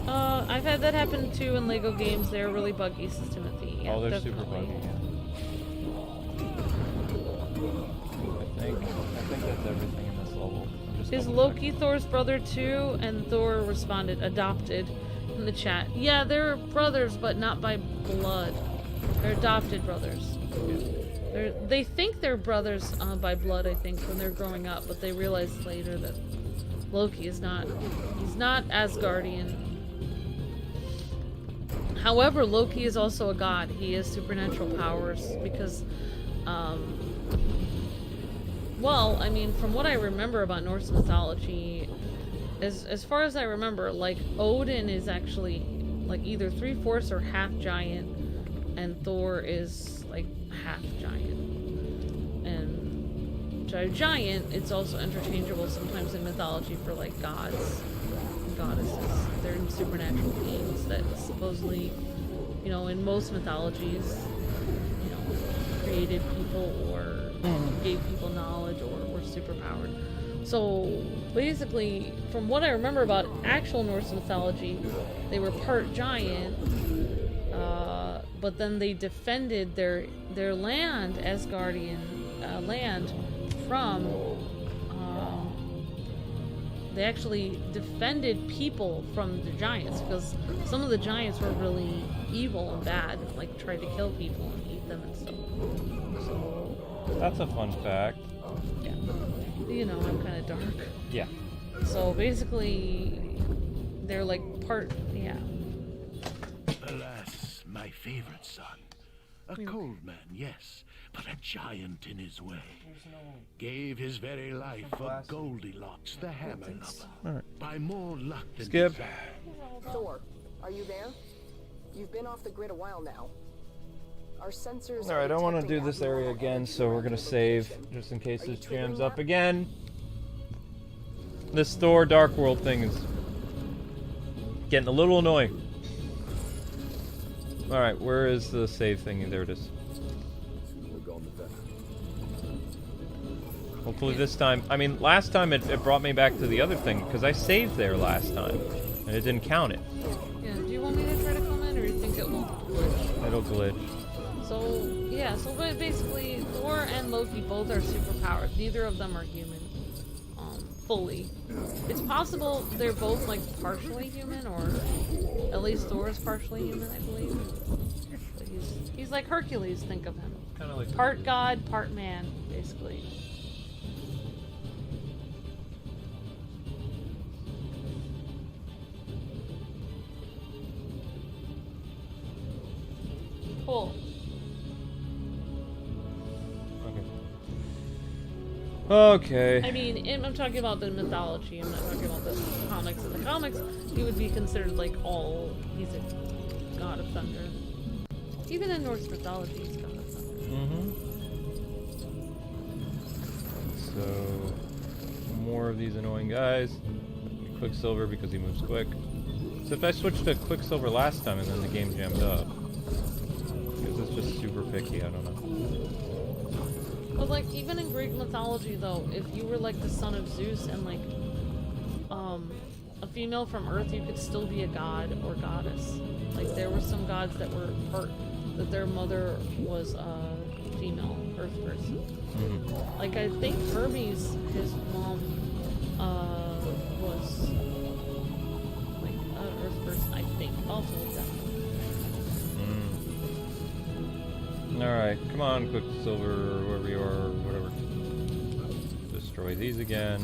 I've had that happen too in Lego games. They're really buggy, says Timothy. Yeah, Oh, they're definitely. super buggy, yeah. I think that's everything in this level. Is Loki Thor's brother too? And Thor responded, adopted, in the chat. Yeah, they're brothers, but not by blood. They're adopted brothers. They think they're brothers by blood, I think, when they're growing up, but they realize later that Loki is not. He's not Asgardian. However, Loki is also a god. He has supernatural powers because, well, I mean, from what I remember about Norse mythology, as far as I remember, like, Odin is actually, like, either 3/4 or half giant, and Thor is, like, half giant. And giant, it's also interchangeable sometimes in mythology for, like, gods and goddesses. They're supernatural beings that supposedly, you know, in most mythologies, you know, created people or gave people knowledge or were superpowered. So basically, from what I remember about actual Norse mythology, they were part giant, but then they defended their land, Asgardian land, from. They actually defended people from the giants because some of the giants were really evil and bad, like tried to kill people and eat them and stuff. So that's a fun fact. Yeah, you know, I'm kind of dark. Yeah. So basically, they're like part. Yeah. Alas, my favorite son. A cold man, yes, but a giant in his way. Gave his very life for Goldilocks, the hammer lover. Alright. By more luck than Skip. desire. Thor, are you there? You've been off the grid a while now. Our sensors. Alright, I want to do this area again, so we're going to save just in case this jams up again. This Thor Dark World thing is getting a little annoying. Alright, where is the save thingy? There it is. Hopefully this time... I mean, last time it brought me back to the other thing, because I saved there last time, and it didn't count it. Yeah, do you want me to try to come in, or do you think it won't glitch? It'll glitch. So, yeah, so basically, Thor and Loki both are superpowered. Neither of them are human. Fully. It's possible they're both, like, partially human, or at least Thor is partially human, I believe. But he's like Hercules, think of him. Kind of like... Part god, part man, basically. Cool. Okay. I mean, I'm talking about the mythology. I'm not talking about the comics. In the comics, he would be considered like he's a god of thunder. Even in Norse mythology, he's god of thunder. Mm-hmm. So, more of these annoying guys. Quicksilver because he moves quick. So if I switched to Quicksilver last time and then the game jammed up. Because it's just super picky, I don't know. But like, even in Greek mythology though, if you were like the son of Zeus and like, a female from Earth, you could still be a god or goddess. Like, there were some gods that were that their mother was a female Earth person. Mm-hmm. Like, I think Hermes, his mom, was like an Earth person, I think. Also like that. Alright, come on, Quicksilver, or wherever you are, or whatever. Destroy these again.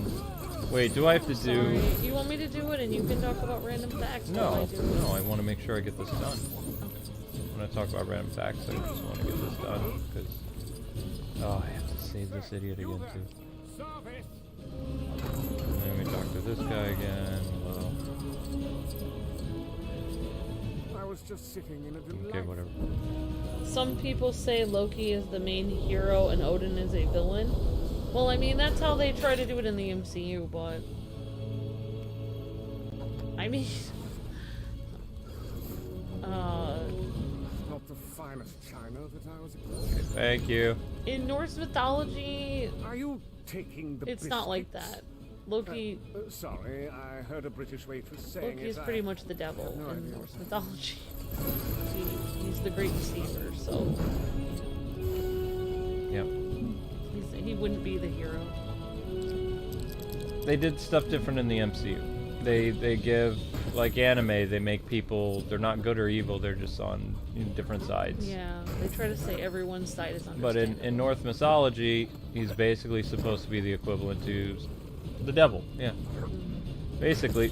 Wait, do I have to do... Sorry. You want me to do it and you can talk about random facts while I do it? No, I want to make sure I get this done. When I talk about random facts, I just want to get this done, because... Oh, I have to save this idiot again, too. And then we talk to this guy again, well... I was just sitting in a Okay, whatever. Some people say Loki is the main hero and Odin is a villain. Well, I mean, that's how they try to do it in the MCU, but... I mean... Not the finest china that I was expecting. Thank you. In Norse mythology... Are you taking the It's not like that. Loki... sorry, I heard a British waitress saying Loki is pretty much the devil in Norse mythology. He's the great deceiver, so... Yep. He wouldn't be the hero. They did stuff different in the MCU. They give, like anime, they make people, they're not good or evil, they're just on different sides. Yeah, they try to say everyone's side is understandable. But in Norse mythology, he's basically supposed to be the equivalent to the devil. Yeah. Basically,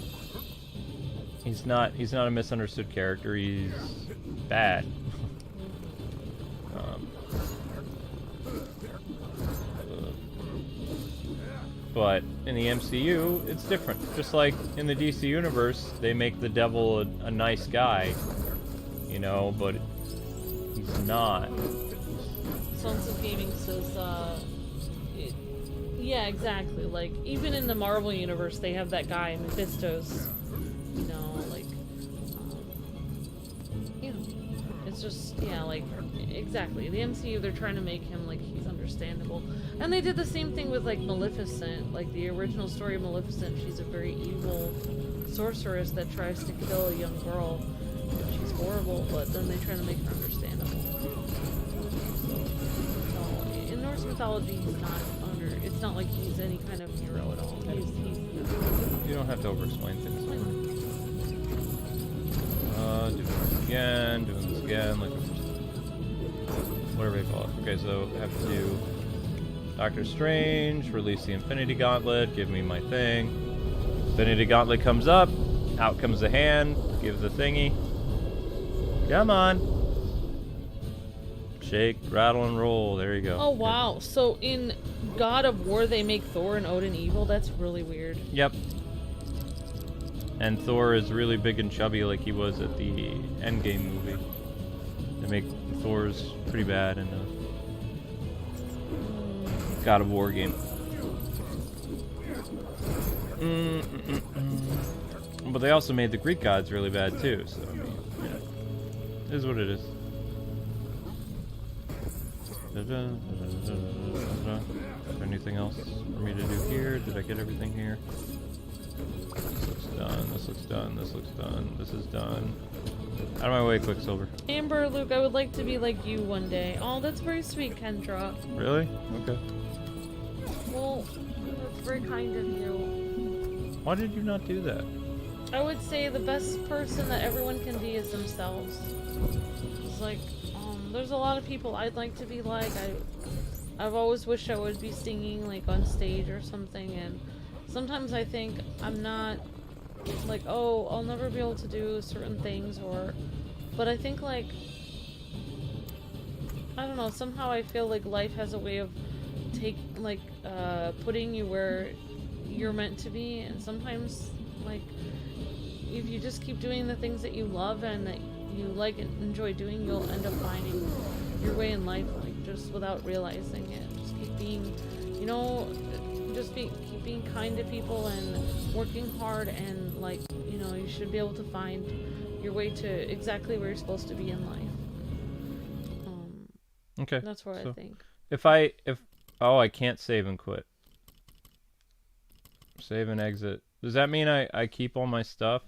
he's not a misunderstood character. He's bad. But in the MCU, it's different. Just like in the DC universe, they make the devil a nice guy, you know, but he's not. Sons of Gaming says, yeah, exactly. Like, even in the Marvel universe, they have that guy, Mephisto's, you know, like, you know, it's just, yeah, like, exactly. The MCU, they're trying to make him, like, he's understandable. And they did the same thing with, like, Maleficent. Like, the original story of Maleficent, she's a very evil sorceress that tries to kill a young girl. And she's horrible, but then they try to make her understandable. So, in Norse mythology, he's not it's not like he's any kind of hero at all. He's You don't have to over-explain things. Doing this again, like whatever you call it. Okay, so I have to do Doctor Strange, release the Infinity Gauntlet, give me my thing. Infinity Gauntlet comes up, out comes the hand, give the thingy. Come on. Shake, rattle, and roll. There you go. Oh, wow. So in God of War, they make Thor and Odin evil? That's really weird. Yep. And Thor is really big and chubby like he was at the Endgame movie. They make Thor's pretty bad in the God of War game. But they also made the Greek gods really bad too, so I mean, yeah. It is what it is. Anything else for me to do here? Did I get everything here? This looks done. This looks done. This looks done. This is done. Out of my way, Quicksilver. Amber, Luke, I would like to be like you one day. Oh, that's very sweet, Kendra. Really? Okay. Well, that's very kind of you. Why did you not do that? I would say the best person that everyone can be is themselves. It's like, there's a lot of people I'd like to be like. I've always wished I would be singing like on stage or something, and sometimes I think I'm not like, oh, I'll never be able to do certain things, but I think like, I don't know, somehow I feel like life has a way of putting you where you're meant to be, and sometimes like if you just keep doing the things that you love and that you like and enjoy doing, you'll end up finding your way in life, like just without realizing it. Just keep being, you know, keep being kind to people and working hard, and like, you know, you should be able to find your way to exactly where you're supposed to be in life. Okay. That's what I think. Oh, I can't save and quit. Save and exit. Does that mean I keep all my stuff?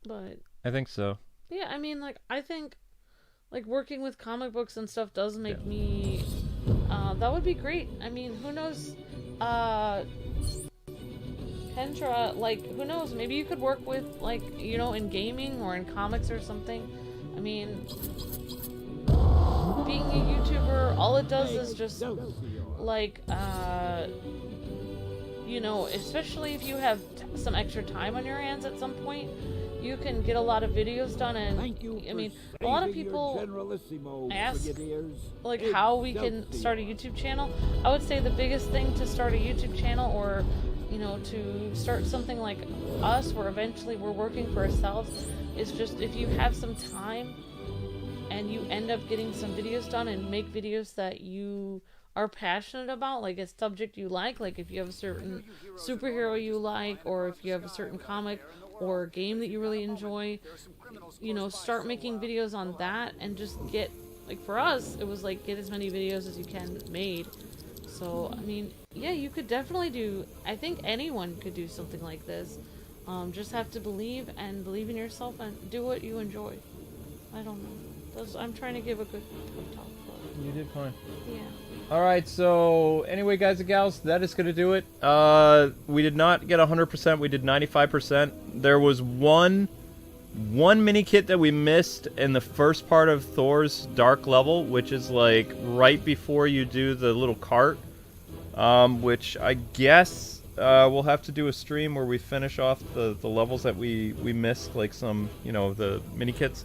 But I think so. yeah, I mean, like, I think like working with comic books and stuff does make me that would be great. I mean, who knows, Kendra, like, who knows, maybe you could work with, like, you know, in gaming or in comics or something. I mean, being a YouTuber, all it does is just like you know, especially if you have some extra time on your hands at some point, you can get a lot of videos done. And I mean, a lot of people ask like how we can start a YouTube channel. I would say the biggest thing to start a YouTube channel, or you know, to start something like us where eventually we're working for ourselves, is just if you have some time and you end up getting some videos done and make videos that you are passionate about, like a subject you like if you have a certain superhero you like, or if you have a certain comic or game that you really enjoy, you know, start making videos on that, and just get, like, for us, it was like, get as many videos as you can made. So, I mean, yeah, you could definitely do, I think anyone could do something like this. Just have to believe in yourself and do what you enjoy. I don't know. I'm trying to give a good talk. You did fine. Yeah. Alright, so anyway, guys and gals, that is going to do it. We did not get 100%, we did 95%. There was one mini kit that we missed in the first part of Thor's Dark level, which is like right before you do the little cart, which I guess we'll have to do a stream where we finish off the levels that we missed, like some, you know, the mini kits.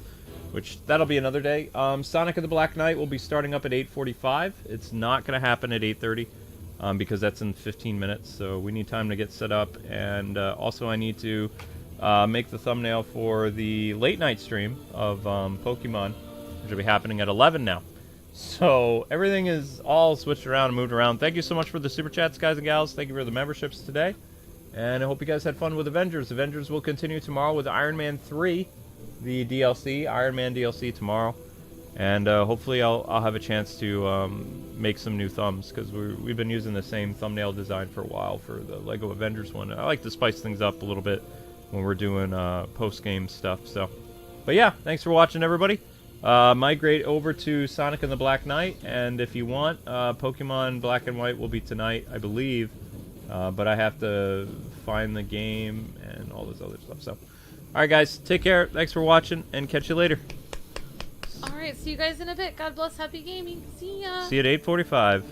Which, that'll be another day. Sonic and the Black Knight will be starting up at 8:45. It's not going to happen at 8:30 because that's in 15 minutes. So we need time to get set up. And also I need to make the thumbnail for the late night stream of Pokemon, which will be happening at 11 now. So everything is all switched around and moved around. Thank you so much for the super chats, guys and gals. Thank you for the memberships today. And I hope you guys had fun with Avengers. Avengers will continue tomorrow with Iron Man 3. The DLC, Iron Man DLC tomorrow, and hopefully I'll have a chance to make some new thumbs, because we've been using the same thumbnail design for a while for the Lego Avengers one. I like to spice things up a little bit when we're doing post-game stuff. So, but yeah, thanks for watching, everybody. Migrate over to Sonic and the Black Knight, and if you want, Pokemon Black and White will be tonight, I believe, but I have to find the game and all this other stuff. So. Alright guys, take care, thanks for watching, and catch you later. Alright, see you guys in a bit. God bless, happy gaming. See ya! See you at 8:45.